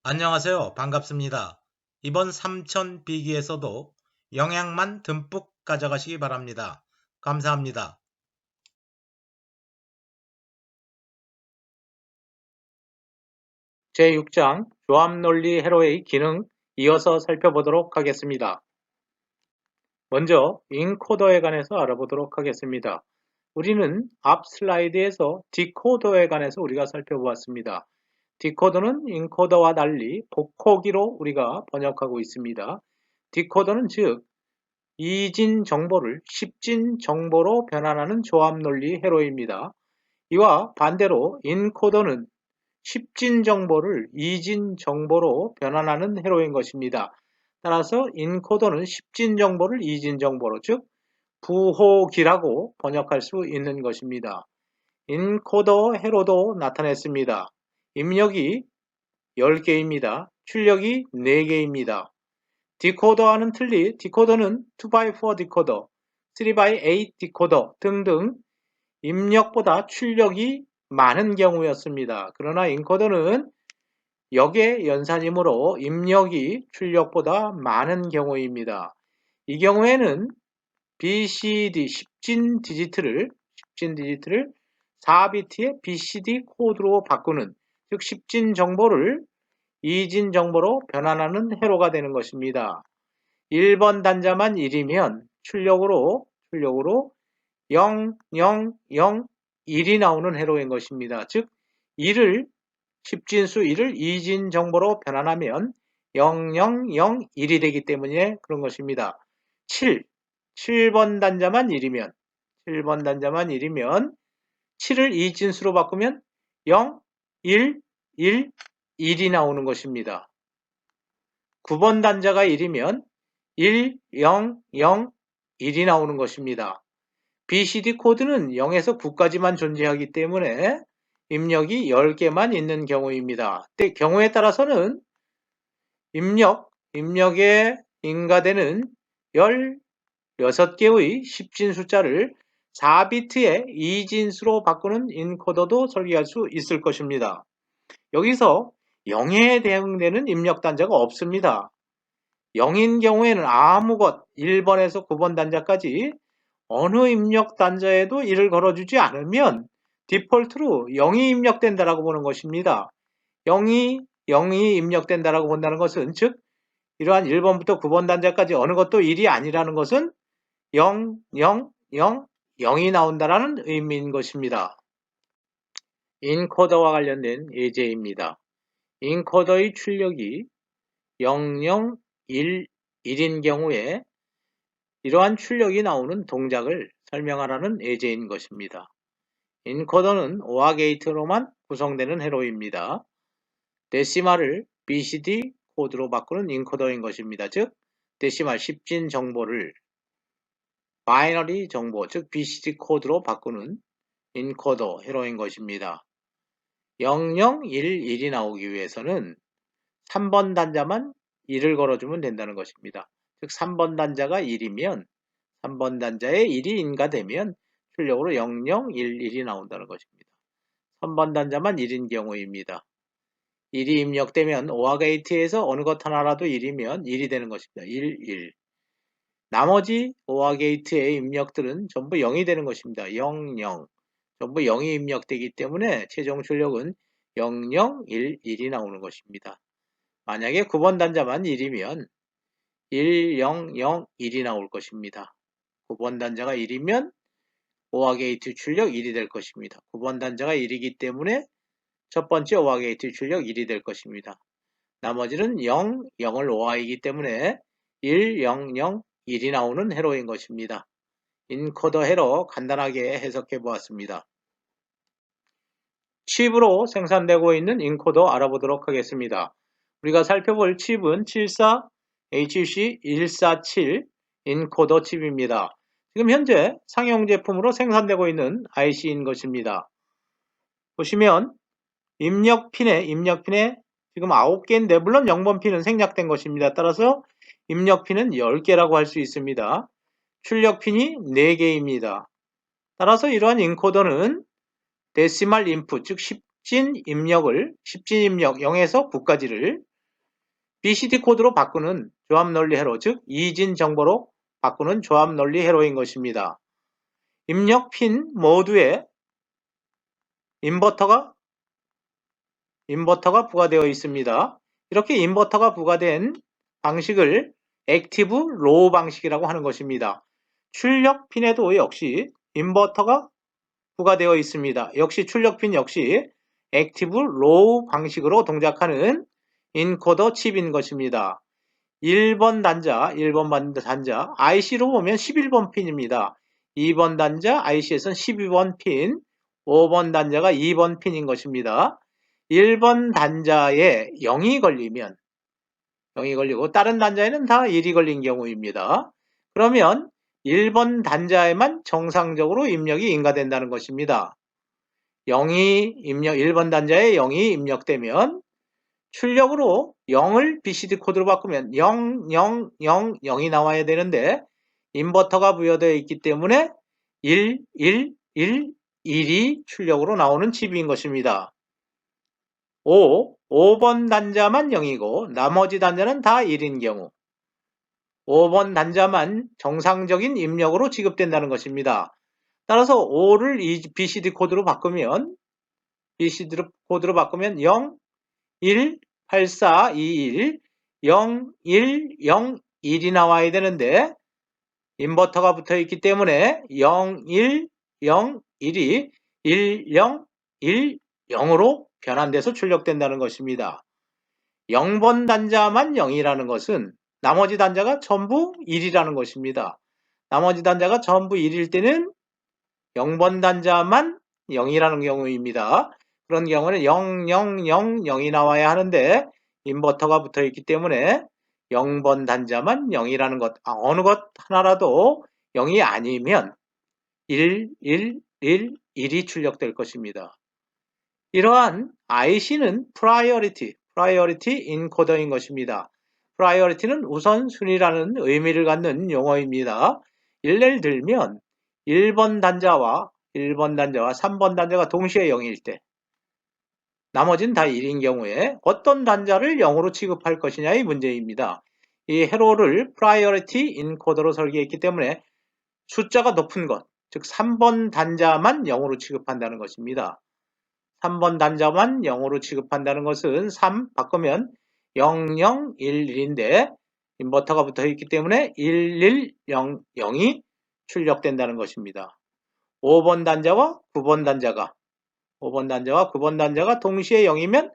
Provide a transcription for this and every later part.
안녕하세요. 반갑습니다. 이번 삼천 비기에서도 영양만 듬뿍 가져가시기 바랍니다. 감사합니다. 제6장 조합논리 회로의 기능 이어서 살펴보도록 하겠습니다. 먼저 인코더에 관해서 알아보도록 하겠습니다. 우리는 앞 슬라이드에서 디코더에 관해서 우리가 살펴보았습니다. 디코더는 인코더와 달리 복호기로 우리가 번역하고 있습니다. 디코더는 즉 이진 정보를 십진 정보로 변환하는 조합논리 회로입니다. 이와 반대로 인코더는 십진 정보를 이진 정보로 변환하는 회로인 것입니다. 따라서 인코더는 십진 정보를 이진 정보로, 즉 부호기라고 번역할 수 있는 것입니다. 인코더 회로도 나타냈습니다. 입력이 10개입니다. 출력이 4개입니다. 디코더와는 틀리 디코더는 2x4 디코더, 3x8 디코더 등등 입력보다 출력이 많은 경우였습니다. 그러나 인코더는 역의 연산이므로 입력이 출력보다 많은 경우입니다. 이 경우에는 BCD 10진 디지트를 4비트의 BCD 코드로 바꾸는, 즉 10진 정보를 2진 정보로 변환하는 회로가 되는 것입니다. 1번 단자만 1이면 출력으로 0, 0, 0, 1이 나오는 회로인 것입니다. 즉 1을 10진수 1을 2진 정보로 변환하면 0, 0, 0, 1이 되기 때문에 그런 것입니다. 7번 단자만 1이면 7을 2진수로 바꾸면 0, 1, 1, 1이 나오는 것입니다. 9번 단자가 1이면 1, 0, 0, 1이 나오는 것입니다. BCD 코드는 0에서 9까지만 존재하기 때문에 입력이 10개만 있는 경우입니다. 경우에 따라서는 입력에 인가되는 16개의 10진 숫자를 4비트의 2진수로 바꾸는 인코더도 설계할 수 있을 것입니다. 여기서 0에 대응되는 입력 단자가 없습니다. 0인 경우에는 아무것 1번에서 9번 단자까지 어느 입력 단자에도 1을 걸어주지 않으면 디폴트로 0이 입력된다라고 보는 것입니다. 0이 입력된다라고 본다는 것은, 즉 이러한 1번부터 9번 단자까지 어느 것도 1이 아니라는 것은 0, 0, 0, 0이 나온다라는 의미인 것입니다. 인코더와 관련된 예제입니다. 인코더의 출력이 0, 0, 1, 1인 경우에 이러한 출력이 나오는 동작을 설명하라는 예제인 것입니다. 인코더는 OR 게이트로만 구성되는 회로입니다. 데시말을 BCD 코드로 바꾸는 인코더인 것입니다. 즉 데시말 10진 정보를 바이너리 정보, 즉 BCD 코드로 바꾸는 인코더 회로인 것입니다. 00, 1, 1이 나오기 위해서는 3번 단자만 1을 걸어주면 된다는 것입니다. 즉 3번 단자가 1이면 3번 단자에 1이 인가되면 출력으로 00, 1, 1이 나온다는 것입니다. 3번 단자만 1인 경우입니다. 1이 입력되면 OR 게이트에서 어느 것 하나라도 1이면 1이 되는 것입니다. 1, 1. 나머지 OR 게이트의 입력들은 전부 0이 되는 것입니다. 0, 0. 전부 0이 입력되기 때문에 최종 출력은 0, 0, 1, 1이 나오는 것입니다. 만약에 9번 단자만 1이면 1, 0, 0, 1이 나올 것입니다. 9번 단자가 1이면 OR 게이트 출력 1이 될 것입니다. 9번 단자가 1이기 때문에 첫 번째 OR 게이트 출력 1이 될 것입니다. 나머지는 0, 0을 OR이기 때문에 1, 0, 0, 1이 나오는 회로인 것입니다. 인코더 회로 간단하게 해석해 보았습니다. 칩으로 생산되고 있는 인코더 알아보도록 하겠습니다. 우리가 살펴볼 칩은 74HC147 인코더 칩입니다. 지금 현재 상용 제품으로 생산되고 있는 IC인 것입니다. 보시면 입력핀에 지금 9개인데 물론 0번 핀은 생략된 것입니다. 따라서 입력핀은 10개라고 할 수 있습니다. 출력핀이 4개입니다. 따라서 이러한 인코더는 데시말 인풋, 즉 10진 입력 0에서 9까지를 BCD 코드로 바꾸는 조합 논리 회로, 즉 이진 정보로 바꾸는 조합 논리 회로인 것입니다. 입력 핀 모두에 인버터가 부과되어 있습니다. 이렇게 인버터가 부과된 방식을 액티브 로우 방식이라고 하는 것입니다. 출력 핀에도 역시 인버터가 부과되어 있습니다. 역시 출력 핀 역시 액티브 로우 방식으로 동작하는 인코더 칩인 것입니다. 1번 단자 IC로 보면 11번 핀입니다. 2번 단자 IC에서는 12번 핀, 5번 단자가 2번 핀인 것입니다. 1번 단자에 0이 걸리고 다른 단자에는 다 1이 걸린 경우입니다. 그러면 1번 단자에만 정상적으로 입력이 인가된다는 것입니다. 1번 단자에 0이 입력되면 출력으로 0을 BCD 코드로 바꾸면 0, 0, 0, 0이 나와야 되는데 인버터가 부여되어 있기 때문에 1, 1, 1, 1이 출력으로 나오는 칩인 것입니다. 5번 단자만 0이고 나머지 단자는 다 1인 경우 5번 단자만 정상적인 입력으로 지급된다는 것입니다. 따라서 5를 BCD 코드로 바꾸면 0, 1, 8, 4, 2, 1, 0, 1, 0, 1이 나와야 되는데 인버터가 붙어 있기 때문에 0, 1, 0, 1이 1, 0, 1, 0으로 변환돼서 출력된다는 것입니다. 0번 단자만 0이라는 것은 나머지 단자가 전부 1이라는 것입니다. 나머지 단자가 전부 1일 때는 0번 단자만 0이라는 경우입니다. 그런 경우는 0, 0, 0, 0이 나와야 하는데 인버터가 붙어 있기 때문에 0번 단자만 0이라는 것, 어느 것 하나라도 0이 아니면 1, 1, 1, 1이 출력될 것입니다. 이러한 IC는 프라이어리티 인코더인 것입니다. 프라이어리티는 우선순위라는 의미를 갖는 용어입니다. 예를 들면 1번 단자와 3번 단자가 동시에 0일 때 나머지는 다 1인 경우에 어떤 단자를 0으로 취급할 것이냐의 문제입니다. 이 회로를 프라이어리티 인코더로 설계했기 때문에 숫자가 높은 것, 즉 3번 단자만 0으로 취급한다는 것입니다. 3번 단자만 0으로 취급한다는 것은 3 바꾸면 0, 0, 1, 1인데 인버터가 붙어 있기 때문에 1, 1, 0, 0이 출력된다는 것입니다. 5번 단자와 9번 단자가 동시에 0이면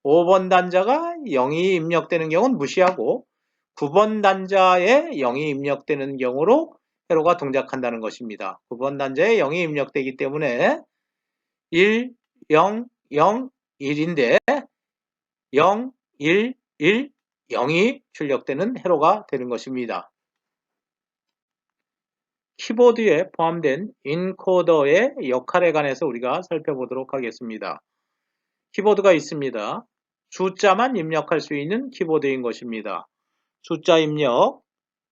5번 단자가 0이 입력되는 경우는 무시하고 9번 단자에 0이 입력되는 경우로 회로가 동작한다는 것입니다. 9번 단자에 0이 입력되기 때문에 1, 0, 0, 1인데 0, 1, 1, 0이 출력되는 회로가 되는 것입니다. 키보드에 포함된 인코더의 역할에 관해서 우리가 살펴보도록 하겠습니다. 키보드가 있습니다. 숫자만 입력할 수 있는 키보드인 것입니다. 숫자 입력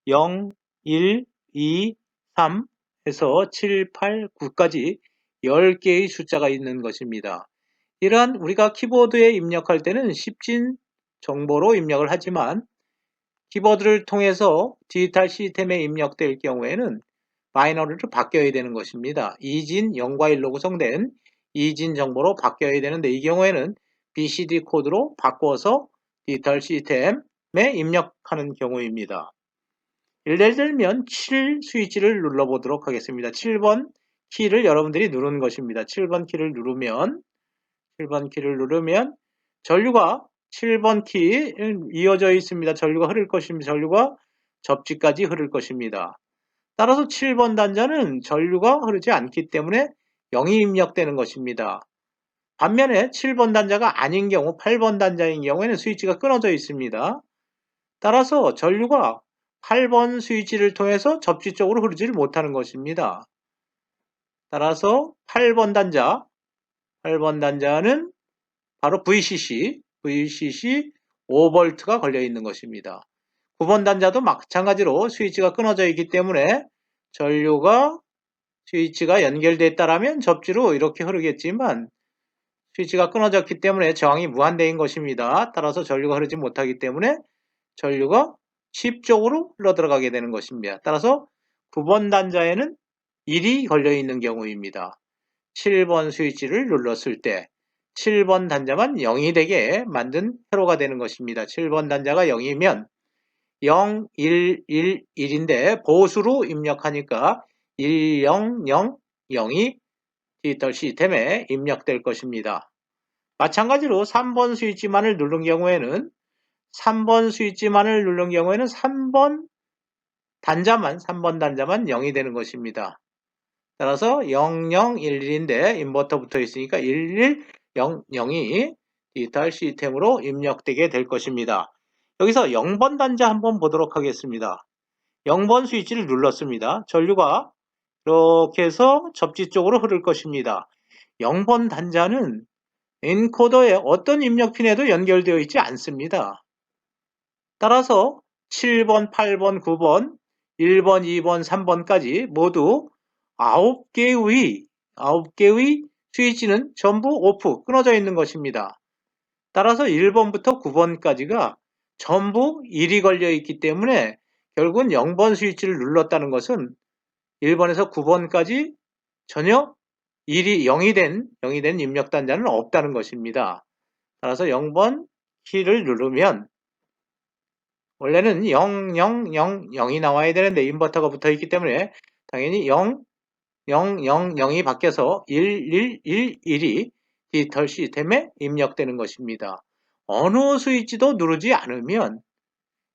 0, 1, 2, 3 해서 7, 8, 9까지 10개의 숫자가 있는 것입니다. 이러한 우리가 키보드에 입력할 때는 10진 정보로 입력을 하지만 키보드를 통해서 디지털 시스템에 입력될 경우에는 바이너리로 바뀌어야 되는 것입니다. 2진 0과 1로 구성된 2진 정보로 바뀌어야 되는데 이 경우에는 BCD 코드로 바꿔서 디지털 시스템에 입력하는 경우입니다. 예를 들면 7 스위치를 눌러보도록 하겠습니다. 7번 키를 여러분들이 누르는 것입니다. 7번 키를 누르면 전류가 7번 키에 이어져 있습니다. 전류가 흐를 것입니다. 전류가 접지까지 흐를 것입니다. 따라서 7번 단자는 전류가 흐르지 않기 때문에 0이 입력되는 것입니다. 반면에 7번 단자가 아닌 경우 8번 단자인 경우에는 스위치가 끊어져 있습니다. 따라서 전류가 8번 스위치를 통해서 접지 쪽으로 흐르지를 못하는 것입니다. 따라서 8번 단자는 바로 VCC 5V가 걸려 있는 것입니다. 9번 단자도 마찬가지로 스위치가 끊어져 있기 때문에 스위치가 연결됐다라면 접지로 이렇게 흐르겠지만 스위치가 끊어졌기 때문에 저항이 무한대인 것입니다. 따라서 전류가 흐르지 못하기 때문에 전류가 칩 쪽으로 흘러들어가게 되는 것입니다. 따라서 9번 단자에는 1이 걸려있는 경우입니다. 7번 스위치를 눌렀을 때 7번 단자만 0이 되게 만든 회로가 되는 것입니다. 7번 단자가 0이면 0, 1, 1, 1인데 보수로 입력하니까 1, 0, 0, 0이 디지털 시스템에 입력될 것입니다. 마찬가지로 3번 스위치만을 누른 경우에는 3번 단자만 0이 되는 것입니다. 따라서 0, 0, 1, 1인데 인버터 붙어 있으니까 1, 1, 0, 0이 디지털 시스템으로 입력되게 될 것입니다. 여기서 0번 단자 한번 보도록 하겠습니다. 0번 스위치를 눌렀습니다. 전류가 이렇게 해서 접지 쪽으로 흐를 것입니다. 0번 단자는 엔코더의 어떤 입력 핀에도 연결되어 있지 않습니다. 따라서 7번, 8번, 9번, 1번, 2번, 3번까지 모두 9개의 스위치는 전부 오프, 끊어져 있는 것입니다. 따라서 1번부터 9번까지가 전부 1이 걸려 있기 때문에 결국은 0번 스위치를 눌렀다는 것은 1번에서 9번까지 전혀 0이 된 입력 단자는 없다는 것입니다. 따라서 0번 키를 누르면 원래는 0, 0, 0, 0이 나와야 되는데 인버터가 붙어 있기 때문에 당연히 0, 0, 0, 0이 바뀌어서 1, 1, 1, 1이 디지털 시스템에 입력되는 것입니다. 어느 스위치도 누르지 않으면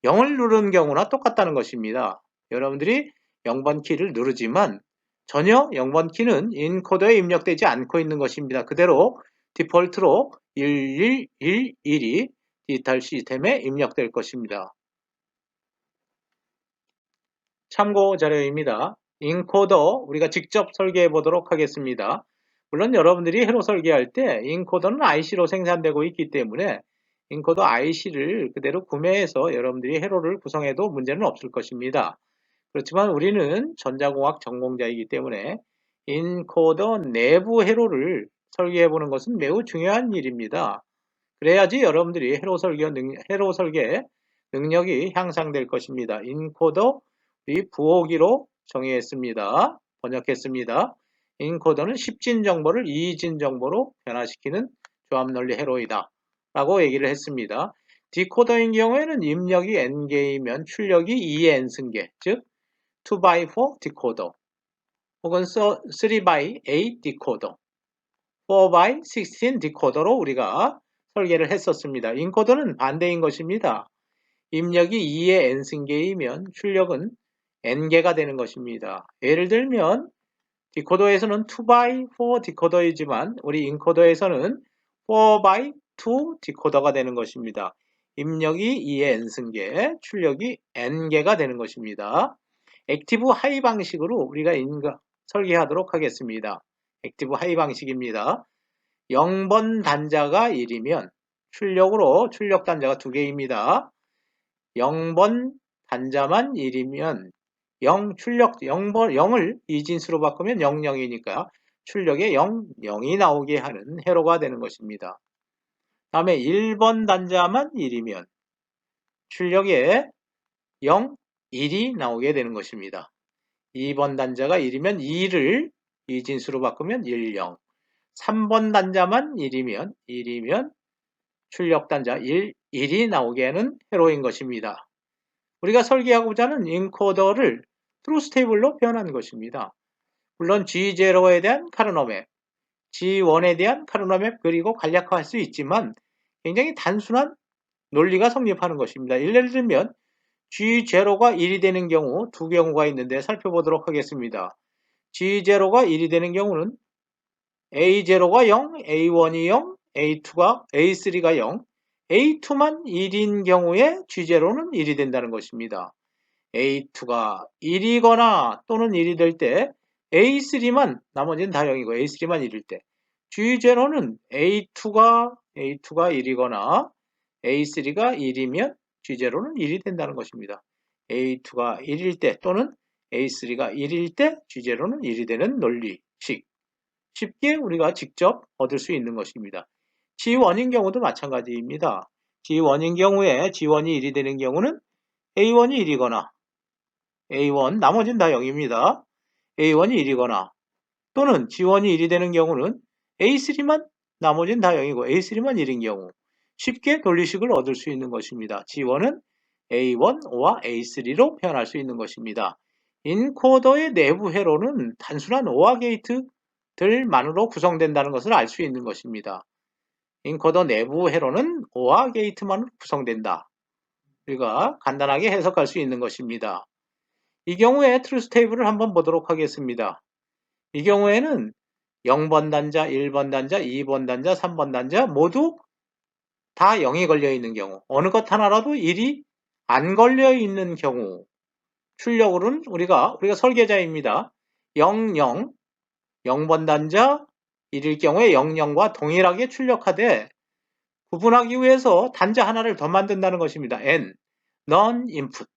0을 누르는 경우나 똑같다는 것입니다. 여러분들이 0번 키를 누르지만 전혀 0번 키는 인코더에 입력되지 않고 있는 것입니다. 그대로 디폴트로 1111이 디지털 시스템에 입력될 것입니다. 참고 자료입니다. 인코더 우리가 직접 설계해 보도록 하겠습니다. 물론 여러분들이 회로 설계할 때 인코더는 IC로 생산되고 있기 때문에 인코더 IC를 그대로 구매해서 여러분들이 회로를 구성해도 문제는 없을 것입니다. 그렇지만 우리는 전자공학 전공자이기 때문에 인코더 내부 회로를 설계해 보는 것은 매우 중요한 일입니다. 그래야지 여러분들이 회로 설계 능력이 향상될 것입니다. 인코더 우리 부호기로 정의했습니다. 번역했습니다. 인코더는 10진 정보를 2진 정보로 변화시키는 조합논리 회로이다 라고 얘기를 했습니다. 디코더인 경우에는 입력이 N개이면 출력이 2의 N승계, 즉 2x4 디코더 혹은 3x8 디코더, 4x16 디코더로 우리가 설계를 했었습니다. 인코더는 반대인 것입니다. 입력이 2의 N승계이면 출력은 N개가 되는 것입니다. 예를 들면 디코더에서는 2x4 디코더이지만 우리 인코더에서는 4x2 디코더가 되는 것입니다. 입력이 2의 N승계, 출력이 N개가 되는 것입니다. 액티브 하이 방식으로 우리가 설계하도록 하겠습니다. 액티브 하이 방식입니다. 0번 단자가 1이면 출력 단자가 2개입니다. 0번 단자만 1이면 0을 이진수로 바꾸면 00이니까 출력에 0, 0이 나오게 하는 회로가 되는 것입니다. 다음에 1번 단자만 1이면 출력에 0, 1이 나오게 되는 것입니다. 2번 단자가 1이면 2를 이진수로 바꾸면 1, 0. 3번 단자만 1이면 출력 단자 1이 나오게 하는 회로인 것입니다. 우리가 설계하고자 하는 인코더를 트루스 테이블로 표현한 것입니다. 물론 G0에 대한 카르노맵, G1에 대한 카르노맵 그리고 간략화할 수 있지만 굉장히 단순한 논리가 성립하는 것입니다. 예를 들면 G0가 1이 되는 경우 두 경우가 있는데 살펴보도록 하겠습니다. G0가 1이 되는 경우는 A0가 0, A1이 0, A3가 0, A2만 1인 경우에 G0는 1이 된다는 것입니다. A2가 1이거나 또는 1이 될 때 A3만 나머지는 다 0이고 A3만 1일 때 G0는 A2가 1이거나 A3가 1이면 G0는 1이 된다는 것입니다. A2가 1일 때 또는 A3가 1일 때 G0는 1이 되는 논리식 쉽게 우리가 직접 얻을 수 있는 것입니다. G1인 경우도 마찬가지입니다. G1인 경우에 G1이 1이 되는 경우는 A1이 1이거나 A1 나머지는 다 0입니다. A1이 1이거나 또는 G1이 1이 되는 경우는 A3만 나머지는 다 0이고 A3만 1인 경우 쉽게 논리식을 얻을 수 있는 것입니다. G1은 A1와 A3로 표현할 수 있는 것입니다. 인코더의 내부 회로는 단순한 OR 게이트들만으로 구성된다는 것을 알 수 있는 것입니다. 인코더 내부 회로는 OR 게이트만으로 구성된다. 우리가 간단하게 해석할 수 있는 것입니다. 이 경우에 트루스 테이블을 한번 보도록 하겠습니다. 이 경우에는 0번 단자, 1번 단자, 2번 단자, 3번 단자 모두 다 0이 걸려있는 경우 어느 것 하나라도 1이 안 걸려있는 경우 출력으로는 우리가 설계자입니다. 0, 0, 0번 단자 1일 경우에 0, 0과 동일하게 출력하되 구분하기 위해서 단자 하나를 더 만든다는 것입니다. N, non-input,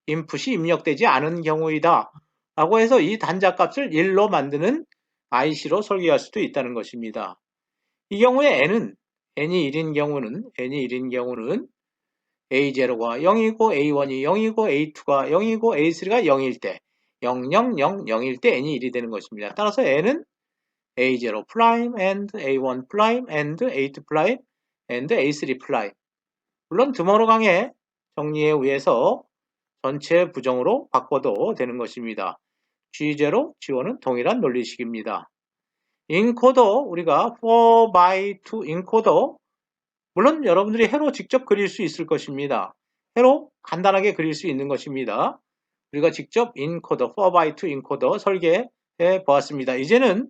인풋이 입력되지 않은 경우이다 라고 해서 이 단자 값을 1로 만드는 IC로 설계할 수도 있다는 것입니다. 이 경우에 N이 1인 경우는 A0가 0이고 A1이 0이고 A2가 0이고 A3가 0일 때 0, 0, 0, 0일 때 N이 1이 되는 것입니다. 따라서 N은 A0 프라임 and A1 프라임 and A2 프라임 and A3 프라임. 물론 드머러강의 정리에 의해서 전체 부정으로 바꿔도 되는 것입니다. G0, G1은 동일한 논리식입니다. 인코더 우리가 4x2 인코더 물론 여러분들이 해로 직접 그릴 수 있을 것입니다. 해로 간단하게 그릴 수 있는 것입니다. 우리가 직접 인코더 4x2 인코더 설계해 보았습니다. 이제는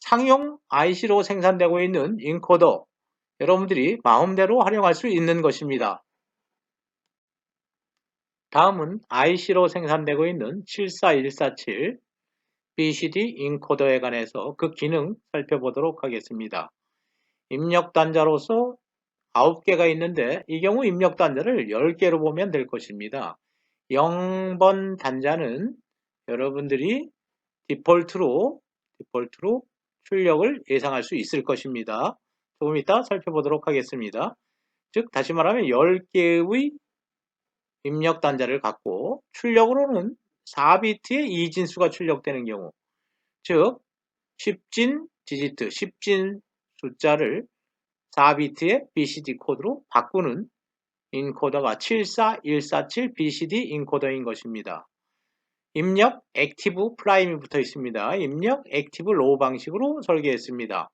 상용 IC로 생산되고 있는 인코더 여러분들이 마음대로 활용할 수 있는 것입니다. 다음은 IC로 생산되고 있는 74147 BCD 인코더에 관해서 그 기능 살펴보도록 하겠습니다. 입력 단자로서 9개가 있는데 이 경우 입력 단자를 10개로 보면 될 것입니다. 0번 단자는 여러분들이 디폴트로 출력을 예상할 수 있을 것입니다. 조금 이따 살펴보도록 하겠습니다. 즉 다시 말하면 10개의 입력 단자를 갖고 출력으로는 4비트의 이진수가 출력되는 경우 즉 10진 디지트, 10진 숫자를 4비트의 BCD 코드로 바꾸는 인코더가 74147 BCD 인코더인 것입니다. 입력 액티브 프라임이 붙어 있습니다. 입력 액티브 로우 방식으로 설계했습니다.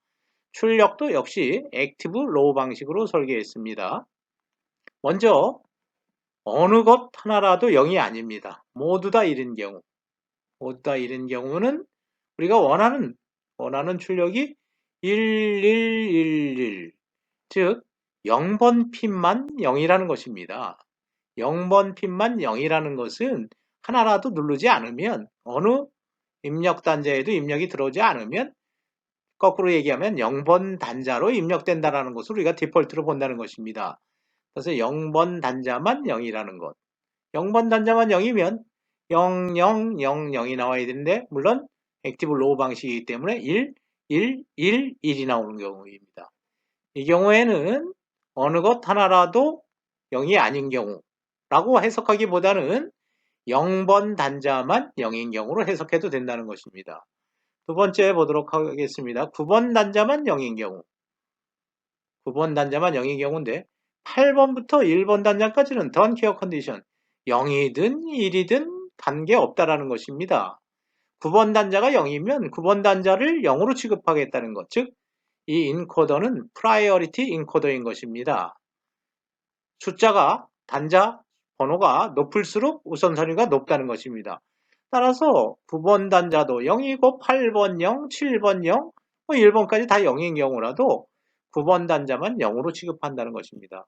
출력도 역시 액티브 로우 방식으로 설계했습니다. 먼저 어느 것 하나라도 0이 아닙니다. 모두 다 1인 경우는 우리가 원하는 출력이 1111 즉 0번 핀만 0이라는 것입니다. 0번 핀만 0이라는 것은 하나라도 누르지 않으면 어느 입력 단자에도 입력이 들어오지 않으면 거꾸로 얘기하면 0번 단자로 입력된다는 것을 우리가 디폴트로 본다는 것입니다. 그래서 0번 단자만 0이라는 것. 0번 단자만 0이면 0, 0, 0, 0이 나와야 되는데 물론 액티브 로우 방식이기 때문에 1, 1, 1, 1이 나오는 경우입니다. 이 경우에는 어느 것 하나라도 0이 아닌 경우라고 해석하기보다는 0번 단자만 0인 경우로 해석해도 된다는 것입니다. 두 번째 보도록 하겠습니다. 9번 단자만 0인 경우 9번 단자만 0인 경우인데 8번부터 1번 단자까지는 don't care 컨디션 0이든 1이든 관계없다라는 것입니다. 9번 단자가 0이면 9번 단자를 0으로 취급하겠다는 것, 즉 이 인코더는 프라이어리티 인코더인 것입니다. 숫자가 단자 번호가 높을수록 우선순위가 높다는 것입니다. 따라서 9번 단자도 0이고 8번 0, 7번 0, 1번까지 다 0인 경우라도 9번 단자만 0으로 취급한다는 것입니다.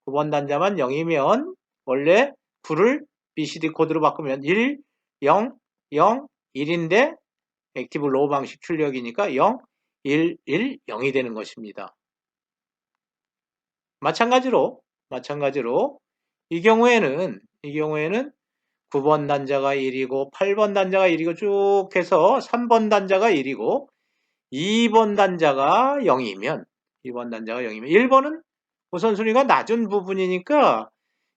9번 단자만 0이면 원래 9를 BCD 코드로 바꾸면 1, 0, 0, 1인데 액티브 로우 방식 출력이니까 0, 1, 1, 0이 되는 것입니다. 마찬가지로 이 경우에는 9번 단자가 1이고 8번 단자가 1이고 쭉 해서 3번 단자가 1이고 2번 단자가 0이면 1번은 우선순위가 낮은 부분이니까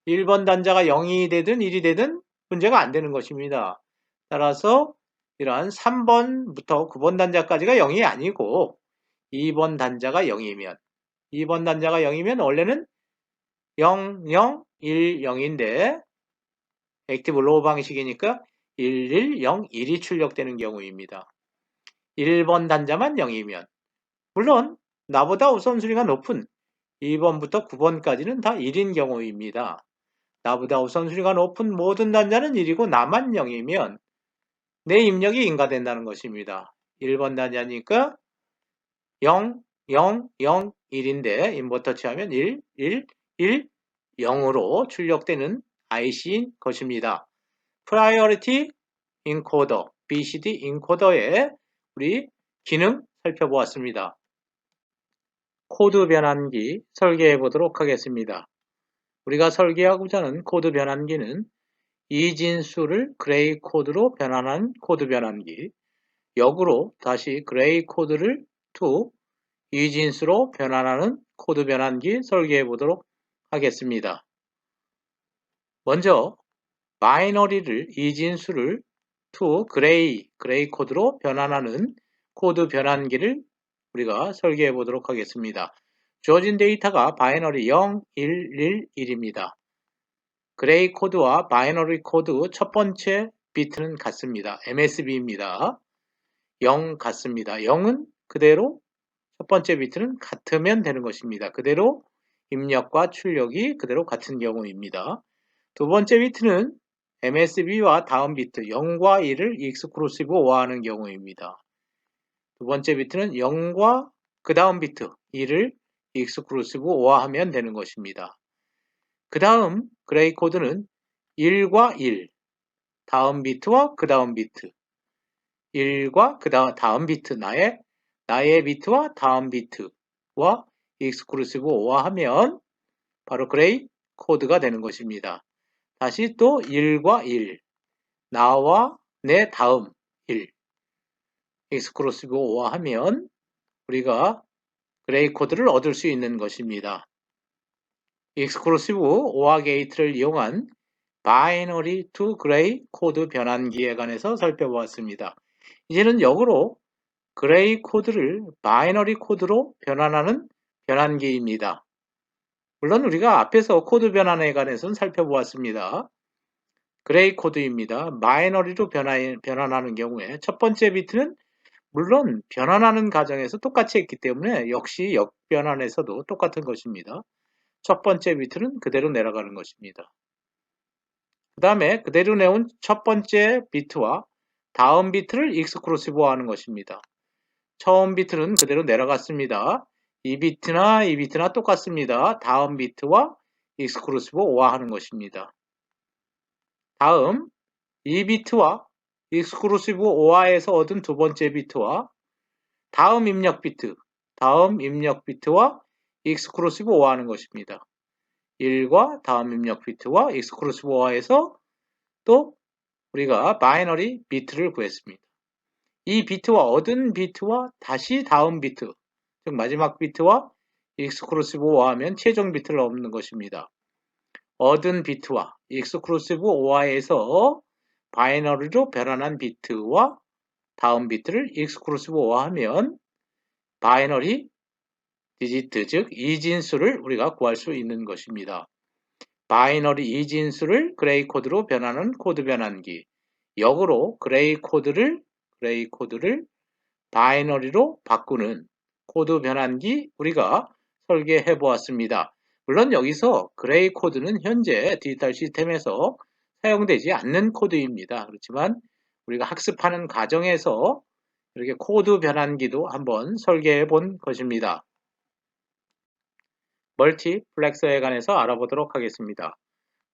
1번 단자가 0이 되든 1이 되든 문제가 안 되는 것입니다. 따라서 이러한 3번부터 9번 단자까지가 0이 아니고 2번 단자가 0이면 2번 단자가 0이면 원래는 0, 0, 1, 0인데 액티브 로우 방식이니까 1, 1, 0, 1이 출력되는 경우입니다. 1번 단자만 0이면 물론 나보다 우선순위가 높은 2번부터 9번까지는 다 1인 경우입니다. 나보다 우선순위가 높은 모든 단자는 1이고 나만 0이면 내 입력이 인가된다는 것입니다. 1번 단자니까 0, 0, 0, 1인데 인버터 취하면 1, 1, 1, 0으로 출력되는 IC인 것입니다. Priority Encoder, BCD 인코더의 우리 기능 살펴보았습니다. 코드 변환기 설계해 보도록 하겠습니다. 우리가 설계하고자 하는 코드 변환기는 이진수를 그레이 코드로 변환한 코드 변환기, 역으로 다시 그레이 코드를 to 이진수로 변환하는 코드 변환기 설계해 보도록 하겠습니다. 먼저 바이너리를 이진수를 to 그레이 코드로 변환하는 코드 변환기를 우리가 설계해 보도록 하겠습니다. 주어진 데이터가 바이너리 0, 1, 1, 1입니다. 그레이 코드와 바이너리 코드 첫 번째 비트는 같습니다. MSB입니다. 0 같습니다. 0은 그대로 첫 번째 비트는 같으면 되는 것입니다. 그대로 입력과 출력이 그대로 같은 경우입니다. 두 번째 비트는 MSB와 다음 비트 0과 1을 익스클루시브 오화하는 경우입니다. 두 번째 비트는 0과 그 다음 비트 1을 익스클루시브 오화하면 되는 것입니다. 그 다음 그레이 코드는 1과 1, 다음 비트와 그 다음 비트, 1과 그 다음 비트, 나의 비트와 다음 비트와 익스클루시브 오화하면 바로 그레이 코드가 되는 것입니다. 다시 또 1과 1, 나와 내 다음 1, 익스클루시브 오화하면 우리가 그레이 코드를 얻을 수 있는 것입니다. 익스클루시브 오화 게이트를 이용한 바이너리 투 그레이 코드 변환기에 관해서 살펴보았습니다. 이제는 역으로 그레이 코드를 바이너리 코드로 변환하는 변환기입니다. 물론 우리가 앞에서 코드 변환에 관해서는 살펴보았습니다. 그레이 코드입니다. 바이너리로 변환하는 경우에 첫 번째 비트는 물론 변환하는 과정에서 똑같이 했기 때문에 역시 역변환에서도 똑같은 것입니다. 첫 번째 비트는 그대로 내려가는 것입니다. 그 다음에 그대로 내온 첫 번째 비트와 다음 비트를 익스클루시브화하는 것입니다. 처음 비트는 그대로 내려갔습니다. 이 비트나 똑같습니다. 다음 비트와 익스클루시브화하는 것입니다. 다음 이 비트와 익스클루시브화에서 얻은 두 번째 비트와 다음 입력 비트와 익스클루시브화하는 것입니다. 1과 다음 입력 비트와 익스클루시브 오화에서 또 우리가 바이너리 비트를 구했습니다. 이 비트와 얻은 비트와 다시 다음 비트, 즉 마지막 비트와 익스클루시브 오화하면 최종 비트를 얻는 것입니다. 얻은 비트와 익스클루시브 오화에서 바이너리로 변환한 비트와 다음 비트를 익스클루시브 오화하면 바이너리 디지트, 즉 이진수를 우리가 구할 수 있는 것입니다. 바이너리 이진수를 그레이 코드로 변하는 코드 변환기, 역으로 그레이 코드를 바이너리로 바꾸는 코드 변환기 우리가 설계해 보았습니다. 물론 여기서 그레이 코드는 현재 디지털 시스템에서 사용되지 않는 코드입니다. 그렇지만 우리가 학습하는 과정에서 이렇게 코드 변환기도 한번 설계해 본 것입니다. 멀티플렉서에 관해서 알아보도록 하겠습니다.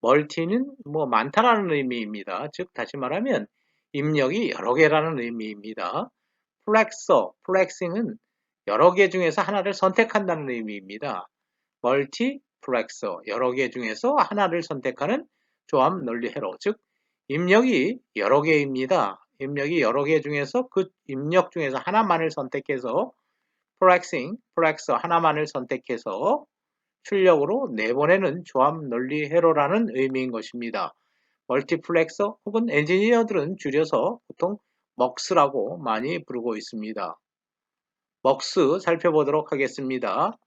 멀티는 많다라는 의미입니다. 즉 다시 말하면 입력이 여러 개라는 의미입니다. 플렉싱은 여러 개 중에서 하나를 선택한다는 의미입니다. 멀티플렉서, 여러 개 중에서 하나를 선택하는 조합 논리회로, 즉 입력이 여러 개입니다. 입력이 여러 개 중에서 그 입력 중에서 하나만을 선택해서 플렉서 하나만을 선택해서 출력으로 내보내는 조합 논리 회로라는 의미인 것입니다. 멀티플렉서 혹은 엔지니어들은 줄여서 보통 MUX라고 많이 부르고 있습니다. MUX 살펴보도록 하겠습니다.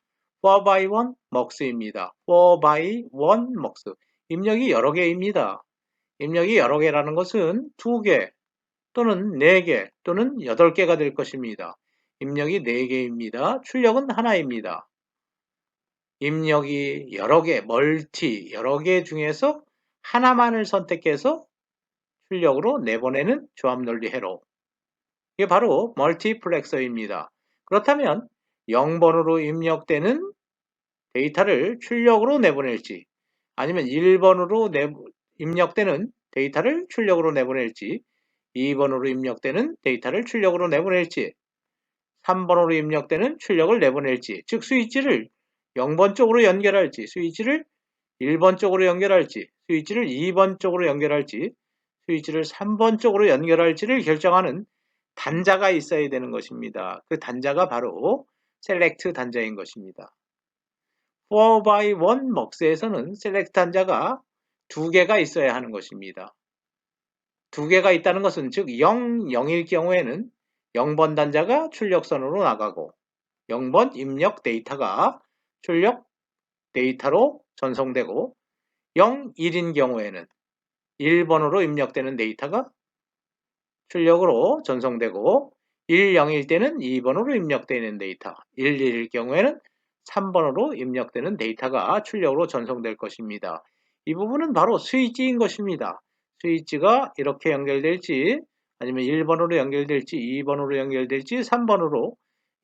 4x1 MUX입니다. 4x1 MUX. 입력이 여러 개입니다. 입력이 여러 개라는 것은 2개 또는 4개 또는 8개가 될 것입니다. 입력이 4개입니다. 출력은 하나입니다. 입력이 여러 개, 멀티, 여러 개 중에서 하나만을 선택해서 출력으로 내보내는 조합 논리 회로. 이게 바로 멀티플렉서입니다. 그렇다면 0번으로 입력되는 데이터를 출력으로 내보낼지 아니면 1번으로 입력되는 데이터를 출력으로 내보낼지 2번으로 입력되는 데이터를 출력으로 내보낼지 3번으로 입력되는 출력을 내보낼지 즉 스위치를 0번 쪽으로 연결할지 스위치를 1번 쪽으로 연결할지 스위치를 2번 쪽으로 연결할지 스위치를 3번 쪽으로 연결할지를 결정하는 단자가 있어야 되는 것입니다. 그 단자가 바로 셀렉트 단자인 것입니다. 4x1 MUX에서는 셀렉트 단자가 2개가 있어야 하는 것입니다. 2개가 있다는 것은 즉 0, 0일 경우에는 0번 단자가 출력선으로 나가고 0번 입력 데이터가 출력 데이터로 전송되고 0, 1인 경우에는 1번으로 입력되는 데이터가 출력으로 전송되고 1, 0일 때는 2번으로 입력되는 데이터 1, 1일 경우에는 3번으로 입력되는 데이터가 출력으로 전송될 것입니다. 이 부분은 바로 스위치인 것입니다. 스위치가 이렇게 연결될지 아니면 1번으로 연결될지 2번으로 연결될지 3번으로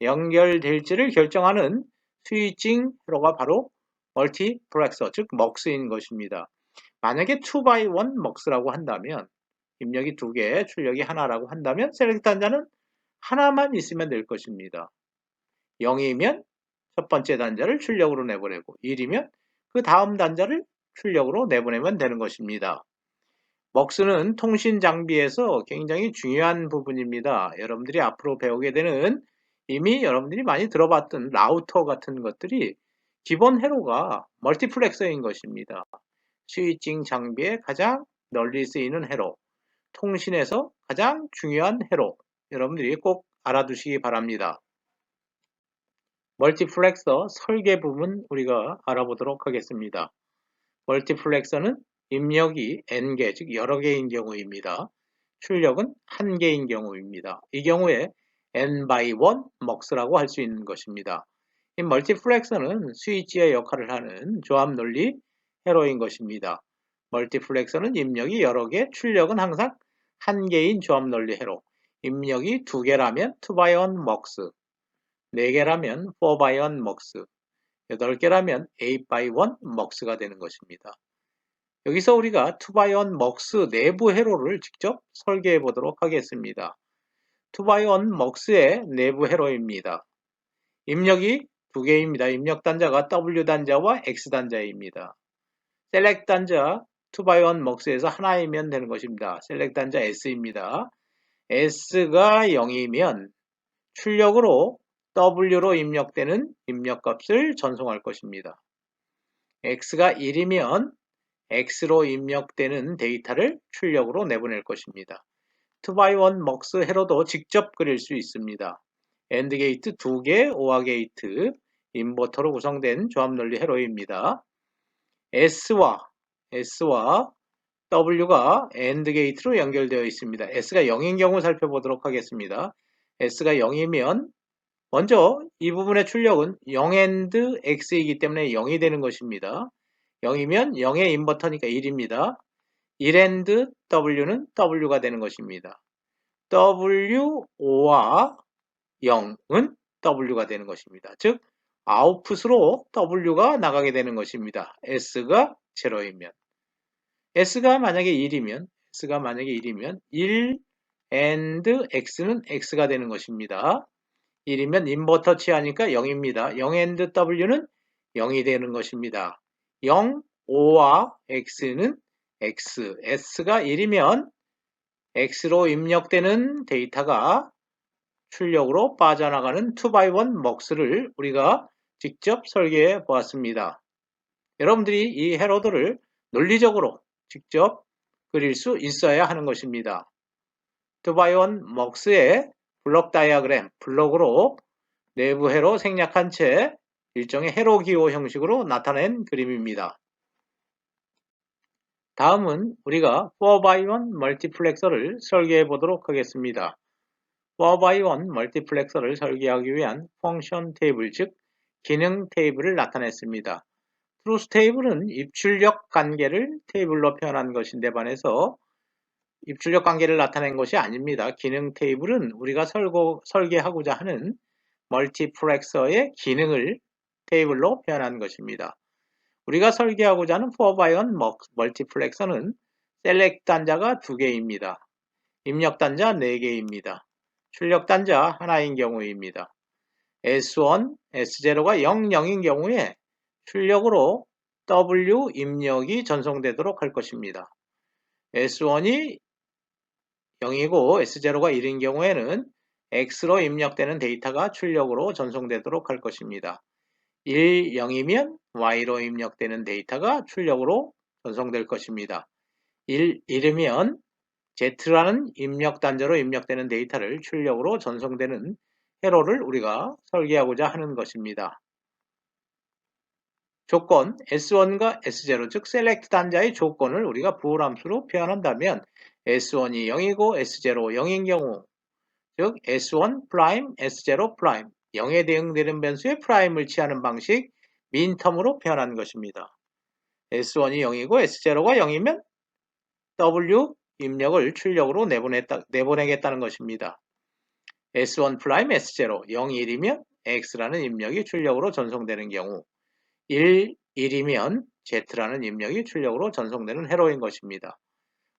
연결될지를 결정하는 스위칭 회로가 바로 멀티플렉서 즉 MUX인 것입니다. 만약에 2x1 MUX라고 한다면 입력이 2개, 출력이 하나라고 한다면 셀렉트 단자는 하나만 있으면 될 것입니다. 0이면 첫 번째 단자를 출력으로 내보내고 1이면 그 다음 단자를 출력으로 내보내면 되는 것입니다. MUX는 통신 장비에서 굉장히 중요한 부분입니다. 여러분들이 앞으로 배우게 되는 이미 여러분들이 많이 들어봤던 라우터 같은 것들이 기본 회로가 멀티플렉서인 것입니다. 스위칭 장비에 가장 널리 쓰이는 회로, 통신에서 가장 중요한 회로, 여러분들이 꼭 알아두시기 바랍니다. 멀티플렉서 설계 부분 우리가 알아보도록 하겠습니다. 멀티플렉서는 입력이 n개, 즉 여러 개인 경우입니다. 출력은 한 개인 경우입니다. 이 경우에 n/1 MUX라고 할 수 있는 것입니다. 이 멀티플렉서는 스위치의 역할을 하는 조합 논리 회로인 것입니다. 멀티플렉서는 입력이 여러 개, 출력은 항상 한 개인 조합 논리 회로. 입력이 2개라면 2x1 MUX, 4개라면 4x1 MUX, 8개라면 8x1 MUX가 되는 것입니다. 여기서 우리가 2x1 MUX 내부 회로를 직접 설계해 보도록 하겠습니다. 2x1 MUX의 내부 회로입니다. 입력이 2개입니다. 입력 단자가 W 단자와 X 단자입니다. 셀렉트 단자 2x1 MUX에서 하나이면 되는 것입니다. 셀렉트 단자 S입니다. S가 0이면 출력으로 W로 입력되는 입력값을 전송할 것입니다. X가 1이면 X로 입력되는 데이터를 출력으로 내보낼 것입니다. 2x1 MUX 회로도 직접 그릴 수 있습니다. AND 게이트 2개, OR 게이트, 인버터로 구성된 조합 논리 회로입니다. S와 W가 AND 게이트로 연결되어 있습니다. S가 0인 경우 살펴보도록 하겠습니다. S가 0이면 먼저 이 부분의 출력은 0 AND X이기 때문에 0이 되는 것입니다. 0이면 0의 인버터니까 1입니다. 1 AND W는 W가 되는 것입니다. WO와 0은 W가 되는 것입니다. 즉 아웃풋으로 W가 나가게 되는 것입니다. S가 0이면 S가 만약에 1이면 1 AND X는 X가 되는 것입니다. 1이면 인버터 취하니까 0입니다. 0 AND W는 0이 되는 것입니다. 0, O와 X는 X, S가 1이면 X로 입력되는 데이터가 출력으로 빠져나가는 2x1 MUX를 우리가 직접 설계해 보았습니다. 여러분들이 이 회로들을 논리적으로 직접 그릴 수 있어야 하는 것입니다. 2x1 MUX의 블록 다이어그램, 블록으로 내부 회로 생략한 채 일종의 회로 기호 형식으로 나타낸 그림입니다. 다음은 우리가 4x1 멀티플렉서를 설계해 보도록 하겠습니다. 4x1 멀티플렉서를 설계하기 위한 펑션 테이블, 즉 기능 테이블을 나타냈습니다. 트루스 테이블은 입출력 관계를 테이블로 표현한 것인데 반해서 입출력 관계를 나타낸 것이 아닙니다. 기능 테이블은 우리가 설계하고자 하는 멀티플렉서의 기능을 테이블로 표현한 것입니다. 우리가 설계하고자 하는 4x1 멀티플렉서는 셀렉트 단자가 2개입니다. 입력 단자 4개입니다. 출력 단자 하나인 경우입니다. S1, S0가 0, 0인 경우에 출력으로 W 입력이 전송되도록 할 것입니다. S1이 0이고 S0가 1인 경우에는 X로 입력되는 데이터가 출력으로 전송되도록 할 것입니다. 1, 0이면 Y로 입력되는 데이터가 출력으로 전송될 것입니다. 1, 1이면 Z라는 입력 단자로 입력되는 데이터를 출력으로 전송되는 회로를 우리가 설계하고자 하는 것입니다. 조건 S1과 S0, 즉 셀렉트 단자의 조건을 우리가 부호 함수로 표현한다면 S1이 0이고 S0 0인 경우, 즉 S1 프라임, S0 프라임, 0에 대응되는 변수에 프라임을 취하는 방식 민텀으로 표현한 것입니다. S1이 0이고 S0가 0이면 W 입력을 출력으로 내보내겠다는 것입니다. S1 프라임 S0, 0, 1이면 X라는 입력이 출력으로 전송되는 경우, 1, 1이면 Z라는 입력이 출력으로 전송되는 회로인 것입니다.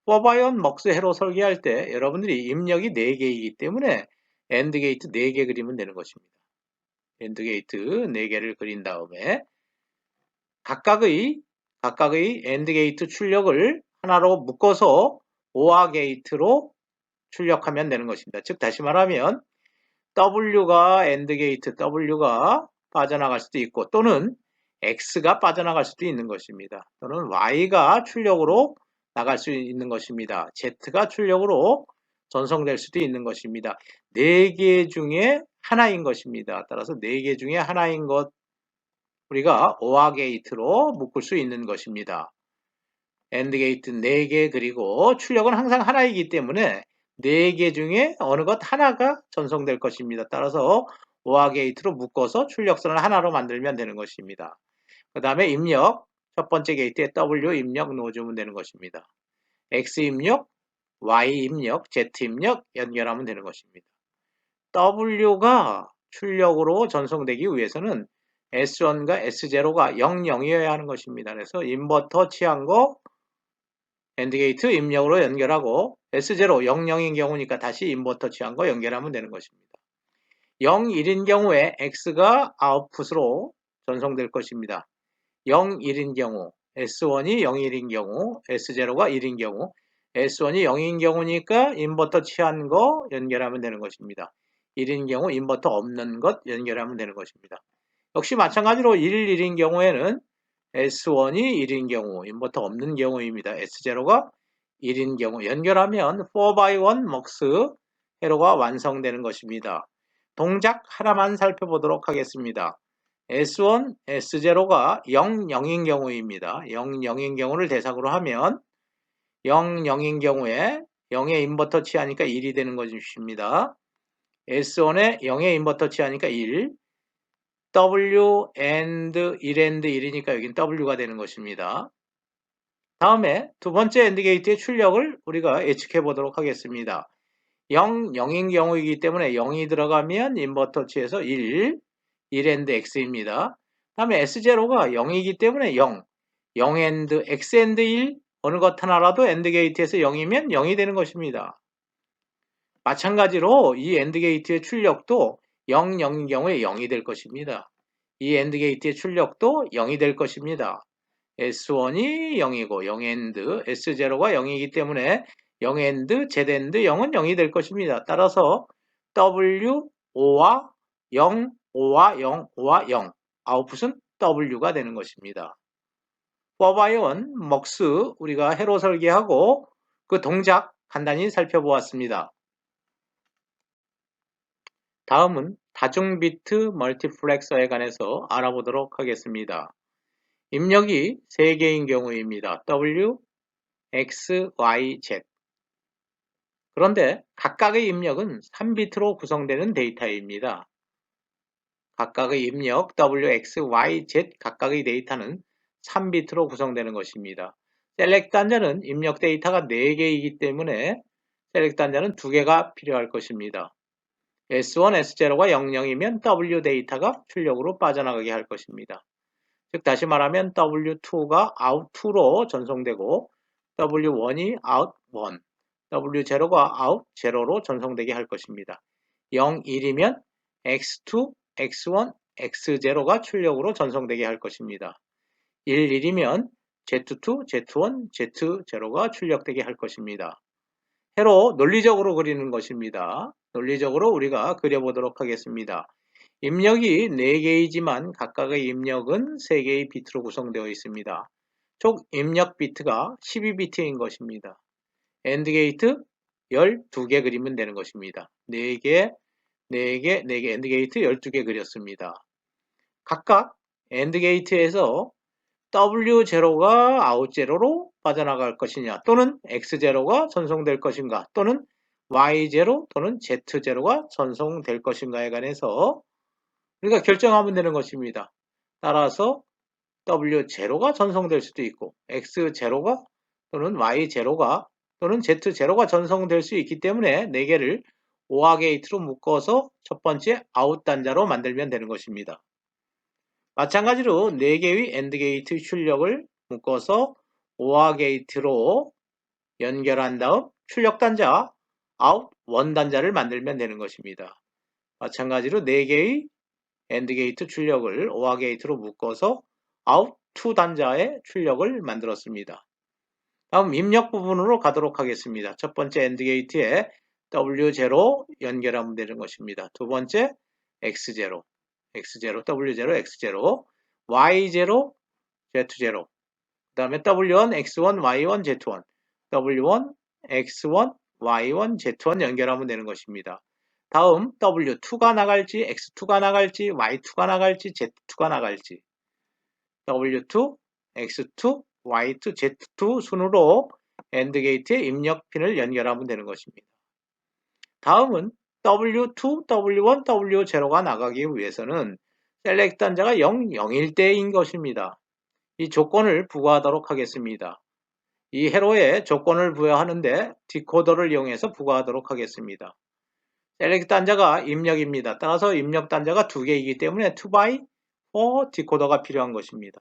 4x1 MUX 회로 설계할 때 여러분들이 입력이 4개이기 때문에 AND 게이트 4개 그리면 되는 것입니다. AND 게이트 4개를 그린 다음에 각각의 AND 게이트 출력을 하나로 묶어서 OR 게이트로 출력하면 되는 것입니다. 즉 다시 말하면 W가 AND 게이트 W가 빠져나갈 수도 있고 또는 X가 빠져나갈 수도 있는 것입니다. 또는 Y가 출력으로 나갈 수 있는 것입니다. Z가 출력으로 전송될 수도 있는 것입니다. 4개 중에 하나인 것입니다. 따라서 4개 중에 하나인 것 우리가 OR 게이트로 묶을 수 있는 것입니다. AND 게이트 4개 그리고 출력은 항상 하나이기 때문에 4개 중에 어느 것 하나가 전송될 것입니다. 따라서 OR 게이트로 묶어서 출력선을 하나로 만들면 되는 것입니다. 그 다음에 입력, 첫 번째 게이트에 W 입력 넣어주면 되는 것입니다. X 입력, Y 입력, Z 입력 연결하면 되는 것입니다. W가 출력으로 전송되기 위해서는 S1과 S0가 0, 0이어야 하는 것입니다. 그래서 인버터 취한 거 AND 게이트 입력으로 연결하고 S0, 0, 0인 경우니까 다시 인버터 취한 거 연결하면 되는 것입니다. 0, 1인 경우에 X가 아웃풋으로 전송될 것입니다. 0, 1인 경우, S1이 0, 1인 경우, S0가 1인 경우, S1이 0인 경우니까 인버터 취한 거 연결하면 되는 것입니다. 1인 경우 인버터 없는 것 연결하면 되는 것입니다. 역시 마찬가지로 1, 1인 경우에는 S1이 1인 경우, 인버터 없는 경우입니다. S0가 1인 경우 연결하면 4x1 MUX 회로가 완성되는 것입니다. 동작 하나만 살펴보도록 하겠습니다. S1, S0가 0, 0인 경우입니다. 0, 0인 경우를 대상으로 하면 0, 0인 경우에 0의 인버터 취하니까 1이 되는 것입니다. S1에 0의 인버터 취하니까 1, W AND 1 AND 1이니까 여긴 W가 되는 것입니다. 다음에 두 번째 AND 게이트의 출력을 우리가 예측해 보도록 하겠습니다. 0, 0인 경우이기 때문에 0이 들어가면 인버터 취해서 1 AND X입니다. 다음에 S0가 0이기 때문에 0, 0 AND X AND 1 어느 것 하나라도 AND 게이트에서 0이면 0이 되는 것입니다. 마찬가지로 이 AND 게이트의 출력도 0, 0인 경우에 0이 될 것입니다. 이 AND 게이트의 출력도 0이 될 것입니다. S1이 0이고 0 AND S0가 0이기 때문에 0 AND Z AND 0은 0이 될 것입니다. 따라서 W, 5와 0, 5와 0, 5와 0 아웃풋은 W가 되는 것입니다. 포바이온, 먹스 우리가 회로 설계하고 그 동작 간단히 살펴보았습니다. 다음은 다중비트 멀티플렉서에 관해서 알아보도록 하겠습니다. 입력이 3개인 경우입니다. W, X, Y, Z. 그런데 각각의 입력은 3비트로 구성되는 데이터입니다. 각각의 입력 W, X, Y, Z 각각의 데이터는 3비트로 구성되는 것입니다. 셀렉트 단자는 입력 데이터가 4개이기 때문에 셀렉트 단자는 2개가 필요할 것입니다. S1, S0가 00이면 W 데이터가 출력으로 빠져나가게 할 것입니다. 즉 다시 말하면 W2가 out2로 전송되고 W1이 out1, W0가 out0로 전송되게 할 것입니다. 0, 1이면 X2, X1, X0가 출력으로 전송되게 할 것입니다. 1, 1이면 Z2, Z1, Z0가 출력되게 할 것입니다. 해로 논리적으로 그리는 것입니다. 논리적으로 우리가 그려보도록 하겠습니다. 입력이 4개이지만 각각의 입력은 3개의 비트로 구성되어 있습니다. 총 입력 비트가 12비트인 것입니다. AND 게이트 12개 그리면 되는 것입니다. 4개, 4개, 4개 AND 게이트 12개 그렸습니다. 각각 AND 게이트에서 W0가 out0로 빠져나갈 것이냐 또는 X0가 전송될 것인가 또는 Y0 또는 Z0가 전송될 것인가에 관해서 우리가 결정하면 되는 것입니다. 따라서 W0가 전송될 수도 있고 X0가 또는 Y0가 또는 Z0가 전송될 수 있기 때문에 4개를 OR 게이트로 묶어서 첫 번째 아웃 단자로 만들면 되는 것입니다. 마찬가지로 4개의 AND 게이트 출력을 묶어서 OR 게이트로 연결한 다음 출력 단자 아웃 1 단자를 만들면 되는 것입니다. 마찬가지로 4개의 AND 게이트 출력을 OR 게이트로 묶어서 아웃 2 단자의 출력을 만들었습니다. 다음 입력 부분으로 가도록 하겠습니다. 첫 번째 AND 게이트에 W0 연결하면 되는 것입니다. 두 번째 X0, X0, W0, X0, Y0, Z0, 그 다음에 W1, X1, Y1, Z1, W1, X1, Y1, Z1 연결하면 되는 것입니다. 다음 W2가 나갈지, X2가 나갈지, Y2가 나갈지, Z2가 나갈지 W2, X2, Y2, Z2 순으로 AND 게이트에 입력 핀을 연결하면 되는 것입니다. 다음은 W2, W1, W0가 나가기 위해서는 셀렉트 단자가 0, 0일 때인 것입니다. 이 조건을 부과하도록 하겠습니다. 이 회로에 조건을 부여하는데 디코더를 이용해서 부과하도록 하겠습니다. 셀렉트 단자가 입력입니다. 따라서 입력 단자가 2개이기 때문에 2x4 디코더가 필요한 것입니다.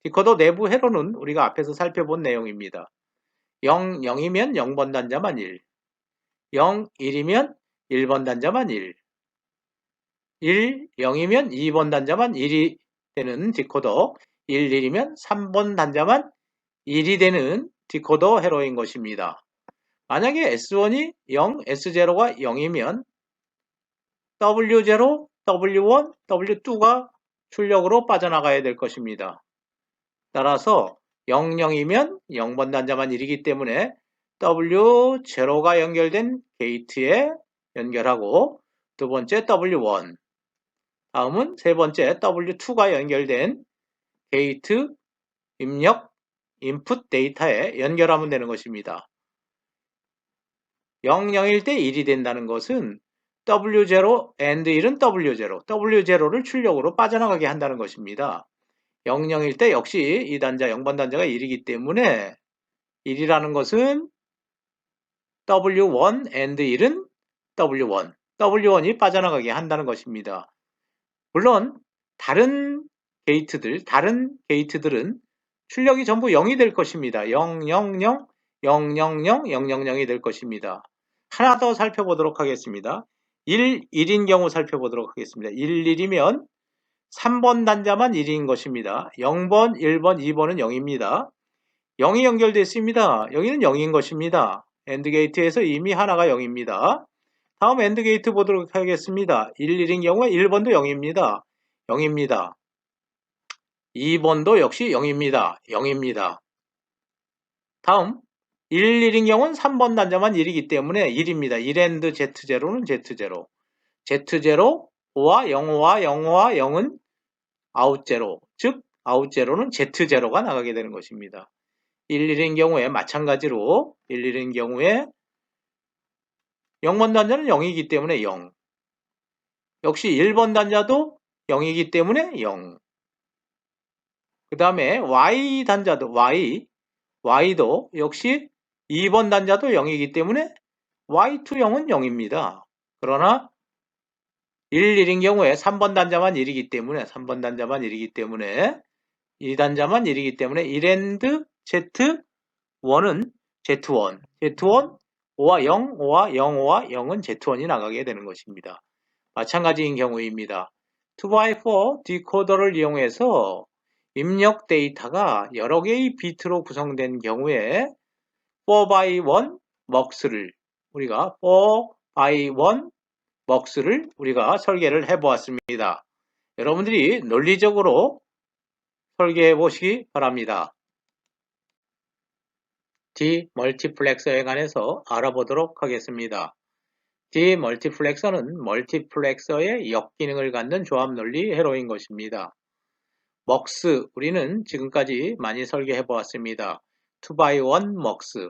디코더 내부 회로는 우리가 앞에서 살펴본 내용입니다. 0, 0이면 0번 단자만 1, 0, 1이면 1번 단자만 1, 1, 0이면 2번 단자만 1이 되는 디코더, 1, 1이면 3번 단자만 1이 되는 디코더 회로인 것입니다. 만약에 S1이 0, S0가 0이면 W0, W1, W2가 출력으로 빠져나가야 될 것입니다. 따라서 0, 0이면 0번 단자만 1이기 때문에 W0가 연결된 게이트에 연결하고 두 번째 W1, 다음은 세 번째 W2가 연결된 게이트 입력 인풋 데이터에 연결하면 되는 것입니다. 0, 0일 때 1이 된다는 것은 W0 AND 1은 W0, W0를 출력으로 빠져나가게 한다는 것입니다. 0, 0일 때 역시 이 단자 0번 단자가 1이기 때문에 1이라는 것은 W1 AND 1은 W1, W1이 빠져나가게 한다는 것입니다. 물론 다른 게이트들은 출력이 전부 0이 될 것입니다. 0, 0, 0, 0, 0, 0, 0, 0, 0이 될 것입니다. 하나 더 살펴보도록 하겠습니다. 1, 1인 경우 살펴보도록 하겠습니다. 1, 1이면 3번 단자만 1인 것입니다. 0번, 1번, 2번은 0입니다. 0이 연결되어 있습니다. 여기는 0인 것입니다. AND 게이트에서 이미 하나가 0입니다. 다음 AND 게이트 보도록 하겠습니다. 1, 1인 경우에 1번도 0입니다. 0입니다. 2번도 역시 0입니다. 0입니다. 다음 1인 경우는 3번 단자만 1이기 때문에 1입니다. 1&Z0는 Z0. Z0, 5와 0, 5와 0, 5와 0은 아웃제로, 즉 아웃제로는 Z0가 나가게 되는 것입니다. 1인 경우에 마찬가지로 1인 경우에 0번 단자는 0이기 때문에 0. 역시 1번 단자도 0이기 때문에 0. 그 다음에 Y 단자도 Y도 역시 2번 단자도 0이기 때문에 Y to 0은 0입니다. 그러나 1인 경우에 3번 단자만 1이기 때문에 3번 단자만 1이기 때문에 2단자만 1이기 때문에 1&Z1은 Z1, 5와 0, 5와 0, 5와 0은 Z1이 나가게 되는 것입니다. 마찬가지인 경우입니다. 2x4 디코더를 이용해서 입력 데이터가 여러 개의 비트로 구성된 경우에 4x1 MUX를 우리가 4x1 MUX를 우리가 설계를 해 보았습니다. 여러분들이 논리적으로 설계해 보시기 바랍니다. 디멀티플렉서에 관해서 알아보도록 하겠습니다. 디멀티플렉서는 멀티플렉서의 역기능을 갖는 조합 논리 회로인 것입니다. MUX 우리는 지금까지 많이 설계해 보았습니다. 2x1 MUX,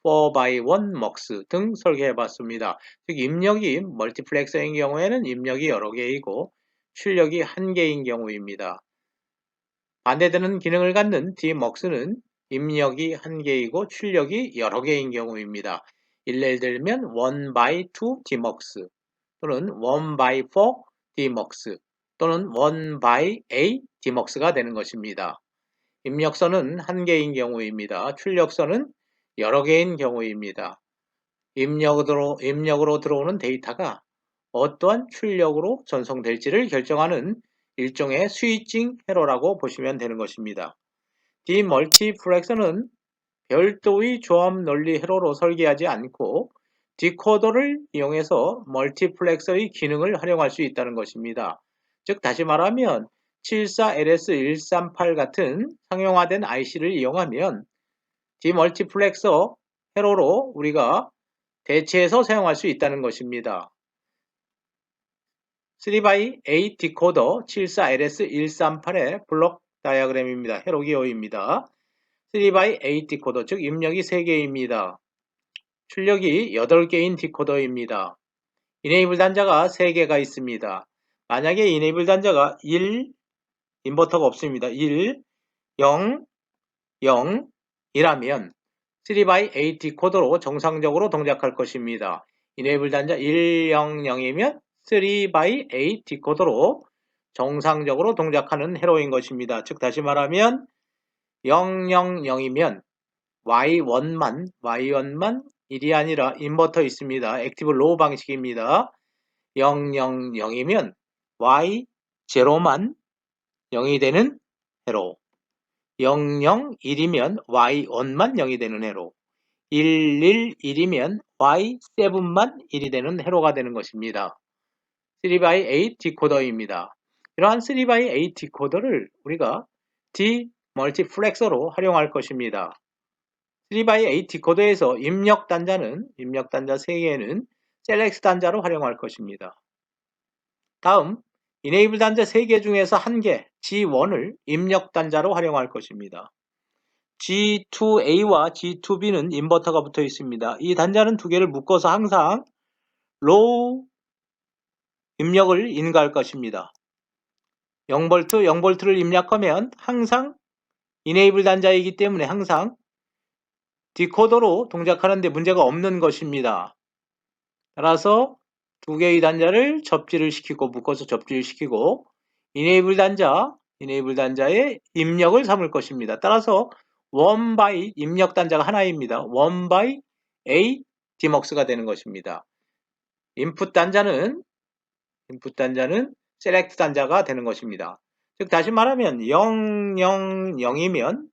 4x1 MUX 등 설계해 봤습니다. 즉 입력이 멀티플렉서인 경우에는 입력이 여러 개이고 출력이 한 개인 경우입니다. 반대되는 기능을 갖는 DMUX는 입력이 한 개이고 출력이 여러 개인 경우입니다. 예를 들면 1x2 DMUX 또는 1x4 DMUX 또는 1x8 DMUX가 되는 것입니다. 입력선은 한 개인 경우입니다. 출력선은 여러 개인 경우입니다. 입력으로 들어오는 데이터가 어떠한 출력으로 전송될지를 결정하는 일종의 스위칭 회로라고 보시면 되는 것입니다. 디멀티플렉서는 별도의 조합 논리 회로로 설계하지 않고 디코더를 이용해서 멀티플렉서의 기능을 활용할 수 있다는 것입니다. 즉 다시 말하면 74LS138 같은 상용화된 IC를 이용하면 디멀티플렉서 회로로 우리가 대체해서 사용할 수 있다는 것입니다. 3x8 디코더 74LS138의 블록 다이어그램입니다. 회로기호입니다. 3x8 디코더, 즉 입력이 3개입니다. 출력이 8개인 디코더입니다. 이네이블 단자가 3개가 있습니다. 만약에 이네이블 단자가 1, 인버터가 없습니다. 1, 0, 0, 이라면 3x8 디코더로 정상적으로 동작할 것입니다. 이네이블 단자 1, 0, 0이면 3x8 디코더로 정상적으로 동작하는 회로인 것입니다. 즉 다시 말하면 0, 0, 0이면 Y1만 1이 아니라 인버터 있습니다. 액티브 로우 방식입니다. 0, 0, 0이면 Y0만 0이 되는 회로, 0, 0, 1이면 Y1만 0이 되는 회로, 1, 1, 1이면 Y7만 1이 되는 회로가 되는 것입니다. 3x8 디코더입니다. 이러한 3x8 디코더를 우리가 디멀티플렉서로 활용할 것입니다. 3x8 디코더에서 입력 단자 3개는 셀렉트 단자로 활용할 것입니다. 다음 이네이블 단자 3개 중에서 1개 G1을 입력 단자로 활용할 것입니다. G2A와 G2B는 인버터가 붙어 있습니다. 이 단자는 두 개를 묶어서 항상 로우 입력을 인가할 것입니다. 0V, 0V를 입력하면 항상 이네이블 단자이기 때문에 항상 디코더로 동작하는데 문제가 없는 것입니다. 따라서 두 개의 단자를 접지를 시키고 묶어서 접지를 시키고 이네이블 단자의 입력을 삼을 것입니다. 따라서 1by 입력 단자가 하나입니다. 1by A DMUX가 되는 것입니다. 인풋 단자는 셀렉트 단자가 되는 것입니다. 즉 다시 말하면 0, 0, 0이면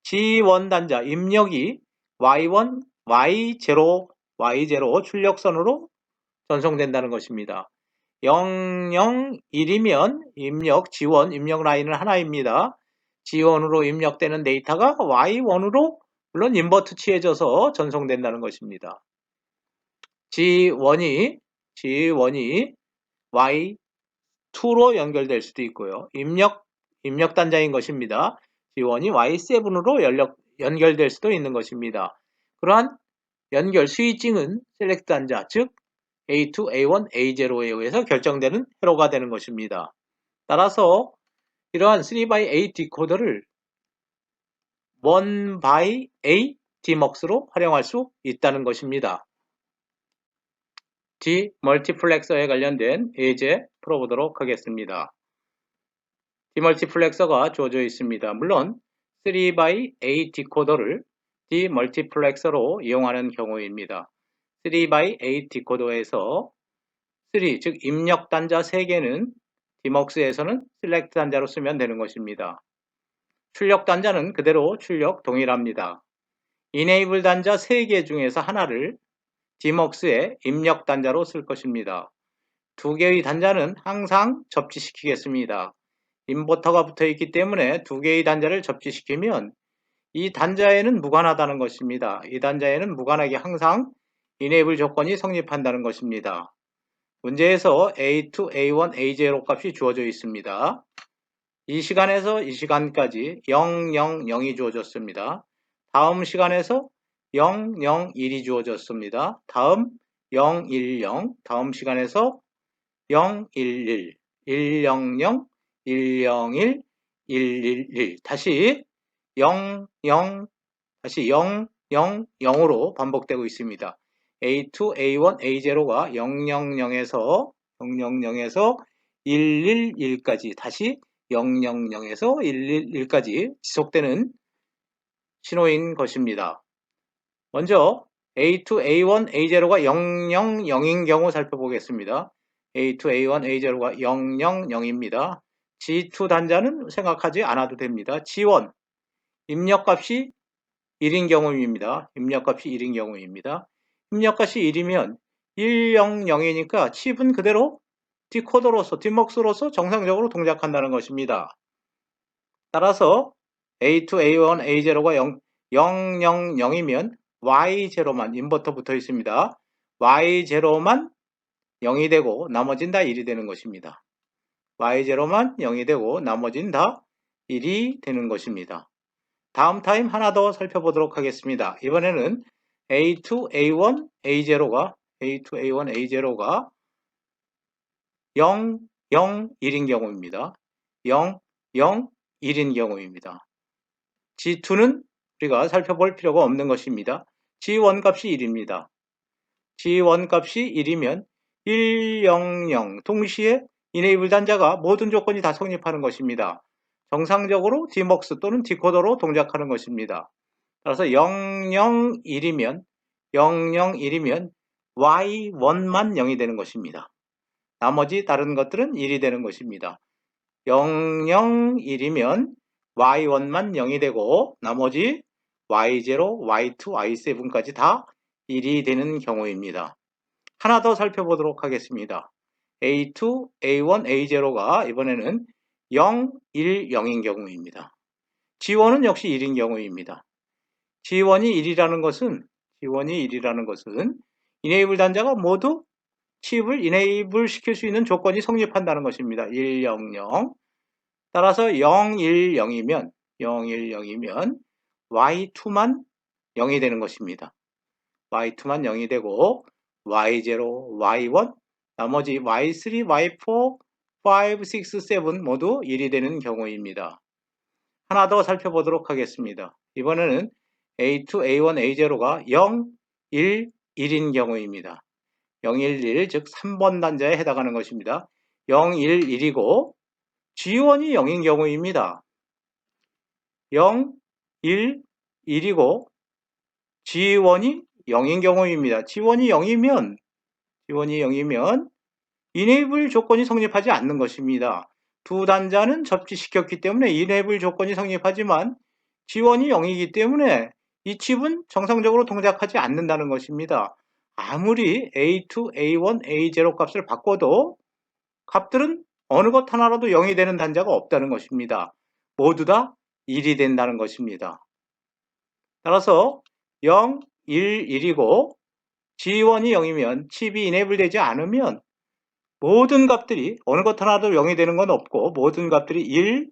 G1 단자 입력이 Y1, Y0 출력선으로 전송된다는 것입니다. 0, 0, 1이면 입력 G1 입력 라인은 하나입니다. G1으로 입력되는 데이터가 Y1으로 물론 인버트 취해져서 전송된다는 것입니다. G1이 Y2로 연결될 수도 있고요. 입력 단자인 것입니다. G1이 Y7으로 연결될 수도 있는 것입니다. 그러한 연결 스위칭은 셀렉트 단자, 즉 A2, A1, A0에 의해서 결정되는 회로가 되는 것입니다. 따라서 이러한 3x8 디코더를 1by8 DMUX로 활용할 수 있다는 것입니다. 디멀티플렉서에 관련된 예제 풀어보도록 하겠습니다. 디멀티플렉서가 주어져 있습니다. 물론 3x8 디코더를 디멀티플렉서로 이용하는 경우입니다. 3x8 디코더에서 3, 즉 입력 단자 3개는 디먹스에서는 셀렉트 단자로 쓰면 되는 것입니다. 출력 단자는 그대로 출력 동일합니다. 이네이블 단자 3개 중에서 하나를 디먹스에 입력 단자로 쓸 것입니다. 2개의 단자는 항상 접지시키겠습니다. 인버터가 붙어 있기 때문에 2개의 단자를 접지시키면 이 단자에는 무관하다는 것입니다. 이 단자에는 무관하게 항상 이네이블 조건이 성립한다는 것입니다. 문제에서 A2, A1, A0 값이 주어져 있습니다. 이 시간에서 이 시간까지 0, 0, 0이 주어졌습니다. 다음 시간에서 0, 0, 1이 주어졌습니다. 다음 0, 1, 0, 다음 시간에서 0, 1, 1, 1, 0, 0, 1, 0, 1, 1, 1, 1, 다시 0, 0, 다시 0, 0, 0으로 반복되고 있습니다. A2, A1, A0가 0, 0, 0에서 0, 0, 0에서 1, 1, 1까지 다시 0, 0, 0에서 1, 1, 1까지 지속되는 신호인 것입니다. 먼저 A2, A1, A0가 0, 0, 0인 경우 살펴보겠습니다. A2, A1, A0가 0, 0, 0입니다. G2 단자는 생각하지 않아도 됩니다. G1 입력값이 1인 경우입니다. 입력값이 1인 경우입니다. 입력값이 1이면 1, 0, 0이니까 칩은 그대로 디코더로서, 디먹스로서 정상적으로 동작한다는 것입니다. 따라서 A2, A1, A0가 0, 0, 0, 0이면 Y0만 인버터 붙어 있습니다. Y0만 0이 되고 나머지는 다 1이 되는 것입니다. Y0만 0이 되고 나머지는 다 1이 되는 것입니다. 다음 타임 하나 더 살펴보도록 하겠습니다. 이번에는 A2, A1, A0가 0, 0, 1인 경우입니다. 0, 0, 1인 경우입니다. G2는 우리가 살펴볼 필요가 없는 것입니다. G1 값이 1입니다. G1 값이 1이면 1, 0, 0 동시에 이네이블 단자가 모든 조건이 다 성립하는 것입니다. 정상적으로 디먹스 또는 디코더로 동작하는 것입니다. 따라서 0, 0, 1이면 Y1만 0이 되는 것입니다. 나머지 다른 것들은 1이 되는 것입니다. 0, 0, 1이면 Y1만 0이 되고 나머지 Y0, Y2, Y7까지 다 1이 되는 경우입니다. 하나 더 살펴보도록 하겠습니다. A2, A1, A0가 이번에는 0, 1, 0인 경우입니다. G1은 역시 1인 경우입니다. G1이 1이라는 것은 이네이블 단자가 모두 칩을 이네이블 시킬 수 있는 조건이 성립한다는 것입니다. 1, 0, 0. 따라서 0, 1, 0이면 Y2만 0이 되는 것입니다. Y2만 0이 되고 Y0, Y1, 나머지 Y3, Y4, 5, 6, 7 모두 1이 되는 경우입니다. 하나 더 살펴보도록 하겠습니다. 이번에는 A2, A1, A0가 0, 1, 1인 경우입니다. 0, 1, 1, 즉 3번 단자에 해당하는 것입니다. 0, 1, 1이고 G1이 0인 경우입니다. 0, 1, 1이고 G1이 0인 경우입니다. G1이 0이면 이네이블 조건이 성립하지 않는 것입니다. 두 단자는 접지시켰기 때문에 이네이블 조건이 성립하지만 G1이 0이기 때문에 이 칩은 정상적으로 동작하지 않는다는 것입니다. 아무리 A2, A1, A0 값을 바꿔도 값들은 어느 것 하나라도 0이 되는 단자가 없다는 것입니다. 모두 다 1이 된다는 것입니다. 따라서 0, 1, 1이고 G1이 0이면 칩이 이네이블 되지 않으면 모든 값들이 어느 것 하나도 0이 되는 건 없고 모든 값들이 1,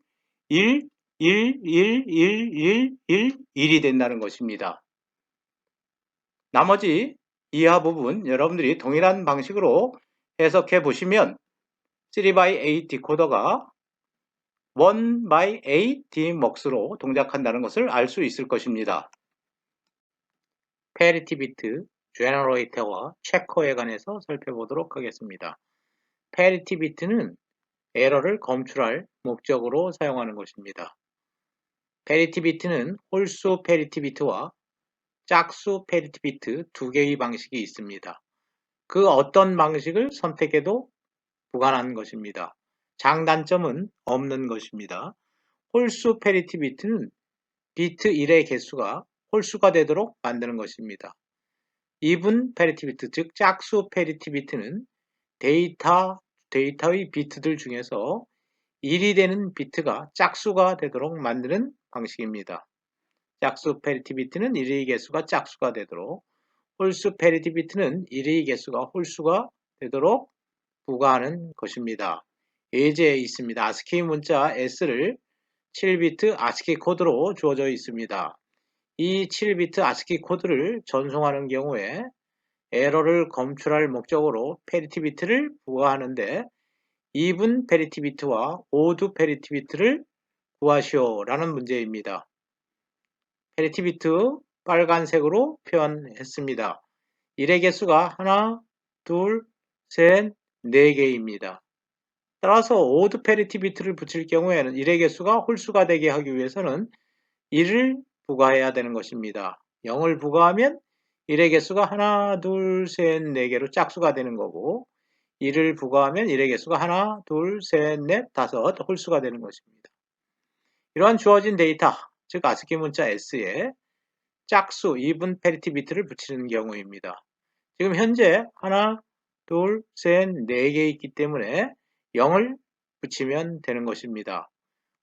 1, 1, 1, 1, 1, 1, 1이 된다는 것입니다. 나머지 이하 부분 여러분들이 동일한 방식으로 해석해 보시면 3x8 디코더가 1x8 DMUX로 동작한다는 것을 알 수 있을 것입니다. 페리티 비트, 제너레이터와 체커에 관해서 살펴보도록 하겠습니다. 페리티 비트는 에러를 검출할 목적으로 사용하는 것입니다. 페리티 비트는 홀수 페리티 비트와 짝수 페리티 비트 두 개의 방식이 있습니다. 그 어떤 방식을 선택해도 무관한 것입니다. 장단점은 없는 것입니다. 홀수 페리티 비트는 비트 1의 개수가 홀수가 되도록 만드는 것입니다. 이분 페리티 비트, 즉 짝수 페리티 비트는 데이터의 비트들 중에서 1이 되는 비트가 짝수가 되도록 만드는 방식입니다. 짝수 페리티 비트는 1의 개수가 짝수가 되도록, 홀수 페리티 비트는 1의 개수가 홀수가 되도록 부과하는 것입니다. 예제에 있습니다. ASCII 문자 S를 7비트 ASCII 코드로 주어져 있습니다. 이 7비트 ASCII 코드를 전송하는 경우에 에러를 검출할 목적으로 페리티 비트를 부과하는데 even 페리티 비트와 odd 페리티 비트를 구하시오 라는 문제입니다. 페리티 비트 빨간색으로 표현했습니다. 1의 개수가 하나, 둘, 셋, 4개입니다. 따라서 odd 페리티 비트를 붙일 경우에는 1의 개수가 홀수가 되게 하기 위해서는 1을 부과해야 되는 것입니다. 0을 부과하면 1의 개수가 하나, 둘, 셋, 4개로 짝수가 되는 거고 1을 부과하면 1의 개수가 하나, 둘, 셋, 넷, 다섯 홀수가 되는 것입니다. 이러한 주어진 데이터, 즉 ASCII 문자 S에 짝수, even 페리티 비트를 붙이는 경우입니다. 지금 현재 하나, 둘, 셋, 4개 있기 때문에 0을 붙이면 되는 것입니다.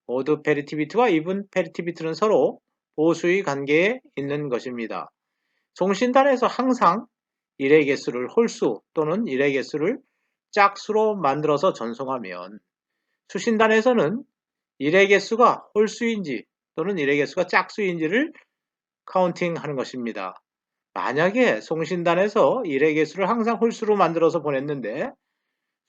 odd 페리티 비트와 even 페리티 비트는 서로 보수의 관계에 있는 것입니다. 송신단에서 항상 1의 개수를 홀수 또는 1의 개수를 짝수로 만들어서 전송하면 수신단에서는 1의 개수가 홀수인지 또는 1의 개수가 짝수인지를 카운팅하는 것입니다. 만약에 송신단에서 1의 개수를 항상 홀수로 만들어서 보냈는데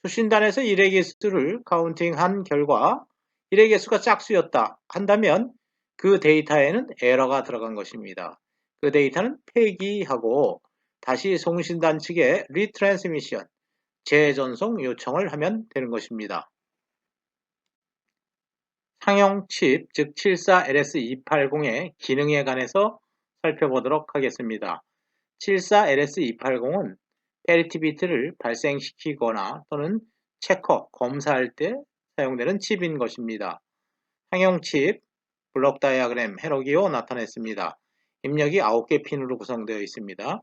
수신단에서 1의 개수를 카운팅한 결과 1의 개수가 짝수였다 한다면 그 데이터에는 에러가 들어간 것입니다. 그 데이터는 폐기하고 다시 송신단 측에 리트랜스미션, 재전송 요청을 하면 되는 것입니다. 상용 칩, 즉 74LS280의 기능에 관해서 살펴보도록 하겠습니다. 74LS280은 페리티 비트를 발생시키거나 또는 체커, 검사할 때 사용되는 칩인 것입니다. 상용 칩, 블록 다이어그램 해로기로 나타냈습니다. 입력이 9개 핀으로 구성되어 있습니다.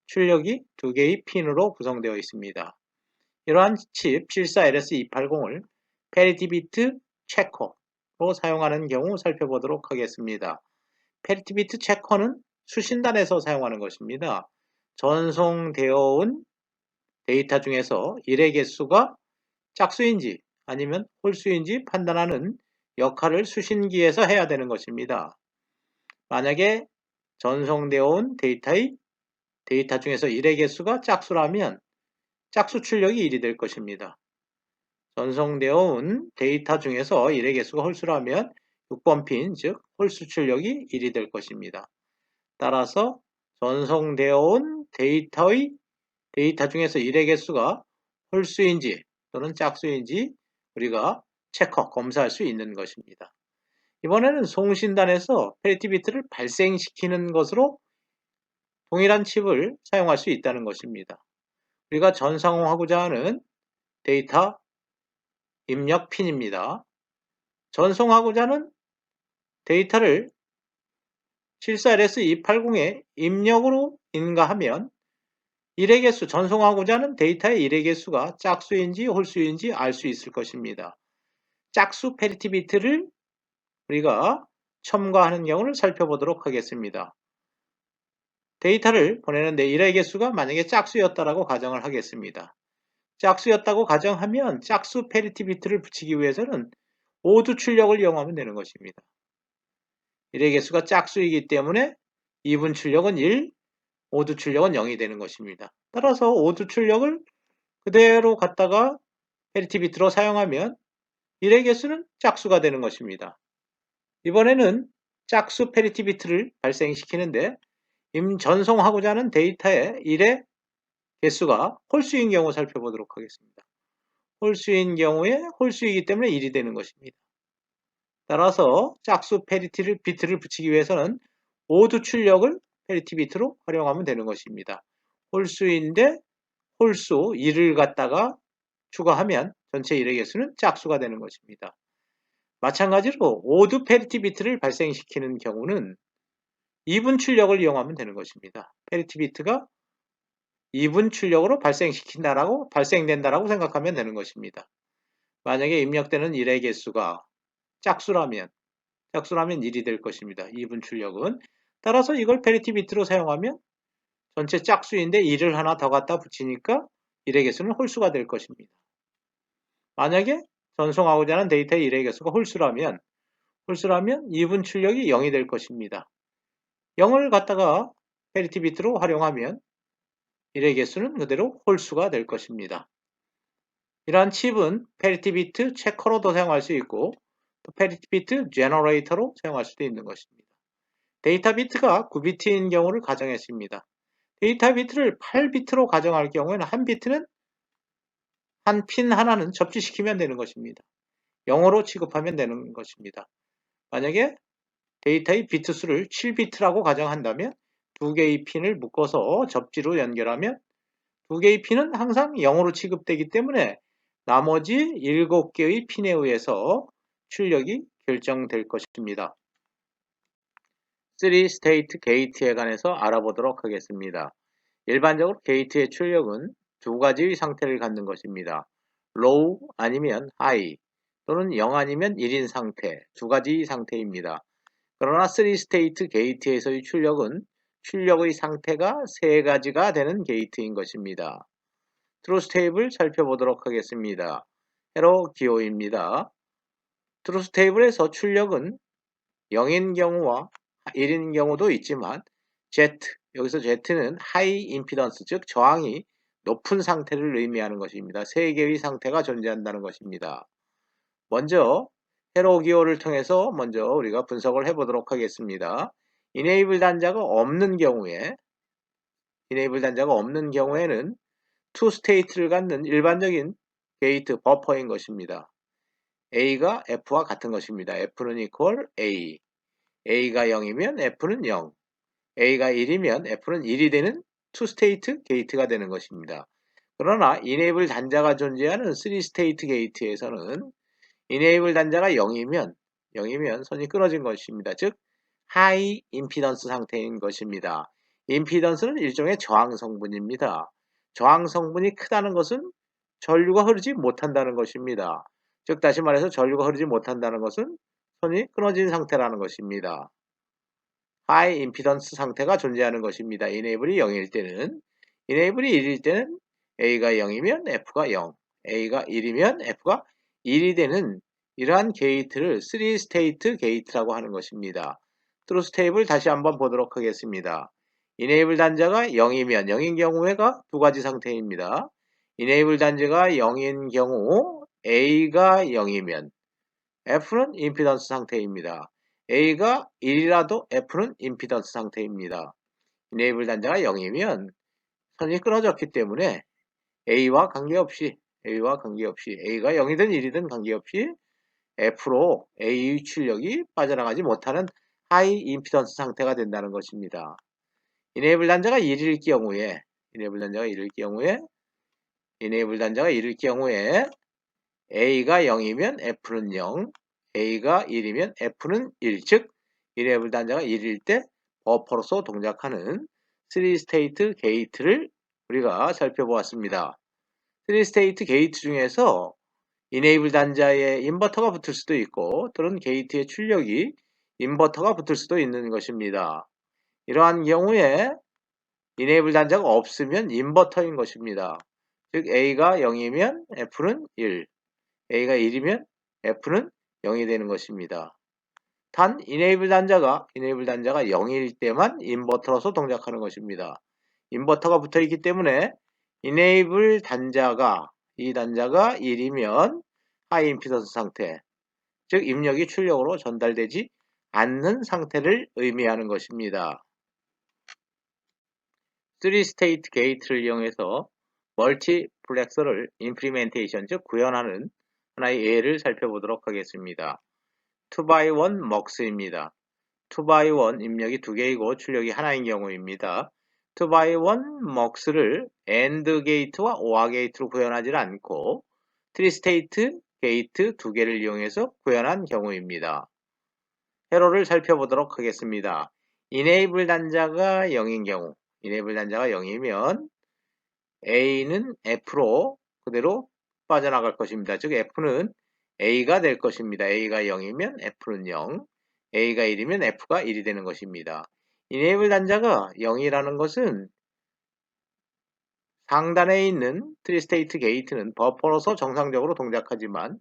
출력이 2개의 핀으로 구성되어 있습니다. 이러한 칩 74LS280을 페리티 비트 체커로 사용하는 경우 살펴보도록 하겠습니다. 페리티 비트 체커는 수신단에서 사용하는 것입니다. 전송되어 온 데이터 중에서 1의 개수가 짝수인지 아니면 홀수인지 판단하는 역할을 수신기에서 해야 되는 것입니다. 만약에 전송되어 온 데이터 중에서 1의 개수가 짝수라면 짝수 출력이 1이 될 것입니다. 전송되어 온 데이터 중에서 1의 개수가 홀수라면 6번 핀, 즉 홀수 출력이 1이 될 것입니다. 따라서 전송되어 온 데이터 중에서 1의 개수가 홀수인지 또는 짝수인지 우리가 체커, 검사할 수 있는 것입니다. 이번에는 송신단에서 페리티 비트를 발생시키는 것으로 동일한 칩을 사용할 수 있다는 것입니다. 우리가 전송하고자 하는 데이터 입력 핀입니다. 전송하고자 하는 데이터를 74LS280에 입력으로 인가하면 1의 개수, 전송하고자 하는 데이터의 1의 개수가 짝수인지 홀수인지 알 수 있을 것입니다. 짝수 페리티 비트를 우리가 첨가하는 경우를 살펴보도록 하겠습니다. 데이터를 보내는데 일의 개수가 만약에 짝수였다라고 가정을 하겠습니다. 짝수였다고 가정하면 짝수 페리티 비트를 붙이기 위해서는 오두 출력을 이용하면 되는 것입니다. 일의 개수가 짝수이기 때문에 2분 출력은 1, 오두 출력은 0이 되는 것입니다. 따라서 오두 출력을 그대로 갖다가 페리티 비트로 사용하면 1의 개수는 짝수가 되는 것입니다. 이번에는 짝수 페리티 비트를 발생시키는데 전송하고자 하는 데이터의 1의 개수가 홀수인 경우 살펴보도록 하겠습니다. 홀수인 경우에 홀수이기 때문에 1이 되는 것입니다. 따라서 짝수 페리티 비트를 붙이기 위해서는 오두 출력을 페리티 비트로 활용하면 되는 것입니다. 홀수인데 홀수 1을 갖다가 추가하면 전체 1의 개수는 짝수가 되는 것입니다. 마찬가지로 오두 페리티 비트를 발생시키는 경우는 2분 출력을 이용하면 되는 것입니다. 페리티 비트가 2분 출력으로 발생된다라고 생각하면 되는 것입니다. 만약에 입력되는 1의 개수가 짝수라면 1이 될 것입니다. 2분 출력은. 따라서 이걸 페리티 비트로 사용하면 전체 짝수인데 1을 하나 더 갖다 붙이니까 1의 개수는 홀수가 될 것입니다. 만약에 전송하고자 하는 데이터의 1의 개수가 홀수라면 2분 출력이 0이 될 것입니다. 0을 갖다가 페리티 비트로 활용하면 1의 개수는 그대로 홀수가 될 것입니다. 이러한 칩은 페리티 비트 체커로도 사용할 수 있고 또 페리티 비트 제너레이터로 사용할 수도 있는 것입니다. 데이터 비트가 9비트인 경우를 가정했습니다. 데이터 비트를 8비트로 가정할 경우에는 한 비트는 한 핀 하나는 접지시키면 되는 것입니다. 0으로 취급하면 되는 것입니다. 만약에 데이터의 비트 수를 7비트라고 가정한다면 두 개의 핀을 묶어서 접지로 연결하면 두 개의 핀은 항상 0으로 취급되기 때문에 나머지 7개의 핀에 의해서 출력이 결정될 것입니다. 3스테이트 게이트에 관해서 알아보도록 하겠습니다. 일반적으로 게이트의 출력은 두 가지의 상태를 갖는 것입니다. low 아니면 high 또는 0 아니면 1인 상태 두 가지 상태입니다. 그러나 3스테이트 게이트에서의 출력은 출력의 상태가 세 가지가 되는 게이트인 것입니다. 트루스 테이블 살펴보도록 하겠습니다. 헤로 기호입니다. 트루스 테이블에서 출력은 0인 경우와 1인 경우도 있지만 Z, 여기서 Z는 하이 임피던스, 즉 저항이 높은 상태를 의미하는 것입니다. 세 개의 상태가 존재한다는 것입니다. 먼저 헤로 기호를 통해서 먼저 우리가 분석을 해보도록 하겠습니다. 이네이블 단자가 없는 경우에는 투 스테이트를 갖는 일반적인 게이트 버퍼인 것입니다. A가 F와 같은 것입니다. F는 equal A. A가 0이면 F는 0. A가 1이면 F는 1이 되는 투 스테이트 게이트가 되는 것입니다. 그러나 이네이블 단자가 존재하는 3스테이트 게이트에서는 이네이블 단자가 0이면 선이 끊어진 것입니다. 즉 하이 임피던스 상태인 것입니다. 임피던스는 일종의 저항 성분입니다. 저항 성분이 크다는 것은 전류가 흐르지 못한다는 것입니다. 즉 다시 말해서 전류가 흐르지 못한다는 것은 선이 끊어진 상태라는 것입니다. 하이 임피던스 상태가 존재하는 것입니다. 이네이블이 0일 때는, 이네이블이 1일 때는 A가 0이면 F가 0, A가 1이면 F가 1이 되는 이러한 게이트를 3스테이트 게이트라고 하는 것입니다. 트루스 테이블 다시 한번 보도록 하겠습니다. 이네이블 단자가 0이면 0인 경우에가 두 가지 상태입니다. 이네이블 단자가 0인 경우 A가 0이면 F는 임피던스 상태입니다. A가 1이라도 F는 임피던스 상태입니다. 이네이블 단자가 0이면 선이 끊어졌기 때문에 A가 0이든 1이든 관계없이 F로 A의 출력이 빠져나가지 못하는 하이 임피던스 상태가 된다는 것입니다. 이네이블 단자가 1일 경우에 A가 0이면 F는 0, A가 1이면 F는 1, 즉 이네이블 단자가 1일 때 버퍼로서 동작하는 3스테이트 게이트를 우리가 살펴보았습니다. 3스테이트 게이트 중에서 이네이블 단자에 인버터가 붙을 수도 있고 또는 게이트의 출력이 인버터가 붙을 수도 있는 것입니다. 이러한 경우에 enable 단자가 없으면 인버터인 것입니다. 즉 A가 0이면 F는 1, A가 1이면 F는 0이 되는 것입니다. 단 enable 단자가 0일 때만 인버터로서 동작하는 것입니다. 인버터가 붙어 있기 때문에 enable 단자가 이 단자가 1이면 하이 임피던스 상태, 즉 입력이 출력으로 전달되지 않는 상태를 의미하는 것입니다. 3스테이트 게이트를 이용해서 멀티플렉서를 임플리멘테이션, 즉 구현하는 하나의 예를 살펴보도록 하겠습니다. 2x1 MUX입니다. 2x1 입력이 2개이고 출력이 하나인 경우입니다. 2x1 MUX를 AND 게이트와 OR 게이트로 구현하지 않고 3스테이트 게이트 2개를 이용해서 구현한 경우입니다. 회로를 살펴보도록 하겠습니다. enable 단자가 0인 경우, enable 단자가 0이면 A는 F로 그대로 빠져나갈 것입니다. 즉 F는 A가 될 것입니다. A가 0이면 F는 0, A가 1이면 F가 1이 되는 것입니다. enable 단자가 0이라는 것은 상단에 있는 트리스테이트 게이트는 버퍼로서 정상적으로 동작하지만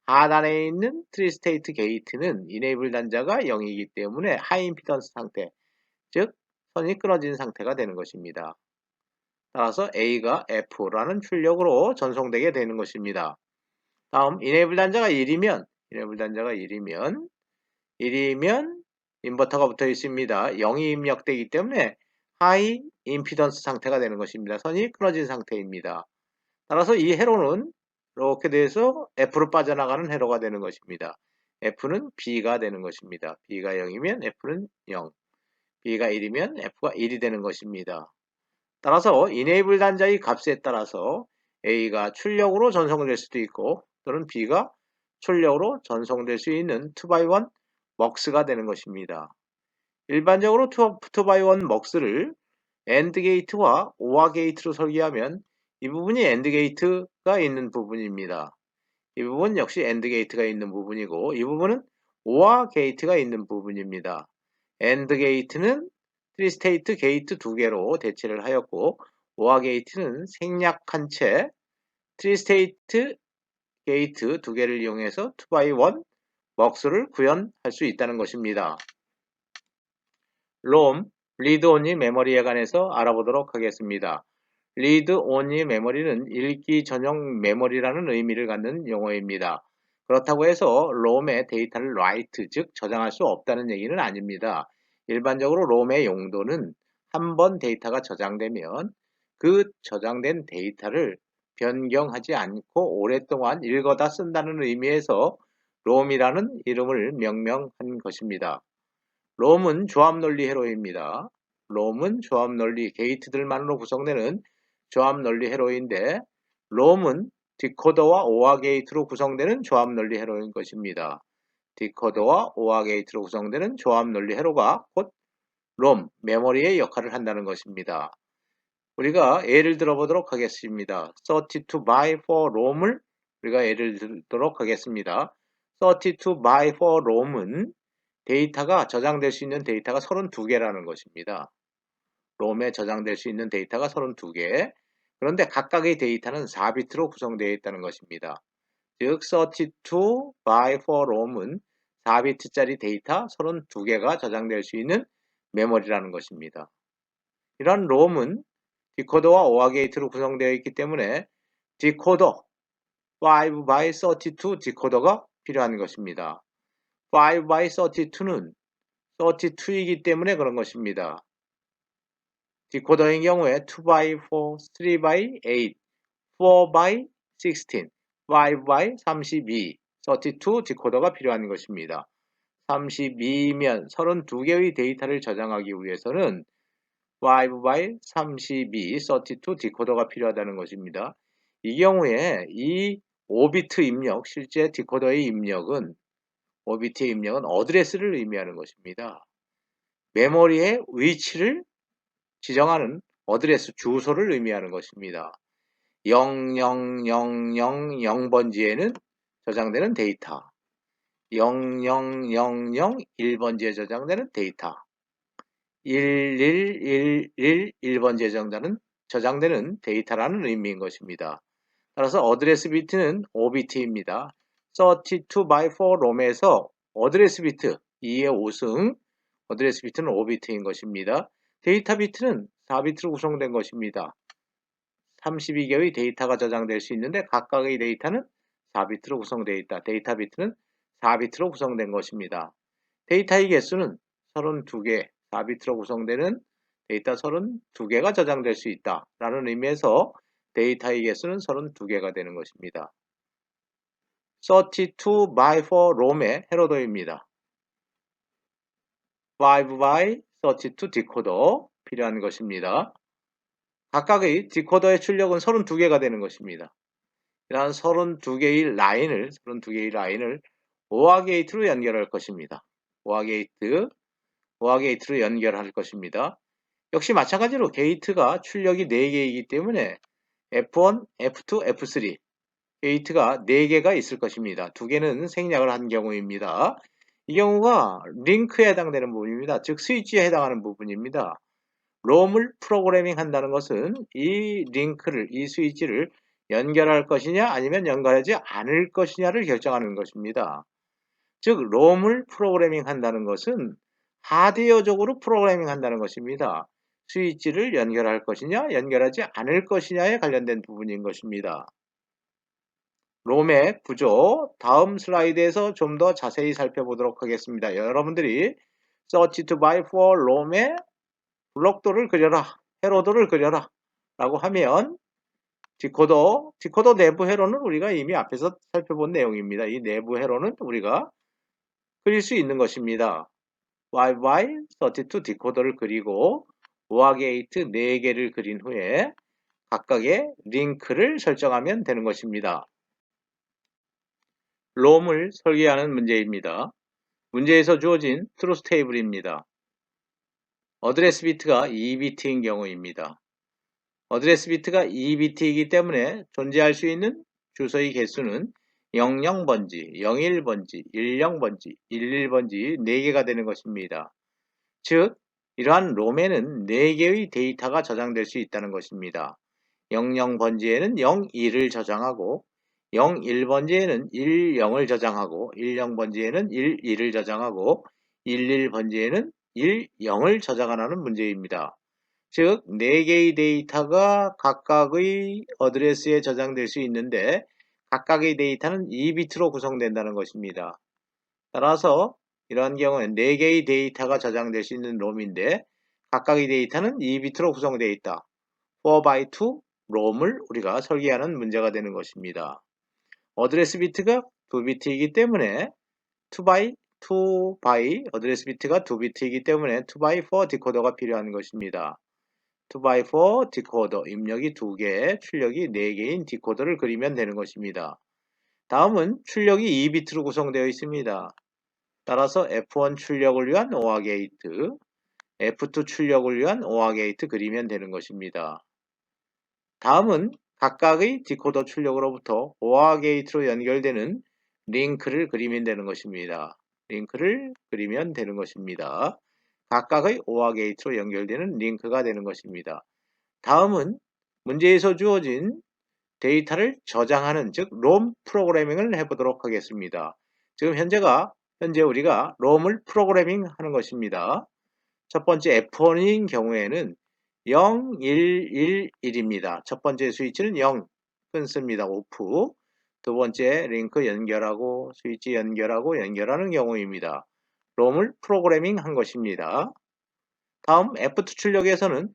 하단에 있는 트리스테이트 게이트는 enable 단자가 0이기 때문에 하이 임피던스 상태, 즉 선이 끊어진 상태가 되는 것입니다. 따라서 A가 F라는 출력으로 전송되게 되는 것입니다. 다음 enable 단자가 1이면 인버터가 붙어 있습니다. 0이 입력되기 때문에 하이 임피던스 상태가 되는 것입니다. 선이 끊어진 상태입니다. 따라서 이 회로는 이렇게 돼서 F로 빠져나가는 회로가 되는 것입니다. F는 B가 되는 것입니다. B가 0이면 F는 0, B가 1이면 F가 1이 되는 것입니다. 따라서 enable 단자의 값에 따라서 A가 출력으로 전송될 수도 있고 또는 B가 출력으로 전송될 수 있는 2x1 MUX가 되는 것입니다. 일반적으로 2x1 MUX를 AND 게이트와 OR 게이트로 설계하면 이 부분이 AND 게이트가 있는 부분입니다. 이 부분 역시 AND 게이트가 있는 부분이고 이 부분은 OR 게이트가 있는 부분입니다. AND 게이트는 3스테이트 게이트 2개로 대체를 하였고 OR 게이트는 생략한 채 3스테이트 게이트 2개를 이용해서 2x1 MUX를 구현할 수 있다는 것입니다. ROM, Read Only 메모리에 관해서 알아보도록 하겠습니다. Read Only 메모리는 읽기 전용 메모리라는 의미를 갖는 용어입니다. 그렇다고 해서 ROM의 데이터를 write, 즉 저장할 수 없다는 얘기는 아닙니다. 일반적으로 ROM의 용도는 한번 데이터가 저장되면 그 저장된 데이터를 변경하지 않고 오랫동안 읽어다 쓴다는 의미에서 ROM이라는 이름을 명명한 것입니다. ROM은 조합논리 회로입니다. ROM은 조합논리 게이트들만으로 구성되는 조합논리 회로인데 ROM은 디코더와 OR 게이트로 구성되는 조합논리 회로인 것입니다. 디코더와 OR 게이트로 구성되는 조합논리 회로가 곧 ROM, 메모리의 역할을 한다는 것입니다. 우리가 예를 들어보도록 하겠습니다. 32 by 4 ROM을 우리가 예를 들도록 하겠습니다. 32 by 4 ROM은 데이터가 저장될 수 있는 데이터가 32개라는 것입니다. 롬에 저장될 수 있는 데이터가 32개. 그런데 각각의 데이터는 4비트로 구성되어 있다는 것입니다. 즉 32 by 4 롬은 4비트짜리 데이터 32개가 저장될 수 있는 메모리라는 것입니다. 이런 롬은 디코더와 OR 게이트로 구성되어 있기 때문에 디코더 5 by 32 디코더가 필요한 것입니다. 5 by 32는 32이기 때문에 그런 것입니다. 디코더인 경우에 2 by 4, 3 by 8, 4 by 16, 5 by 32, 32 디코더가 필요한 것입니다. 32면 32개의 데이터를 저장하기 위해서는 5 by 32, 32 디코더가 필요하다는 것입니다. 이 경우에 이 5비트 입력, 실제 디코더의 입력은 5비트의 입력은 어드레스를 의미하는 것입니다. 메모리의 위치를 지정하는 어드레스 주소를 의미하는 것입니다. 00000번지에는 저장되는 데이터, 00001번지에 저장되는 데이터, 11111번지에 저장되는 데이터라는 의미인 것입니다. 따라서 어드레스 비트는 5비트입니다. 32 by 4 롬에서 어드레스 비트 2의 5승, 어드레스 비트는 5비트인 것입니다. 데이터 비트는 4비트로 구성된 것입니다. 32개의 데이터가 저장될 수 있는데 각각의 데이터는 4비트로 구성되어 있다. 데이터 비트는 4비트로 구성된 것입니다. 데이터의 개수는 32개, 4비트로 구성되는 데이터 32개가 저장될 수 있다. 라는 의미에서 데이터의 개수는 32개가 되는 것입니다. 32 by 4 롬의 헤로더입니다. 5 by 32 디코더 필요한 것입니다. 각각의 디코더의 출력은 32개가 되는 것입니다. 이러한 32개의 라인을 OR 게이트로 연결할 것입니다. OR 게이트로 연결할 것입니다. 역시 마찬가지로 게이트가 출력이 4개이기 때문에 F1, F2, F3 게이트가 4개가 있을 것입니다. 2개는 생략을 한 경우입니다. 이 경우가 링크에 해당되는 부분입니다. 즉 스위치에 해당하는 부분입니다. 롬을 프로그래밍 한다는 것은 이 스위치를 연결할 것이냐 아니면 연결하지 않을 것이냐를 결정하는 것입니다. 즉 롬을 프로그래밍 한다는 것은 하드웨어적으로 프로그래밍 한다는 것입니다. 스위치를 연결할 것이냐 연결하지 않을 것이냐에 관련된 부분인 것입니다. 롬의 구조 다음 슬라이드에서 좀 더 자세히 살펴보도록 하겠습니다. 여러분들이 32 by 4 롬의 블록도를 그려라, 회로도를 그려라 라고 하면 디코더 내부 회로는 우리가 이미 앞에서 살펴본 내용입니다. 이 내부 회로는 우리가 그릴 수 있는 것입니다. Y32 디코더를 그리고 OR 게이트 4개를 그린 후에 각각의 링크를 설정하면 되는 것입니다. 롬을 설계하는 문제입니다. 문제에서 주어진 트루스 테이블입니다. 어드레스 비트가 2비트인 경우입니다. 어드레스 비트가 2비트이기 때문에 존재할 수 있는 주소의 개수는 00번지, 01번지, 10번지, 11번지 4개가 되는 것입니다. 즉, 이러한 롬에는 4개의 데이터가 저장될 수 있다는 것입니다. 00번지에는 01을 저장하고 01번지에는 10을 저장하고 10번지에는 11을 저장하고 11번지에는 10을 저장하라는 문제입니다. 즉 4개의 데이터가 각각의 어드레스에 저장될 수 있는데 각각의 데이터는 2비트로 구성된다는 것입니다. 따라서 이러한 경우는 4개의 데이터가 저장될 수 있는 롬인데 각각의 데이터는 2비트로 구성되어 있다. 4x2 롬을 우리가 설계하는 문제가 되는 것입니다. 어드레스 비트가 2비트이기 때문에 2x2 어드레스 비트가 2비트이기 때문에 2x4 디코더가 필요한 것입니다. 2x4 디코더 입력이 2개, 출력이 4개인 디코더를 그리면 되는 것입니다. 다음은 출력이 2비트로 구성되어 있습니다. 따라서 F1 출력을 위한 OR 게이트, F2 출력을 위한 OR 게이트 그리면 되는 것입니다. 다음은 각각의 디코더 출력으로부터 OR 게이트로 연결되는 링크를 그리면 되는 것입니다. 각각의 OR 게이트로 연결되는 링크가 되는 것입니다. 다음은 문제에서 주어진 데이터를 저장하는 즉 롬 프로그래밍을 해보도록 하겠습니다. 지금 현재 우리가 롬을 프로그래밍 하는 것입니다. 첫 번째 F1인 경우에는 0111입니다. 첫 번째 스위치는 0 끊습니다. 오프. 두 번째 링크 연결하고 스위치 연결하는 경우입니다. 롬을 프로그래밍 한 것입니다. 다음 F2 출력에서는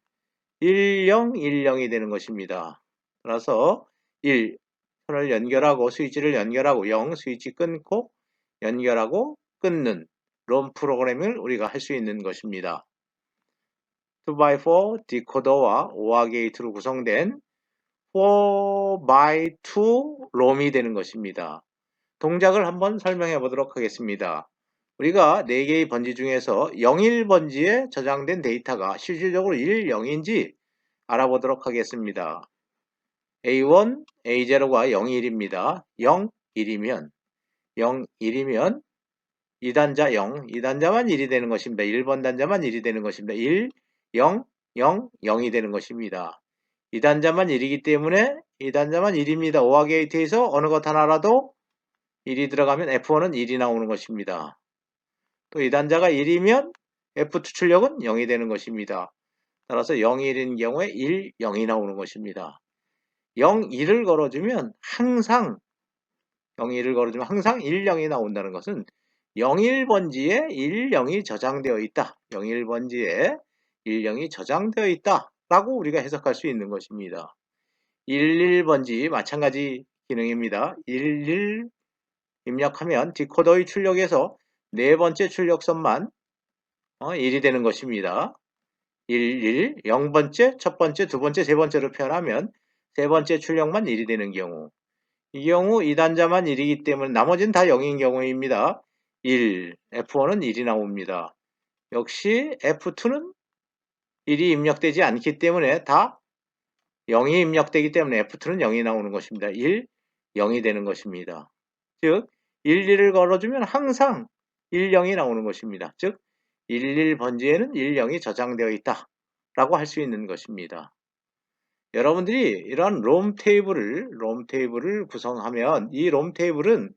1010이 되는 것입니다. 따라서 1 선을 연결하고 스위치를 연결하고 0 스위치 끊고 연결하고 끊는 롬 프로그래밍을 우리가 할 수 있는 것입니다. 2x4 디코더와 OR 게이트로 구성된 4x2 롬이 되는 것입니다. 동작을 한번 설명해 보도록 하겠습니다. 우리가 4개의 번지 중에서 01번지에 저장된 데이터가 실질적으로 10인지 알아보도록 하겠습니다. A1, A0가 01입니다. 01이면 2단자 0, 2단자만 1이 되는 것입니다. 1번 단자만 1이 되는 것입니다. 1, 0, 0, 0이 되는 것입니다. 2단자만 1이기 때문에 2단자만 1입니다. OR 게이트에서 어느 것 하나라도 1이 들어가면 F1은 1이 나오는 것입니다. 또 2단자가 1이면 F2 출력은 0이 되는 것입니다. 따라서 0, 1인 경우에 1, 0이 나오는 것입니다. 0, 1을 걸어주면 항상 0, 1을 걸어주면 항상 1, 0이 나온다는 것은 01번지에 1, 0이 저장되어 있다. 01번지에 1, 0이 저장되어 있다. 라고 우리가 해석할 수 있는 것입니다. 11번지 마찬가지 기능입니다. 11 입력하면 디코더의 출력에서 네 번째 출력선만 1이 되는 것입니다. 11, 0번째, 첫 번째, 두 번째, 세 번째로 표현하면 세 번째 출력만 1이 되는 경우, 이 경우 2단자만 1이기 때문에 나머지는 다 0인 경우입니다. 1, F1은 1이 나옵니다. 역시 F2는 1이 입력되지 않기 때문에 다 0이 입력되기 때문에 F2는 0이 나오는 것입니다. 1, 0이 되는 것입니다. 즉 1, 2를 걸어주면 항상 1, 0이 나오는 것입니다. 즉 11번지에는 1, 0이 저장되어 있다 라고 할 수 있는 것입니다. 여러분들이 이런 롬 테이블을 구성하면 이 롬 테이블은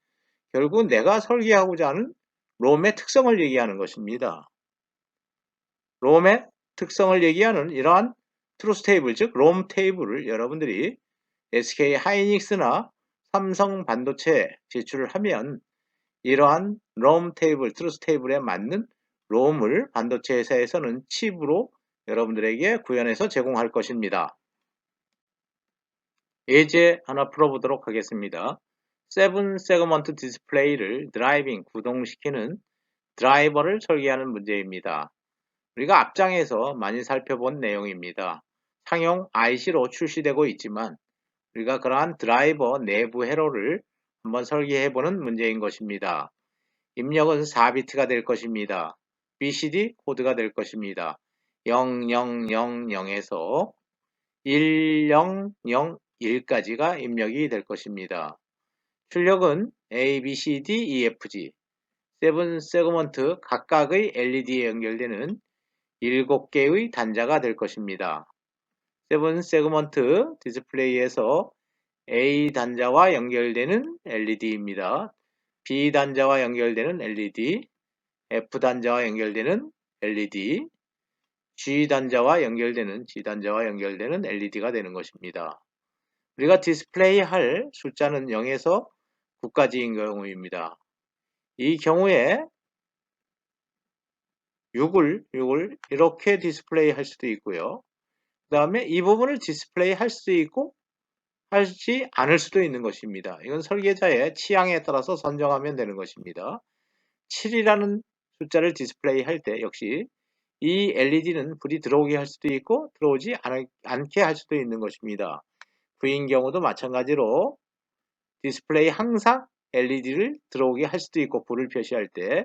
결국 내가 설계하고자 하는 롬의 특성을 얘기하는 것입니다. 롬의 특성을 얘기하는 이러한 트루스 테이블, 즉 롬 테이블을 여러분들이 SK 하이닉스나 삼성 반도체에 제출을 하면 이러한 롬 테이블, 트루스 테이블에 맞는 롬을 반도체 회사에서는 칩으로 여러분들에게 구현해서 제공할 것입니다. 예제 하나 풀어보도록 하겠습니다. 7 세그먼트 디스플레이를 드라이빙, 구동시키는 드라이버를 설계하는 문제입니다. 우리가 앞장에서 많이 살펴본 내용입니다. 상용 IC로 출시되고 있지만 우리가 그러한 드라이버 내부 회로를 한번 설계해보는 문제인 것입니다. 입력은 4비트가 될 것입니다. BCD 코드가 될 것입니다. 0000에서 1001까지가 입력이 될 것입니다. 출력은 A, B, C, D, E, F, G 7 세그먼트 각각의 LED에 연결되는 7개의 단자가 될 것입니다. 7 세그먼트 디스플레이에서 A 단자와 연결되는 LED입니다. B 단자와 연결되는 LED, F 단자와 연결되는 LED, G 단자와 연결되는 LED가 되는 것입니다. 우리가 디스플레이 할 숫자는 0에서 9까지인 경우입니다. 이 경우에 6을 이렇게 디스플레이 할 수도 있고요. 그 다음에 이 부분을 디스플레이 할 수도 있고 하지 않을 수도 있는 것입니다. 이건 설계자의 취향에 따라서 선정하면 되는 것입니다. 7이라는 숫자를 디스플레이 할 때 역시 이 LED는 불이 들어오게 할 수도 있고 들어오지 않게 할 수도 있는 것입니다. 9인 경우도 마찬가지로 디스플레이 항상 LED를 들어오게 할 수도 있고 불을 표시할 때,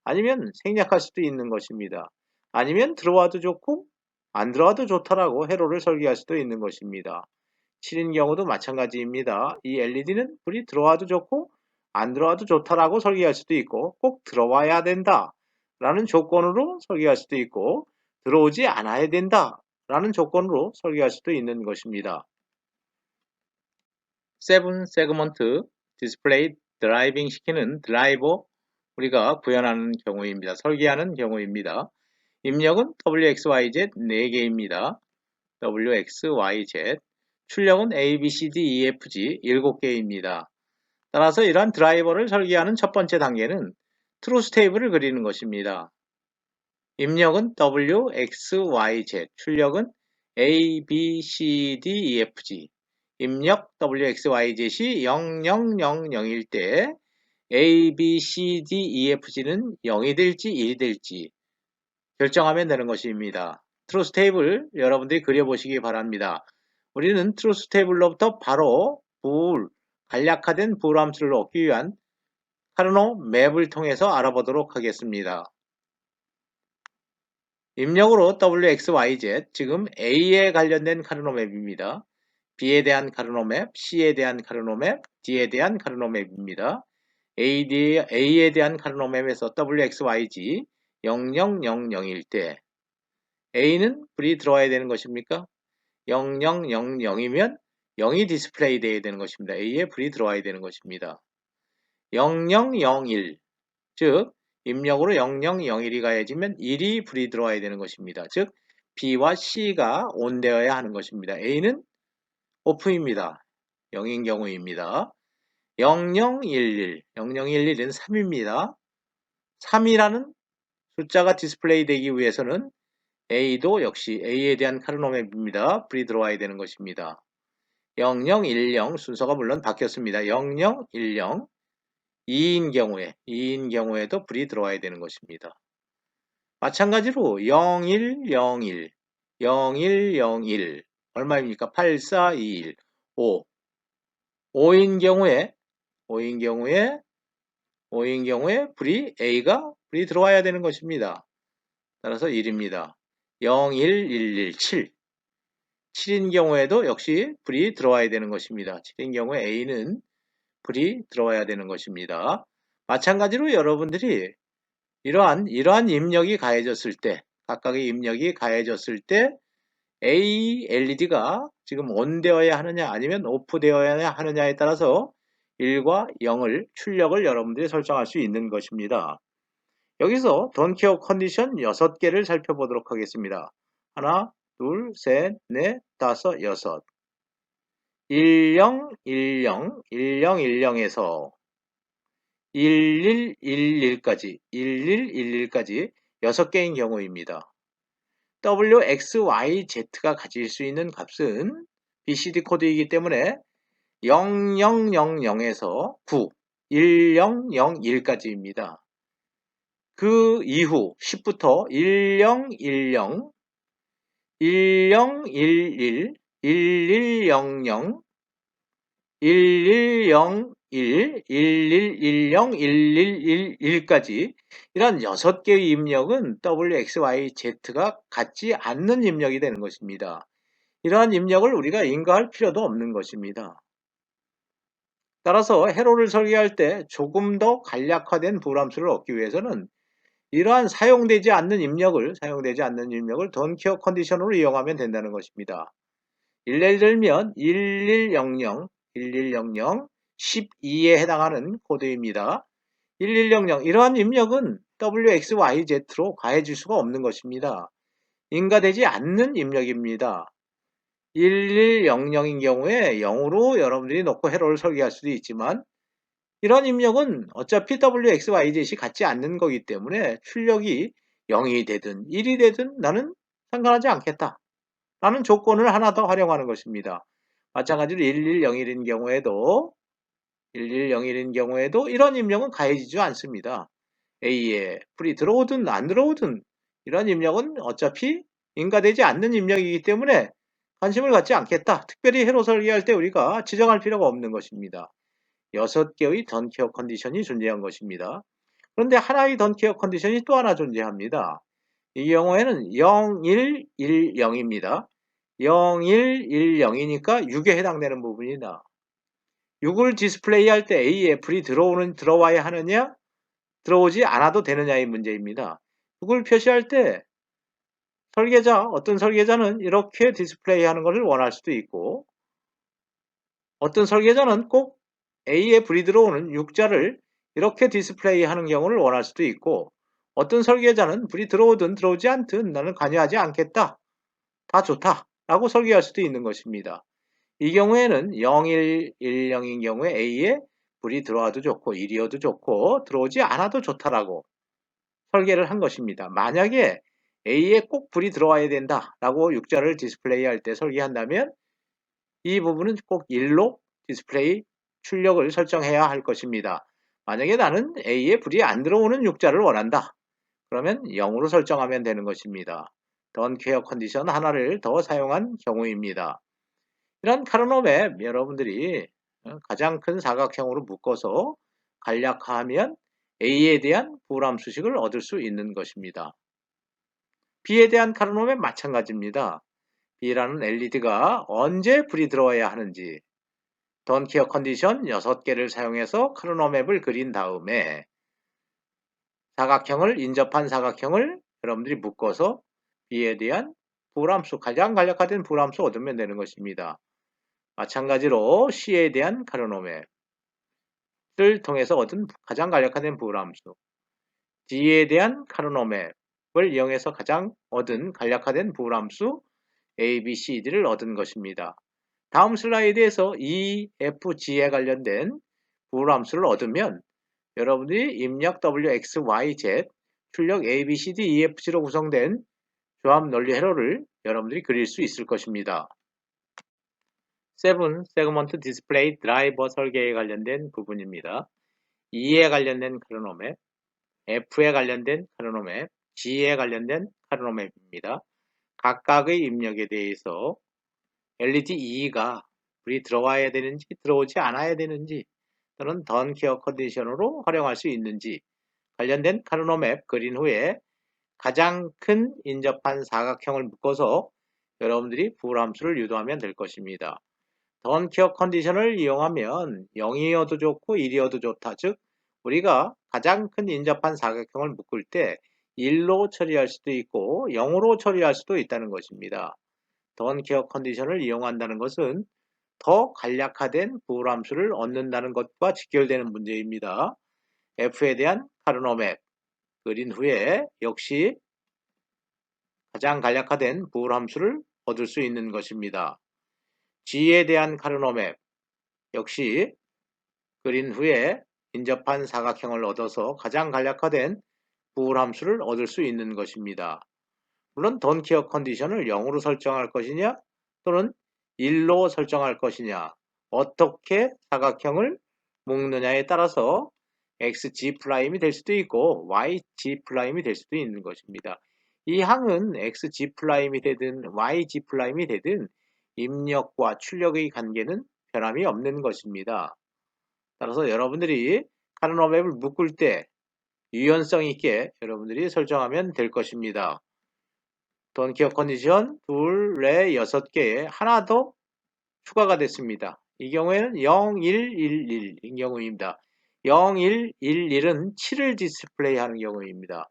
아니면 생략할 수도 있는 것입니다. 아니면 들어와도 좋고 안 들어와도 좋다라고 회로를 설계할 수도 있는 것입니다. 7인 경우도 마찬가지입니다. 이 LED는 불이 들어와도 좋고 안 들어와도 좋다라고 설계할 수도 있고 꼭 들어와야 된다 라는 조건으로 설계할 수도 있고 들어오지 않아야 된다 라는 조건으로 설계할 수도 있는 것입니다. 7 세그먼트 디스플레이 드라이빙 시키는 드라이버 우리가 구현하는 경우입니다. 설계하는 경우입니다. 입력은 WXYZ 4개입니다. WXYZ 출력은 A, B, C, D, E, F, G 7개입니다. 따라서 이러한 드라이버를 설계하는 첫 번째 단계는 트루스 테이블을 그리는 것입니다. 입력은 WXYZ, 출력은 A, B, C, D, E, F, G. 입력 WXYZ이 0000일 때 A, B, C, D, E, F, G는 0이 될지 1이 될지 결정하면 되는 것입니다. 트루스 테이블 여러분들이 그려보시기 바랍니다. 우리는 트루스 테이블로부터 바로 간략화된 불 함수를 얻기 위한 카르노 맵을 통해서 알아보도록 하겠습니다. 입력으로 WXYZ, 지금 A에 관련된 카르노 맵입니다. B에 대한 카르노 맵, C에 대한 카르노 맵, D에 대한 카르노 맵입니다. A에 대한 카르노맵에서 WXYG 0000일 때 A는 불이 들어와야 되는 것입니까? 0000이면 0이 디스플레이 되어야 되는 것입니다. A에 불이 들어와야 되는 것입니다. 0001, 즉 입력으로 0001이 가해지면 1이 불이 들어와야 되는 것입니다. 즉 B와 C가 온되어야 하는 것입니다. A는 오프입니다. 0인 경우입니다. 0011, 0011은 3입니다. 3이라는 숫자가 디스플레이 되기 위해서는 A도 역시 A에 대한 카르노맵입니다. 불이 들어와야 되는 것입니다. 0010 순서가 물론 바뀌었습니다. 0010 2인 경우에도 불이 들어와야 되는 것입니다. 마찬가지로 0101 0101 얼마입니까? 8421 5 5인 경우에 A가 불이 들어와야 되는 것입니다. 따라서 1입니다. 01117 7인 경우에도 역시 불이 들어와야 되는 것입니다. 7인 경우에 A는 불이 들어와야 되는 것입니다. 마찬가지로 여러분들이 이러한 입력이 가해졌을 때, 각각의 입력이 가해졌을 때 A LED가 지금 ON되어야 하느냐 아니면 OFF되어야 하느냐에 따라서 1과 0을 출력을 여러분들이 설정할 수 있는 것입니다. 여기서 던케어 컨디션 6개를 살펴보도록 하겠습니다. 하나, 둘, 셋, 넷, 다섯, 여섯. 1010에서 1111까지 6개인 경우입니다. WXYZ가 가질 수 있는 값은 BCD 코드이기 때문에 0000에서 9, 1001까지입니다. 그 이후 10부터 1010, 1011, 1100, 1101, 1110, 1111까지 이런 6개의 입력은 WXYZ가 같지 않는 입력이 되는 것입니다. 이러한 입력을 우리가 인가할 필요도 없는 것입니다. 따라서 회로를 설계할 때 조금 더 간략화된 불함수를 얻기 위해서는 이러한 사용되지 않는 입력을 던케어 컨디션으로 이용하면 된다는 것입니다. 예를 들면 1100, 12에 해당하는 코드입니다. 1100 이러한 입력은 WXYZ로 가해질 수가 없는 것입니다. 인가되지 않는 입력입니다. 1100인 경우에 0으로 여러분들이 놓고 회로를 설계할 수도 있지만 이런 입력은 어차피 WXYZ이 같지 않는 거기 때문에 출력이 0이 되든 1이 되든 나는 상관하지 않겠다 라는 조건을 하나 더 활용하는 것입니다. 마찬가지로 1101인 경우에도 이런 입력은 가해지지 않습니다. A에 불이 들어오든 안 들어오든 이런 입력은 어차피 인가되지 않는 입력이기 때문에 관심을 갖지 않겠다. 특별히 회로 설계할 때 우리가 지정할 필요가 없는 것입니다. 6개의 던케어 컨디션이 존재한 것입니다. 그런데 하나의 던케어 컨디션이 또 하나 존재합니다. 이 경우에는 0110입니다. 0110이니까 6에 해당되는 부분이다. 6을 디스플레이 할 때 A에 불이 들어와야 하느냐, 들어오지 않아도 되느냐의 문제입니다. 6을 표시할 때 어떤 설계자는 이렇게 디스플레이 하는 것을 원할 수도 있고, 어떤 설계자는 꼭 A에 불이 들어오는 6자를 이렇게 디스플레이 하는 경우를 원할 수도 있고, 어떤 설계자는 불이 들어오든 들어오지 않든 나는 관여하지 않겠다. 다 좋다. 라고 설계할 수도 있는 것입니다. 이 경우에는 0110인 경우에 A에 불이 들어와도 좋고 1이어도 좋고 들어오지 않아도 좋다라고 설계를 한 것입니다. 만약에 A에 꼭 불이 들어와야 된다 라고 6자를 디스플레이 할 때 설계한다면 이 부분은 꼭 1로 디스플레이 출력을 설정해야 할 것입니다. 만약에 나는 A에 불이 안 들어오는 6자를 원한다. 그러면 0으로 설정하면 되는 것입니다. 던케어 컨디션 하나를 더 사용한 경우입니다. 이런 카르노맵 여러분들이 가장 큰 사각형으로 묶어서 간략화하면 A에 대한 불함 수식을 얻을 수 있는 것입니다. B에 대한 카르노맵 마찬가지입니다. B라는 LED가 언제 불이 들어와야 하는지 던키어 컨디션 6개를 사용해서 카르노맵을 그린 다음에 사각형을 인접한 사각형을 여러분들이 묶어서 B에 대한 부호함수, 가장 간략화된 부호함수 얻으면 되는 것입니다. 마찬가지로 C에 대한 카르노맵을 통해서 얻은 가장 간략화된 부호함수, D에 대한 카르노맵을 이용해서 가장 얻은 간략화된 부호함수 A, B, C, D를 얻은 것입니다. 다음 슬라이드에서 E, F, G에 관련된 부호함수를 얻으면 여러분들이 입력 W, X, Y, Z, 출력 A, B, C, D, E, F, G로 구성된 조합 논리 회로를 여러분들이 그릴 수 있을 것입니다. 7. 세그먼트 디스플레이 드라이버 설계에 관련된 부분입니다. E에 관련된 카르노맵, F에 관련된 카르노맵, G에 관련된 카르노맵입니다. 각각의 입력에 대해서 LED E가 불이 들어와야 되는지 들어오지 않아야 되는지 또는 던케어 컨디션으로 활용할 수 있는지 관련된 카르노맵 그린 후에 가장 큰 인접한 사각형을 묶어서 여러분들이 부호함수를 유도하면 될 것입니다. 던케어 컨디션을 이용하면 0이어도 좋고 1이어도 좋다. 즉 우리가 가장 큰 인접한 사각형을 묶을 때 1로 처리할 수도 있고 0으로 처리할 수도 있다는 것입니다. 던케어 컨디션을 이용한다는 것은 더 간략화된 부호함수를 얻는다는 것과 직결되는 문제입니다. F에 대한 카르노맵 그린 후에 역시 가장 간략화된 부호함수를 얻을 수 있는 것입니다. G에 대한 카르노맵 역시 그린 후에 인접한 사각형을 얻어서 가장 간략화된 부호함수를 얻을 수 있는 것입니다. 물론 던케어 컨디션을 0으로 설정할 것이냐 또는 1로 설정할 것이냐 어떻게 사각형을 묶느냐에 따라서 XG'이 될 수도 있고 YG'이 될 수도 있는 것입니다. 이 항은 XG'이 되든 YG'이 되든 입력과 출력의 관계는 변함이 없는 것입니다. 따라서 여러분들이 카르노맵을 묶을 때 유연성 있게 여러분들이 설정하면 될 것입니다. 던케어 컨디션 2, 4, 6개에 하나 더 추가가 됐습니다. 이 경우에는 0, 1, 1, 1인 경우입니다. 0, 1, 1, 1은 7을 디스플레이 하는 경우입니다.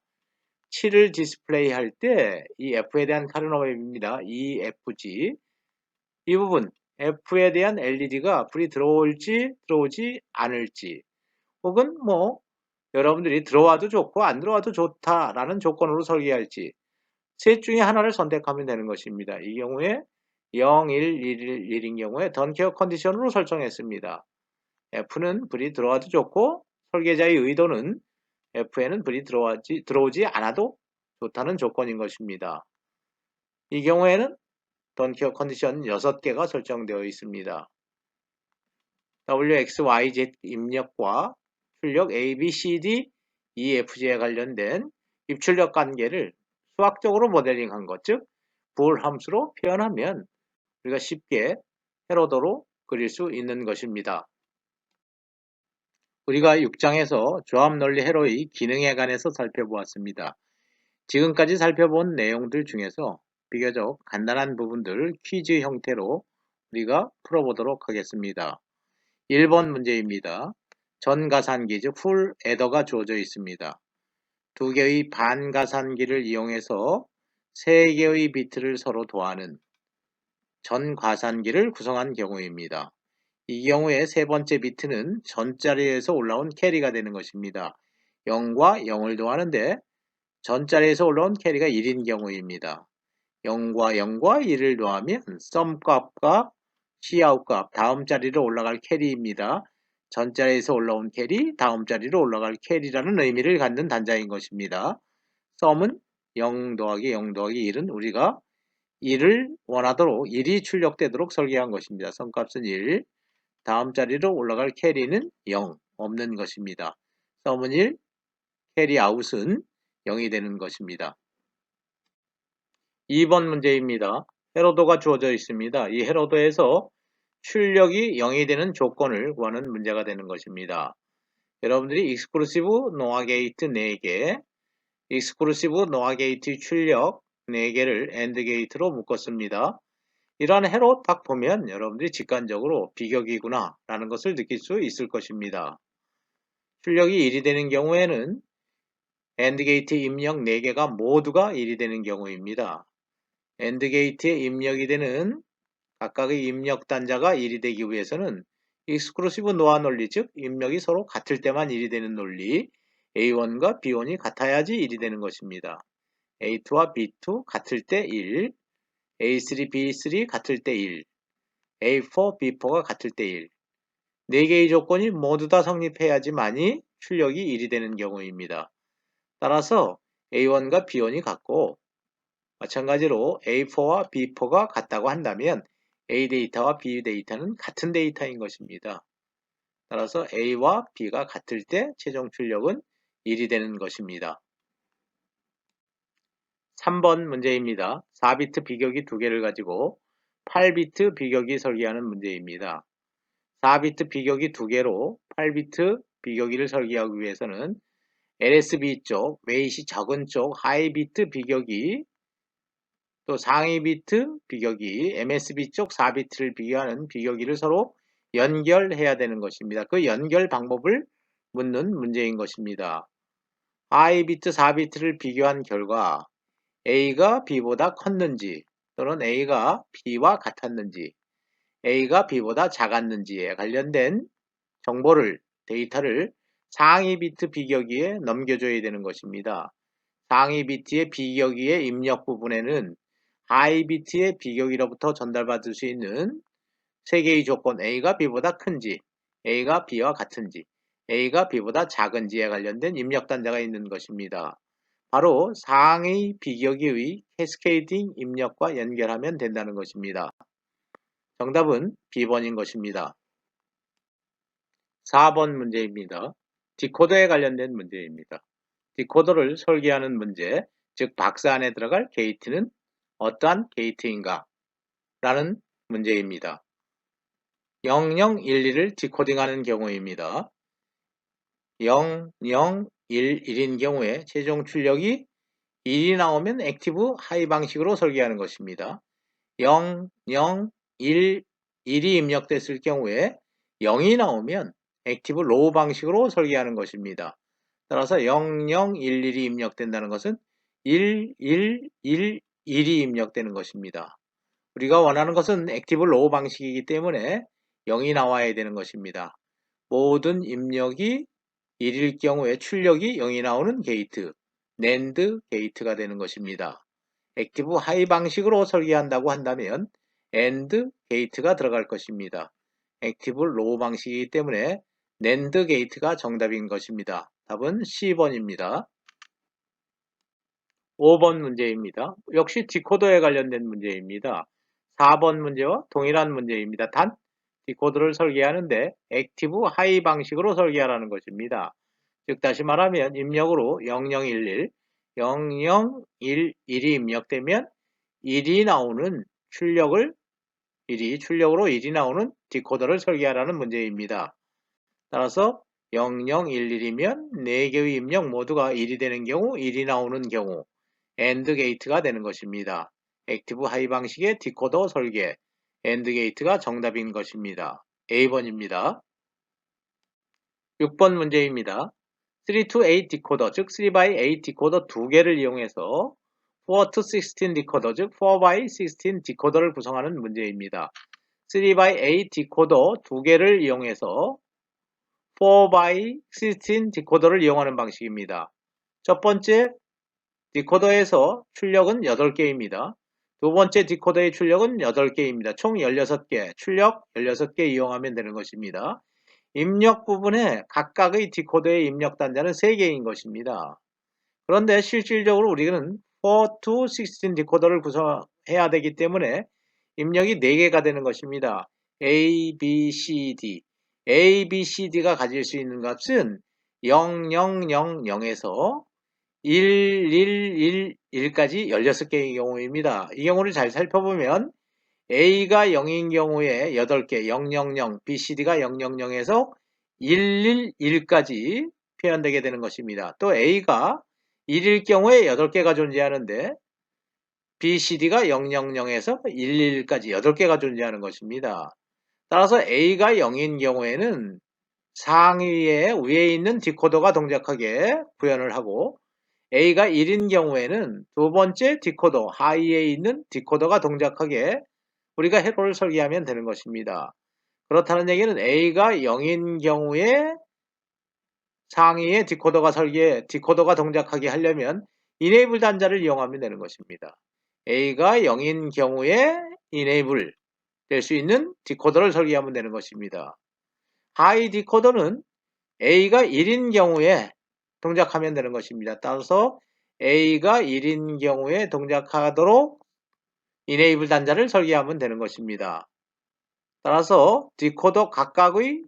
7을 디스플레이 할 때 이 F에 대한 카르노맵입니다. 이 FG 이 부분 F에 대한 LED가 불이 들어올지 들어오지 않을지 혹은 여러분들이 들어와도 좋고 안 들어와도 좋다라는 조건으로 설계할지 셋 중에 하나를 선택하면 되는 것입니다. 이 경우에 0, 1, 1, 1인 경우에 던케어 컨디션으로 설정했습니다. F는 불이 들어와도 좋고 설계자의 의도는 F에는 불이 들어오지 않아도 좋다는 조건인 것입니다. 이 경우에는 던케어 컨디션 6개가 설정되어 있습니다. W, X, Y, Z 입력과 출력 A, B, C, D, E, F, G에 관련된 입출력 관계를 수학적으로 모델링한 것, 즉 부호함수로 표현하면 우리가 쉽게 회로도로 그릴 수 있는 것입니다. 우리가 6장에서 조합논리 회로의 기능에 관해서 살펴보았습니다. 지금까지 살펴본 내용들 중에서 비교적 간단한 부분들 퀴즈 형태로 우리가 풀어보도록 하겠습니다. 1번 문제입니다. 전가산기 즉 풀 애더가 주어져 있습니다. 2개의 반가산기를 이용해서 3개의 비트를 서로 도하는 전과산기를 구성한 경우입니다. 이 경우에 세 번째 비트는 전자리에서 올라온 캐리가 되는 것입니다. 0과 0을 더하는데 전자리에서 올라온 캐리가 1인 경우입니다. 0과 0과 1을 더하면 썸값과 Cout 값 다음 자리로 올라갈 캐리입니다. 전자리에서 올라온 캐리, 다음 자리로 올라갈 캐리라는 의미를 갖는 단자인 것입니다. 썸은 0 더하기 0 더하기 1은 우리가 1을 원하도록 1이 출력되도록 설계한 것입니다. 썸값은 1, 다음 자리로 올라갈 캐리는 0, 없는 것입니다. 썸은 1, 캐리 아웃은 0이 되는 것입니다. 2번 문제입니다. 회로도가 주어져 있습니다. 이 회로도에서 출력이 0이 되는 조건을 구하는 문제가 되는 것입니다. 여러분들이 익스클루시브 노아 게이트 4개, 익스클루시브 노아 게이트 출력 4개를 AND 게이트로 묶었습니다. 이러한 해로 딱 보면 여러분들이 직관적으로 비격이구나 라는 것을 느낄 수 있을 것입니다. 출력이 1이 되는 경우에는 AND 게이트 입력 4개가 모두가 1이 되는 경우입니다. AND 게이트에 입력이 되는 각각의 입력 단자가 1이 되기 위해서는 익스클루시브 노아 논리, 즉 입력이 서로 같을 때만 1이 되는 논리, A1과 B1이 같아야지 1이 되는 것입니다. A2와 B2 같을 때 1, A3, B3 같을 때 1, A4, B4가 같을 때 1. 4개의 조건이 모두 다 성립해야지만이 출력이 1이 되는 경우입니다. 따라서 A1과 B1이 같고 마찬가지로 A4와 B4가 같다고 한다면 A 데이터와 B 데이터는 같은 데이터인 것입니다. 따라서 A와 B가 같을 때 최종 출력은 1이 되는 것입니다. 3번 문제입니다. 4비트 비격이 2개를 가지고 8비트 비격이 설계하는 문제입니다. 4비트 비격이 2개로 8비트 비격이를 설계하기 위해서는 LSB 쪽, 웨이시 적은 쪽 하이 비트 비격이 또 상위 비트 비격이 MSB 쪽 4비트를 비교하는 비격이를 서로 연결해야 되는 것입니다. 그 연결 방법을 묻는 문제인 것입니다. 하이 비트 4비트를 비교한 결과 A가 B보다 컸는지 또는 A가 B와 같았는지 A가 B보다 작았는지에 관련된 정보를, 데이터를 상위 비트 비격이에 넘겨줘야 되는 것입니다. 상위 비트의 비격이의 입력 부분에는 하이 비트의 비격이로부터 전달받을 수 있는 3개의 조건 A가 B보다 큰지, A가 B와 같은지, A가 B보다 작은지에 관련된 입력 단자가 있는 것입니다. 바로 상위 비격이의 캐스케이딩 입력과 연결하면 된다는 것입니다. 정답은 B번인 것입니다. 4번 문제입니다. 디코더에 관련된 문제입니다. 디코더를 설계하는 문제, 즉 박스 안에 들어갈 게이트는 어떠한 게이트인가? 라는 문제입니다. 0011을 디코딩하는 경우입니다. 0011인 경우에 최종 출력이 1이 나오면 액티브 하이 방식으로 설계하는 것입니다. 0011이 입력됐을 경우에 0이 나오면 액티브 로우 방식으로 설계하는 것입니다. 따라서 0011이 입력된다는 것은 1111이 입력되는 것입니다. 우리가 원하는 것은 액티브 로우 방식이기 때문에 0이 나와야 되는 것입니다. 모든 입력이 1일 경우에 출력이 0이 나오는 게이트, NAND 게이트가 되는 것입니다. 액티브 하이 방식으로 설계한다고 한다면 AND 게이트가 들어갈 것입니다. 액티브 로우 방식이기 때문에 NAND 게이트가 정답인 것입니다. 답은 C번입니다. 5번 문제입니다. 역시 디코더에 관련된 문제입니다. 4번 문제와 동일한 문제입니다. 단 디코더를 설계하는데 액티브 하이 방식으로 설계하라는 것입니다. 즉 다시 말하면 입력으로 0011, 0011이 입력되면 1이 나오는 출력으로 1이 나오는 디코더를 설계하라는 문제입니다. 따라서 0011이면 4개의 입력 모두가 1이 되는 경우 1이 나오는 경우 AND 게이트가 되는 것입니다. 액티브 하이 방식의 디코더 설계 AND 게이트가 정답인 것입니다. A번입니다. 6번 문제입니다. 3-to-8 디코더, 즉 3x8 디코더 2개를 이용해서 4-to-16 디코더, 즉 4x16 디코더를 구성하는 문제입니다. 3x8 디코더 2개를 이용해서 4x16 디코더를 이용하는 방식입니다. 첫 번째 디코더에서 출력은 8개입니다. 두 번째 디코더의 출력은 8개입니다. 총 16개, 출력 16개 이용하면 되는 것입니다. 입력 부분에 각각의 디코더의 입력 단자는 3개인 것입니다. 그런데 실질적으로 우리는 4-to-16 디코더를 구성해야 되기 때문에 입력이 4개가 되는 것입니다. A, B, C, D. A, B, C, D가 가질 수 있는 값은 0000에서 1111까지 16개의 경우입니다. 이 경우를 잘 살펴보면 A가 0인 경우에 8개, 000, BCD가 000에서 111까지 표현되게 되는 것입니다. 또 A가 1일 경우에 8개가 존재하는데 BCD가 000에서 111까지 8개가 존재하는 것입니다. 따라서 A가 0인 경우에는 상위에 위에 있는 디코더가 동작하게 구현을 하고, A가 1인 경우에는 두 번째 디코더 하위에 있는 디코더가 동작하게 우리가 회로를 설계하면 되는 것입니다. 그렇다는 얘기는 A가 0인 경우에 상위에 디코더가 동작하게 하려면 enable 단자를 이용하면 되는 것입니다. A가 0인 경우에 enable 될 수 있는 디코더를 설계하면 되는 것입니다. 하위 디코더는 A가 1인 경우에 동작하면 되는 것입니다. 따라서 A가 1인 경우에 동작하도록 enable 단자를 설계하면 되는 것입니다. 따라서 디코더 각각의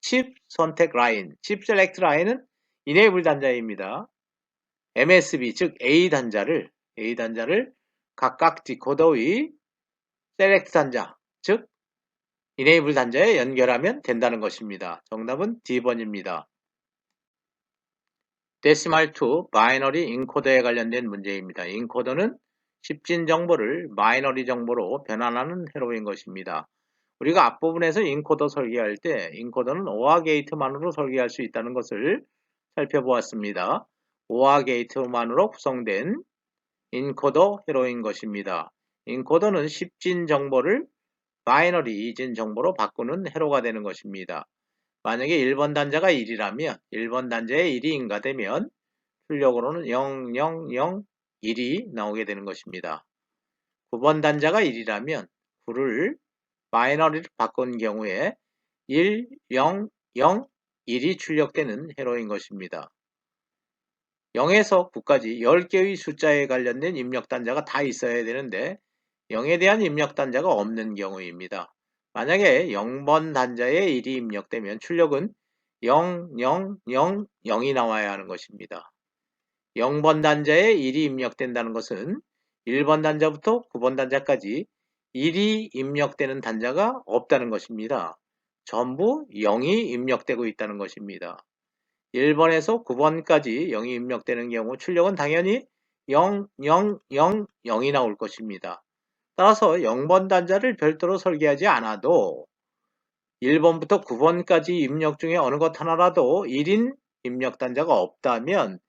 칩 선택 라인, 칩 셀렉트 라인은 enable 단자입니다. MSB 즉 A 단자를 각각 디코더의 셀렉트 단자 즉 enable 단자에 연결하면 된다는 것입니다. 정답은 D번입니다. 데시말 투 바이너리 인코더에 관련된 문제입니다. 인코더는 십진 정보를 바이너리 정보로 변환하는 회로인 것입니다. 우리가 앞부분에서 인코더 설계할 때 인코더는 OR 게이트만으로 설계할 수 있다는 것을 살펴보았습니다. OR 게이트만으로 구성된 인코더 회로인 것입니다. 인코더는 십진 정보를 바이너리 이진 정보로 바꾸는 회로가 되는 것입니다. 만약에 1번 단자가 1이라면 1번 단자에 1이 인가되면 출력으로는 0001이 나오게 되는 것입니다. 9번 단자가 1이라면 9를 바이너리로 바꾼 경우에 1, 0, 0, 1이 출력되는 회로인 것입니다. 0에서 9까지 10개의 숫자에 관련된 입력 단자가 다 있어야 되는데 0에 대한 입력 단자가 없는 경우입니다. 만약에 0번 단자에 1이 입력되면 출력은 0, 0, 0, 0이 나와야 하는 것입니다. 0번 단자에 1이 입력된다는 것은 1번 단자부터 9번 단자까지 1이 입력되는 단자가 없다는 것입니다. 전부 0이 입력되고 있다는 것입니다. 1번에서 9번까지 0이 입력되는 경우 출력은 당연히 0, 0, 0, 0이 나올 것입니다. 따라서 0번 단자를 별도로 설계하지 않아도 1번부터 9번까지 입력 중에 어느 것 하나라도 1인 입력 단자가 없다면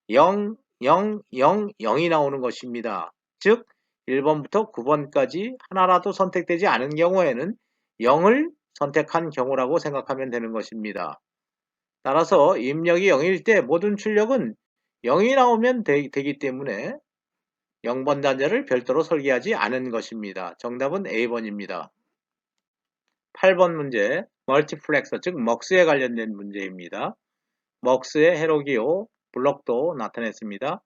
0, 0, 0, 0이 나오는 것입니다. 즉 1번부터 9번까지 하나라도 선택되지 않은 경우에는 0을 선택한 경우라고 생각하면 되는 것입니다. 따라서 입력이 0일 때 모든 출력은 0이 나오면 되기 때문에 0번 단자를 별도로 설계하지 않은 것입니다. 정답은 A번입니다. 8번 문제, 멀티플렉서 즉 MUX에 관련된 문제입니다. MUX의 회로기호 블록도 나타냈습니다.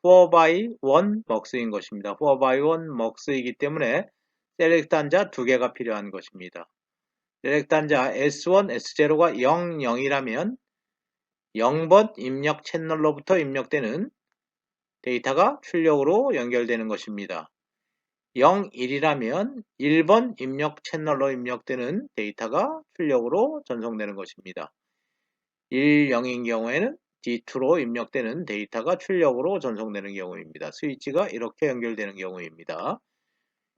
4x1 MUX인 것입니다. 4x1 MUX이기 때문에 셀렉트 단자 2개가 필요한 것입니다. 셀렉트 단자 S1, S0가 0, 0이라면 0번 입력 채널로부터 입력되는 데이터가 출력으로 연결되는 것입니다. 0, 1이라면 1번 입력 채널로 입력되는 데이터가 출력으로 전송되는 것입니다. 1, 0인 경우에는 D2로 입력되는 데이터가 출력으로 전송되는 경우입니다. 스위치가 이렇게 연결되는 경우입니다.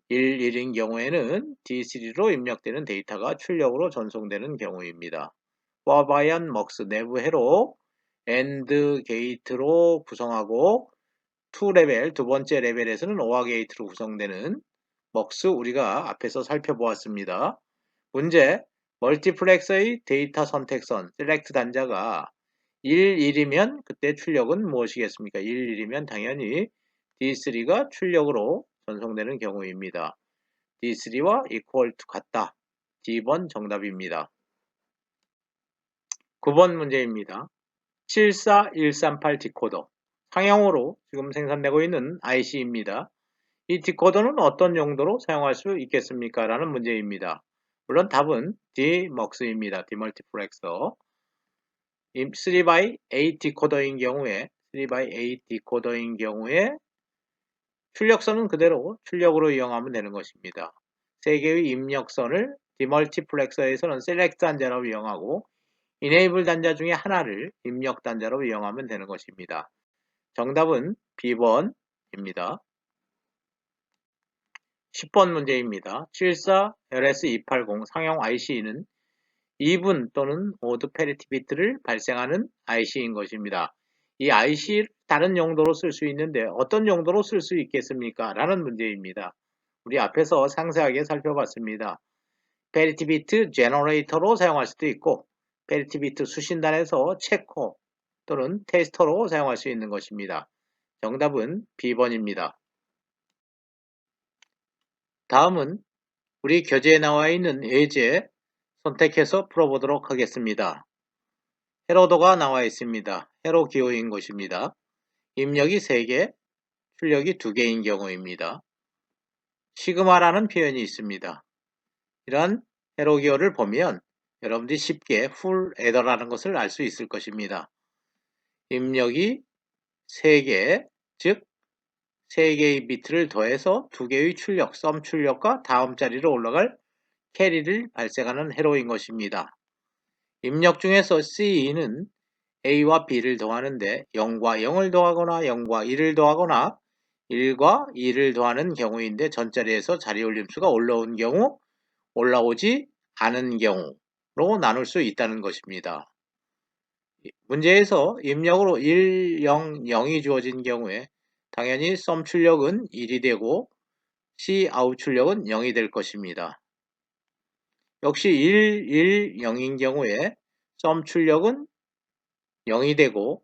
1, 1인 경우에는 D3로 입력되는 데이터가 출력으로 전송되는 경우입니다. 포바이언 MUX 내부 회로 AND 게이트로 구성하고 2레벨, 두 번째 레벨에서는 OR 게이트로 구성되는 MUX 우리가 앞에서 살펴보았습니다. 문제, 멀티플렉서의 데이터 선택선, 셀렉트 단자가 1, 1이면 그때 출력은 무엇이겠습니까? 1, 1이면 당연히 D3가 출력으로 전송되는 경우입니다. D3와 equal to 같다. D번 정답입니다. 9번 문제입니다. 74138 디코더. 상용으로 지금 생산되고 있는 IC입니다. 이 디코더는 어떤 용도로 사용할 수 있겠습니까? 라는 문제입니다. 물론 답은 DMUX입니다. 디멀티플렉서. 3x8 디코더인 경우에 3x8 디코더인 경우에 출력선은 그대로 출력으로 이용하면 되는 것입니다. 3개의 입력선을 디멀티플렉서에서는 셀렉트 단자로 이용하고 enable 단자 중에 하나를 입력 단자로 이용하면 되는 것입니다. 정답은 B번입니다. 10번 문제입니다. 74LS280 상용 IC는 2분 또는 오드 페리티 비트를 발생하는 IC인 것입니다. 이 IC를 다른 용도로 쓸 수 있는데 어떤 용도로 쓸 수 있겠습니까? 라는 문제입니다. 우리 앞에서 상세하게 살펴봤습니다. 페리티 비트 제너레이터로 사용할 수도 있고 페리티 비트 수신단에서 체커 또는 테스터로 사용할 수 있는 것입니다. 정답은 B번입니다. 다음은 우리 교재에 나와 있는 예제 선택해서 풀어보도록 하겠습니다. 헤로도가 나와 있습니다. 헤로 기호인 것입니다. 입력이 3개, 출력이 2개인 경우입니다. 시그마라는 표현이 있습니다. 이러한 헤로 기호를 보면 여러분들이 쉽게 풀 애더라는 것을 알 수 있을 것입니다. 입력이 3개, 즉 3개의 비트를 더해서 2개의 출력, 썸 출력과 다음 자리로 올라갈 캐리를 발생하는 헤로인 것입니다. 입력 중에서 C는 A와 B를 더하는데 0과 0을 더하거나 0과 1을 더하거나 1과 2를 더하는 경우인데 전자리에서 자리 올림수가 올라온 경우, 올라오지 않은 경우로 나눌 수 있다는 것입니다. 문제에서 입력으로 1, 0, 0이 주어진 경우에 당연히 썸 출력은 1이 되고 C 아웃 출력은 0이 될 것입니다. 역시 1, 1, 0인 경우에 썸 출력은 0이 되고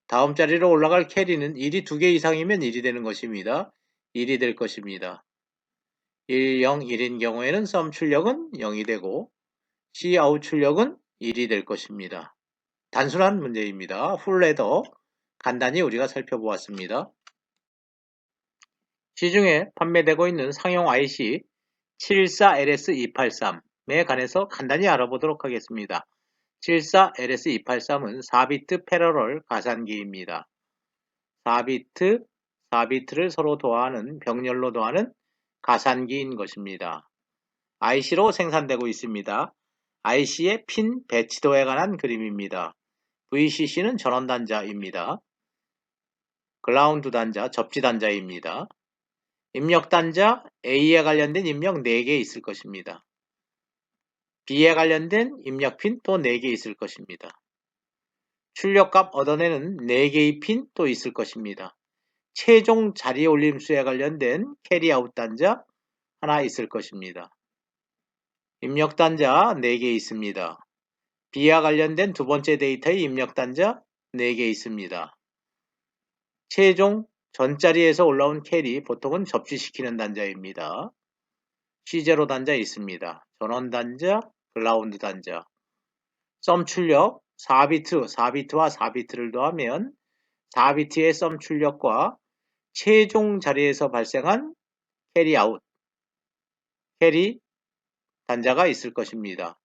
다음 자리로 올라갈 캐리는 1이 2개 이상이면 1이 되는 것입니다. 1이 될 것입니다. 1, 0, 1인 경우에는 썸 출력은 0이 되고 C 아웃 출력은 1이 될 것입니다. 단순한 문제입니다. 풀레더 간단히 우리가 살펴보았습니다. 시중에 판매되고 있는 상용 IC 74LS283에 관해서 간단히 알아보도록 하겠습니다. 74LS283은 4비트 패러럴 가산기입니다. 4비트를 서로 더하는 병렬로 더하는 가산기인 것입니다. IC로 생산되고 있습니다. IC의 핀 배치도에 관한 그림입니다. VCC는 전원 단자입니다. 그라운드 단자, 접지 단자입니다. 입력 단자 A에 관련된 입력 4개 있을 것입니다. B에 관련된 입력 핀 또 4개 있을 것입니다. 출력값 얻어내는 4개의 핀 또 있을 것입니다. 최종 자리 올림수에 관련된 캐리아웃 단자 하나 있을 것입니다. 입력 단자 4개 있습니다. B와 관련된 두 번째 데이터의 입력 단자 4개 있습니다. 최종 전자리에서 올라온 캐리 보통은 접지시키는 단자입니다. C0 단자 있습니다. 전원 단자, 그라운드 단자. 썸 출력 4비트와 4비트를 더하면 4비트의 썸 출력과 최종 자리에서 발생한 캐리 아웃, 캐리 단자가 있을 것입니다.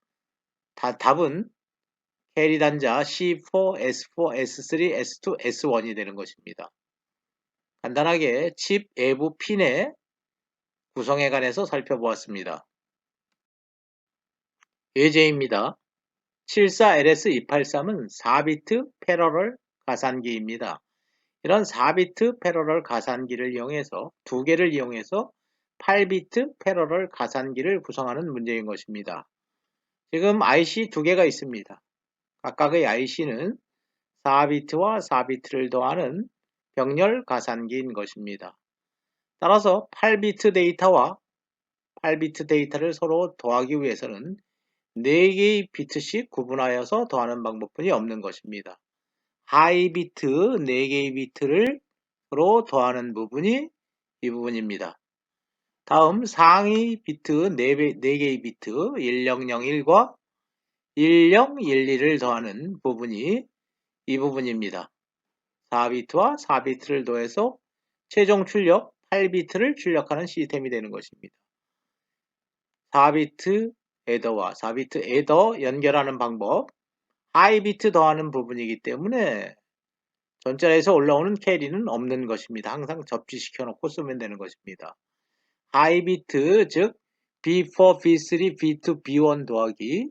답은 캐리 단자 C4, S4, S3, S2, S1이 되는 것입니다. 간단하게 칩 외부 핀의 구성에 관해서 살펴보았습니다. 예제입니다. 74LS283은 4비트 패러럴 가산기입니다. 이런 4비트 패러럴 가산기를 이용해서 2개를 이용해서 8비트 패러럴 가산기를 구성하는 문제인 것입니다. 지금 IC 2개가 있습니다. 각각의 IC는 4비트와 4비트를 더하는 병렬 가산기인 것입니다. 따라서 8비트 데이터와 8비트 데이터를 서로 더하기 위해서는 4개의 비트씩 구분하여서 더하는 방법뿐이 없는 것입니다. 하이 비트 4개의 비트를 서로 더하는 부분이 이 부분입니다. 다음 상위 비트 4개의 비트 1001과 1012를 더하는 부분이 이 부분입니다. 4비트와 4비트를 더해서 최종 출력 8비트를 출력하는 시스템이 되는 것입니다. 4비트 애더와 4비트 애더 연결하는 방법, 하이비트 더하는 부분이기 때문에 전자에서 올라오는 캐리는 없는 것입니다. 항상 접지시켜 놓고 쓰면 되는 것입니다. 하이비트 즉 B4, B3, B2, B1 더하기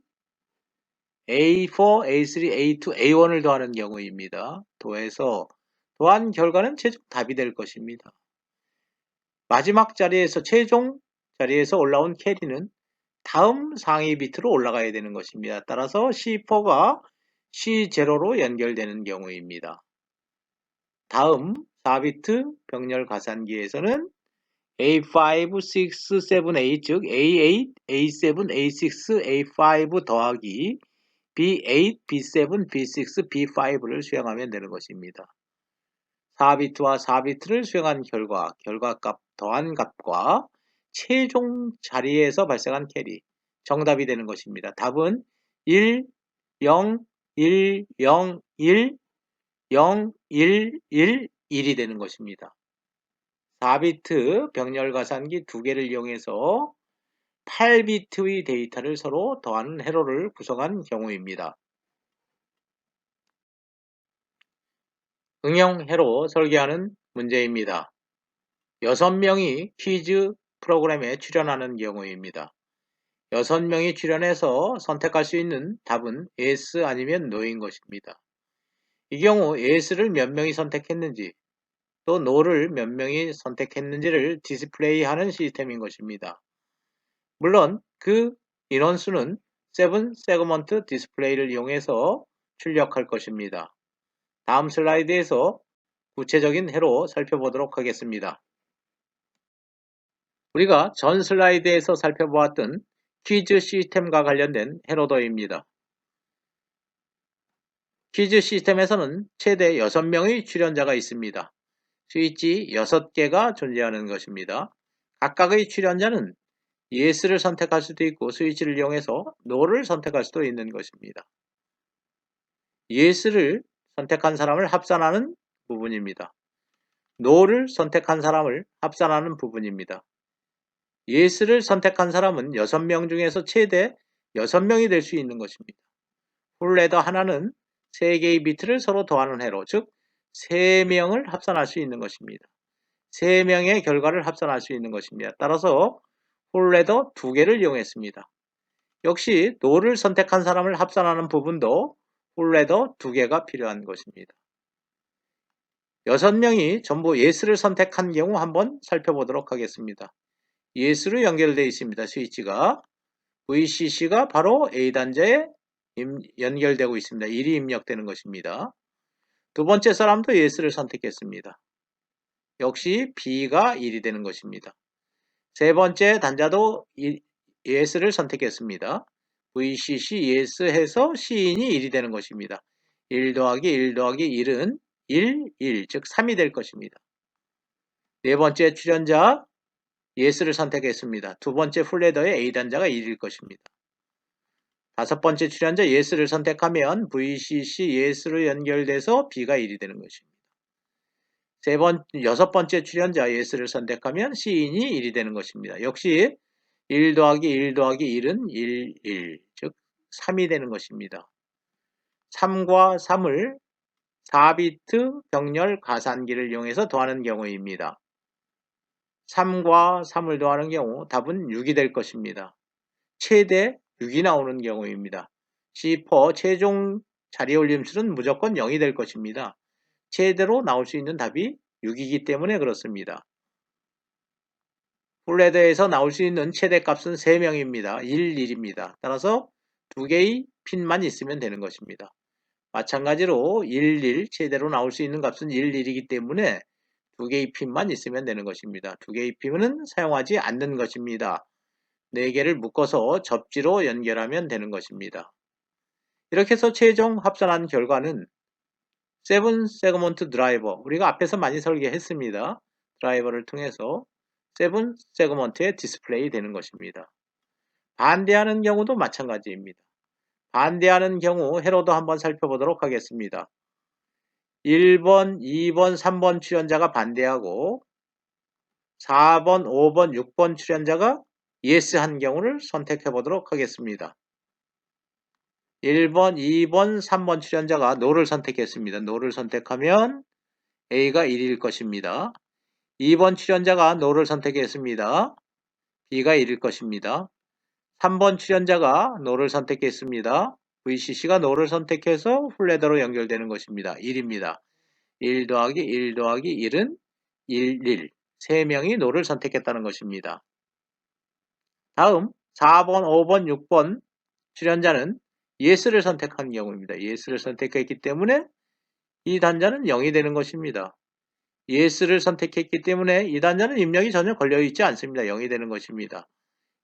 A4, A3, A2, A1을 더하는 경우입니다. 더해서 더한 결과는 최종 답이 될 것입니다. 마지막 자리에서 최종 자리에서 올라온 캐리는 다음 상위 비트로 올라가야 되는 것입니다. 따라서 C4가 C0로 연결되는 경우입니다. 다음 4비트 병렬 가산기에서는 A5, 6, 7, 8, 즉 A8, A7, A6, A5 더하기 B8, B7, B6, B5를 수행하면 되는 것입니다. 4비트와 4비트를 수행한 결과값 더한 값과 최종 자리에서 발생한 캐리, 정답이 되는 것입니다. 답은 1, 0, 1, 0, 1, 0, 1, 1, 1이 되는 것입니다. 4비트 병렬 가산기 2개를 이용해서 8비트의 데이터를 서로 더하는 회로를 구성한 경우입니다. 응용 회로 설계하는 문제입니다. 6명이 퀴즈 프로그램에 출연하는 경우입니다. 6명이 출연해서 선택할 수 있는 답은 yes 아니면 no인 것입니다. 이 경우 yes를 몇 명이 선택했는지 또 no를 몇 명이 선택했는지를 디스플레이하는 시스템인 것입니다. 물론 그 인원수는 7 세그먼트 디스플레이를 이용해서 출력할 것입니다. 다음 슬라이드에서 구체적인 회로 살펴보도록 하겠습니다. 우리가 전 슬라이드에서 살펴보았던 퀴즈 시스템과 관련된 회로도입니다. 퀴즈 시스템에서는 최대 6명의 출연자가 있습니다. 스위치 6개가 존재하는 것입니다. 각각의 출연자는 yes를 선택할 수도 있고 스위치를 이용해서 no를 선택할 수도 있는 것입니다. yes를 선택한 사람을 합산하는 부분입니다. no를 선택한 사람을 합산하는 부분입니다. yes를 선택한 사람은 6명 중에서 최대 6명이 될 수 있는 것입니다. 풀레더 하나는 3개의 비트를 서로 더하는 회로, 즉 3명을 합산할 수 있는 것입니다. 3명의 결과를 합산할 수 있는 것입니다. 따라서 풀레더 2개를 이용했습니다. 역시 no를 선택한 사람을 합산하는 부분도 풀레더 2개가 필요한 것입니다. 6명이 전부 yes를 선택한 경우 한번 살펴보도록 하겠습니다. yes로 연결되어 있습니다. 스위치가 VCC가 바로 A단자에 연결되고 있습니다. 1이 입력되는 것입니다. 두 번째 사람도 yes를 선택했습니다. 역시 B가 1이 되는 것입니다. 세 번째 단자도 yes를 선택했습니다. VCC yes 해서 C인이 1이 되는 것입니다. 1 더하기 1 더하기 1은 1, 1, 즉 3이 될 것입니다. 네 번째 출연자 yes를 선택했습니다. 두 번째 풀레더의 A단자가 1일 것입니다. 다섯 번째 출연자 yes를 선택하면 VCC yes로 연결돼서 B가 1이 되는 것입니다. 여섯 번째 출연자 yes를 선택하면 C인이 1이 되는 것입니다. 역시 1 더하기 1 더하기 1은 1, 1, 즉 3이 되는 것입니다. 3과 3을 4비트 병렬 가산기를 이용해서 더하는 경우입니다. 3과 3을 더하는 경우 답은 6이 될 것입니다. 최대 6이 나오는 경우입니다. C4 최종 자리 올림수는 무조건 0이 될 것입니다. 최대로 나올 수 있는 답이 6이기 때문에 그렇습니다. 풀레더에서 나올 수 있는 최대값은 3명입니다. 1, 1입니다. 따라서 2개의 핀만 있으면 되는 것입니다. 마찬가지로 1, 1 최대로 나올 수 있는 값은 1, 1이기 때문에 2개의 핀만 있으면 되는 것입니다. 2개의 핀은 사용하지 않는 것입니다. 4개를 묶어서 접지로 연결하면 되는 것입니다. 이렇게 해서 최종 합산한 결과는 7 세그먼트 드라이버, 우리가 앞에서 많이 설계했습니다. 드라이버를 통해서 7 세그먼트에 디스플레이 되는 것입니다. 반대하는 경우도 마찬가지입니다. 반대하는 경우 회로도 한번 살펴보도록 하겠습니다. 1번, 2번, 3번 출연자가 반대하고 4번, 5번, 6번 출연자가 yes 한 경우를 선택해 보도록 하겠습니다. 1번, 2번, 3번 출연자가 no를 선택했습니다. no를 선택하면 A가 1일 것입니다. 2번 출연자가 no를 선택했습니다. B가 1일 것입니다. 3번 출연자가 no를 선택했습니다. VCC가 no를 선택해서 풀레더로 연결되는 것입니다. 1입니다. 1 더하기 1 더하기 1은 1, 1. 3명이 no를 선택했다는 것입니다. 다음 4번, 5번, 6번 출연자는 yes를 선택한 경우입니다. yes를 선택했기 때문에 이 단자는 0이 되는 것입니다. yes를 선택했기 때문에 이 단자는 입력이 전혀 걸려있지 않습니다. 0이 되는 것입니다.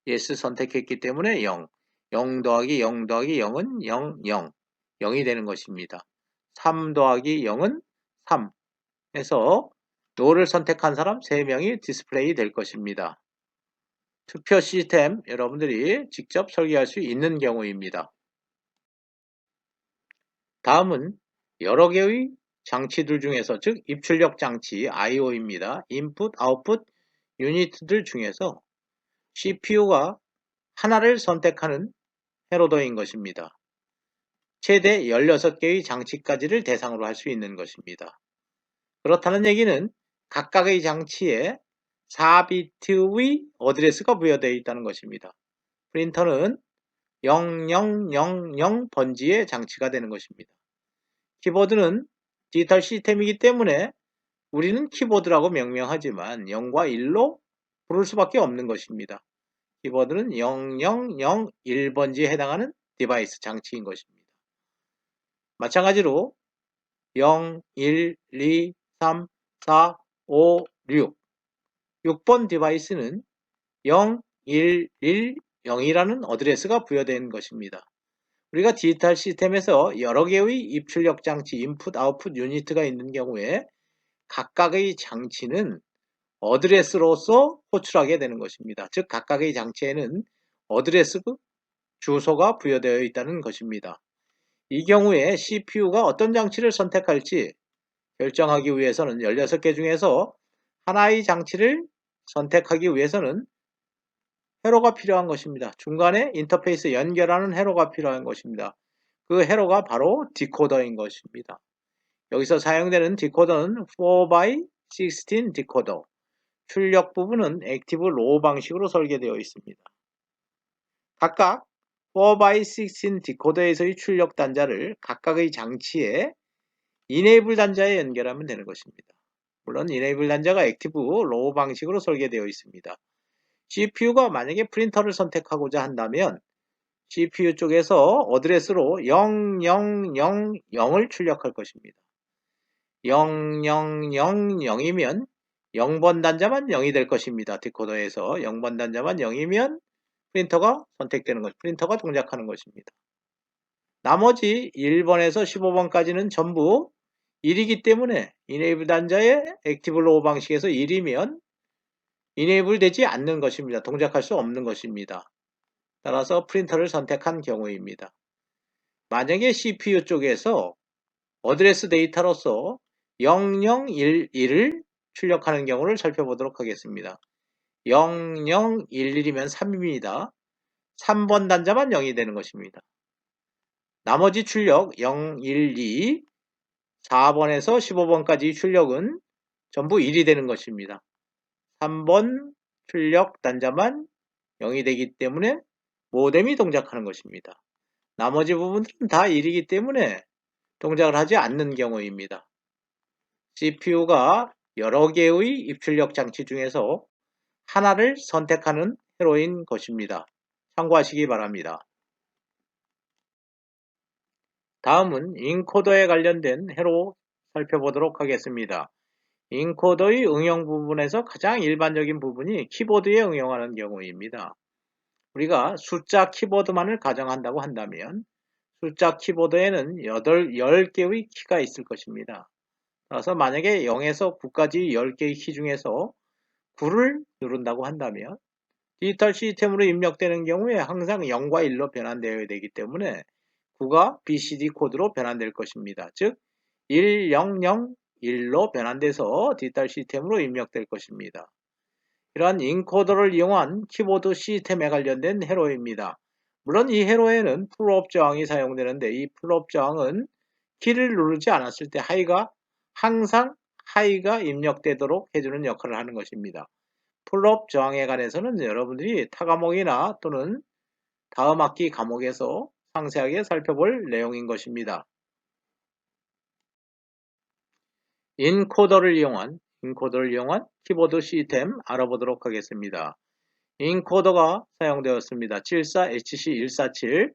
yes 선택했기 때문에 0, 0 더하기 0 더하기 0은 0, 0, 0이 되는 것입니다. 3 더하기 0은 3 해서 no를 선택한 사람 3명이 디스플레이 될 것입니다. 투표 시스템 여러분들이 직접 설계할 수 있는 경우입니다. 다음은 여러 개의 장치들 중에서 즉 입출력 장치 I/O입니다. 인풋, 아웃풋 유닛들 중에서 CPU가 하나를 선택하는 해로더인 것입니다. 최대 16개의 장치까지를 대상으로 할 수 있는 것입니다. 그렇다는 얘기는 각각의 장치에 4비트의 어드레스가 부여되어 있다는 것입니다. 프린터는 0000 번지의 장치가 되는 것입니다. 키보드는 디지털 시스템이기 때문에 우리는 키보드라고 명명하지만 0과 1로 부를 수밖에 없는 것입니다. 키보드는 0001번지에 해당하는 디바이스 장치인 것입니다. 마찬가지로 0, 1, 2, 3, 4, 5, 6 6번 디바이스는 0, 1, 1, 0이라는 어드레스가 부여된 것입니다. 우리가 디지털 시스템에서 여러 개의 입출력 장치, 인풋, 아웃풋 유닛가 있는 경우에 각각의 장치는 어드레스로서 호출하게 되는 것입니다. 즉 각각의 장치에는 어드레스 주소가 부여되어 있다는 것입니다. 이 경우에 CPU가 어떤 장치를 선택할지 결정하기 위해서는 16개 중에서 하나의 장치를 선택하기 위해서는 회로가 필요한 것입니다. 중간에 인터페이스 연결하는 회로가 필요한 것입니다. 그 회로가 바로 디코더인 것입니다. 여기서 사용되는 디코더는 4x16 디코더, 출력 부분은 액티브 로우 방식으로 설계되어 있습니다. 각각 4x16 디코더에서의 출력 단자를 각각의 장치에 이네이블 단자에 연결하면 되는 것입니다. 물론 이네이블 단자가 액티브 로우 방식으로 설계되어 있습니다. CPU가 만약에 프린터를 선택하고자 한다면 CPU 쪽에서 어드레스로 0000을 출력할 것입니다. 0000이면 0번 단자만 0이 될 것입니다. 디코더에서 0번 단자만 0이면 프린터가 선택되는 것, 프린터가 동작하는 것입니다. 나머지 1번에서 15번까지는 전부 1이기 때문에 이네이블 단자의 액티브 로우 방식에서 1이면 이네이블 되지 않는 것입니다. 동작할 수 없는 것입니다. 따라서 프린터를 선택한 경우입니다. 만약에 CPU 쪽에서 어드레스 데이터로서 0011을 출력하는 경우를 살펴보도록 하겠습니다. 0011이면 3입니다. 3번 단자만 0이 되는 것입니다. 나머지 출력 012, 4번에서 15번까지 출력은 전부 1이 되는 것입니다. 3번 출력 단자만 0이 되기 때문에 모뎀이 동작하는 것입니다. 나머지 부분들은 다 1이기 때문에 동작을 하지 않는 경우입니다. CPU가 여러 개의 입출력 장치 중에서 하나를 선택하는 회로인 것입니다. 참고하시기 바랍니다. 다음은 인코더에 관련된 회로 살펴보도록 하겠습니다. 인코더의 응용 부분에서 가장 일반적인 부분이 키보드에 응용하는 경우입니다. 우리가 숫자 키보드만을 가정한다고 한다면 숫자 키보드에는 10개의 키가 있을 것입니다. 따라서 만약에 0에서 9까지 10개의 키 중에서 9를 누른다고 한다면 디지털 시스템으로 입력되는 경우에 항상 0과 1로 변환되어야 되기 때문에 9가 BCD 코드로 변환될 것입니다. 즉 1001로 변환돼서 디지털 시스템으로 입력될 것입니다. 이러한 인코더를 이용한 키보드 시스템에 관련된 회로입니다. 물론 이 회로에는 풀업 저항이 사용되는데 이 풀업 저항은 키를 누르지 않았을 때 항상 하이가 입력되도록 해주는 역할을 하는 것입니다. 풀업 저항에 관해서는 여러분들이 타 과목이나 또는 다음 학기 과목에서 상세하게 살펴볼 내용인 것입니다. 인코더를 이용한 인코더를 이용한 키보드 시스템 알아보도록 하겠습니다. 인코더가 사용되었습니다. 74HC147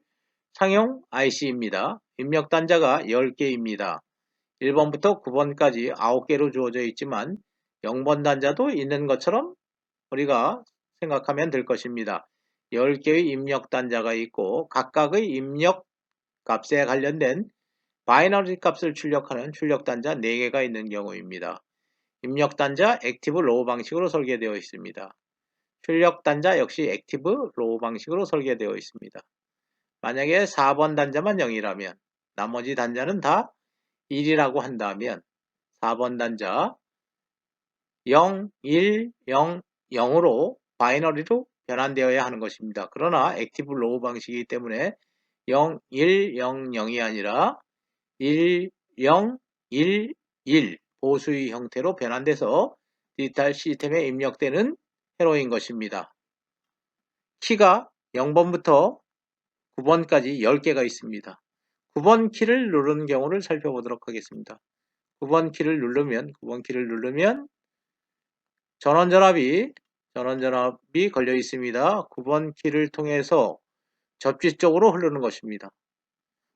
상용 IC입니다. 입력 단자가 10개입니다. 1번부터 9번까지 9개로 주어져 있지만 0번 단자도 있는 것처럼 우리가 생각하면 될 것입니다. 10개의 입력 단자가 있고 각각의 입력 값에 관련된 바이너리 값을 출력하는 출력 단자 4개가 있는 경우입니다. 입력 단자 액티브 로우 방식으로 설계되어 있습니다. 출력 단자 역시 액티브 로우 방식으로 설계되어 있습니다. 만약에 4번 단자만 0이라면 나머지 단자는 다 1이라고 한다면 4번 단자 0, 1, 0, 0으로 바이너리로 변환되어야 하는 것입니다. 그러나 액티브 로우 방식이기 때문에 0, 1, 0, 0이 아니라 1, 0, 1, 1 보수의 형태로 변환돼서 디지털 시스템에 입력되는 회로인 것입니다. 키가 0번부터 9번까지 10개가 있습니다. 9번 키를 누르는 경우를 살펴보도록 하겠습니다. 9번 키를 누르면 전원전압이 걸려 있습니다. 9번 키를 통해서 접지 쪽으로 흐르는 것입니다.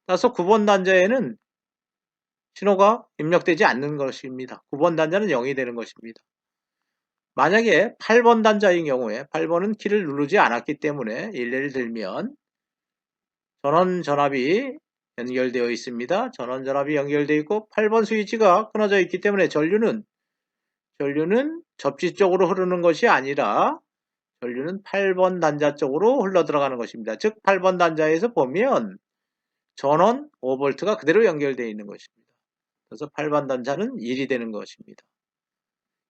따라서 9번 단자에는 신호가 입력되지 않는 것입니다. 9번 단자는 0이 되는 것입니다. 만약에 8번 단자인 경우에 8번은 키를 누르지 않았기 때문에 예를 들면 전원전압이 연결되어 있습니다. 전원전압이 연결되어 있고 8번 스위치가 끊어져 있기 때문에 전류는 접지 쪽으로 흐르는 것이 아니라 전류는 8번 단자 쪽으로 흘러 들어가는 것입니다. 즉 8번 단자에서 보면 전원 5V가 그대로 연결되어 있는 것입니다. 그래서 8번 단자는 1이 되는 것입니다.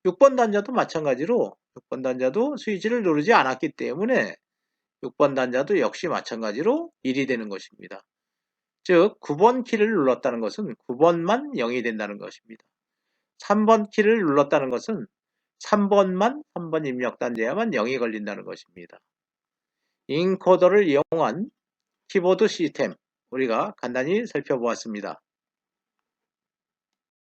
6번 단자도 마찬가지로 6번 단자도 스위치를 누르지 않았기 때문에 6번 단자도 역시 마찬가지로 1이 되는 것입니다. 즉 9번 키를 눌렀다는 것은 9번만 0이 된다는 것입니다. 3번 키를 눌렀다는 것은 3번 입력 단자에만 0이 걸린다는 것입니다. 인코더를 이용한 키보드 시스템 우리가 간단히 살펴보았습니다.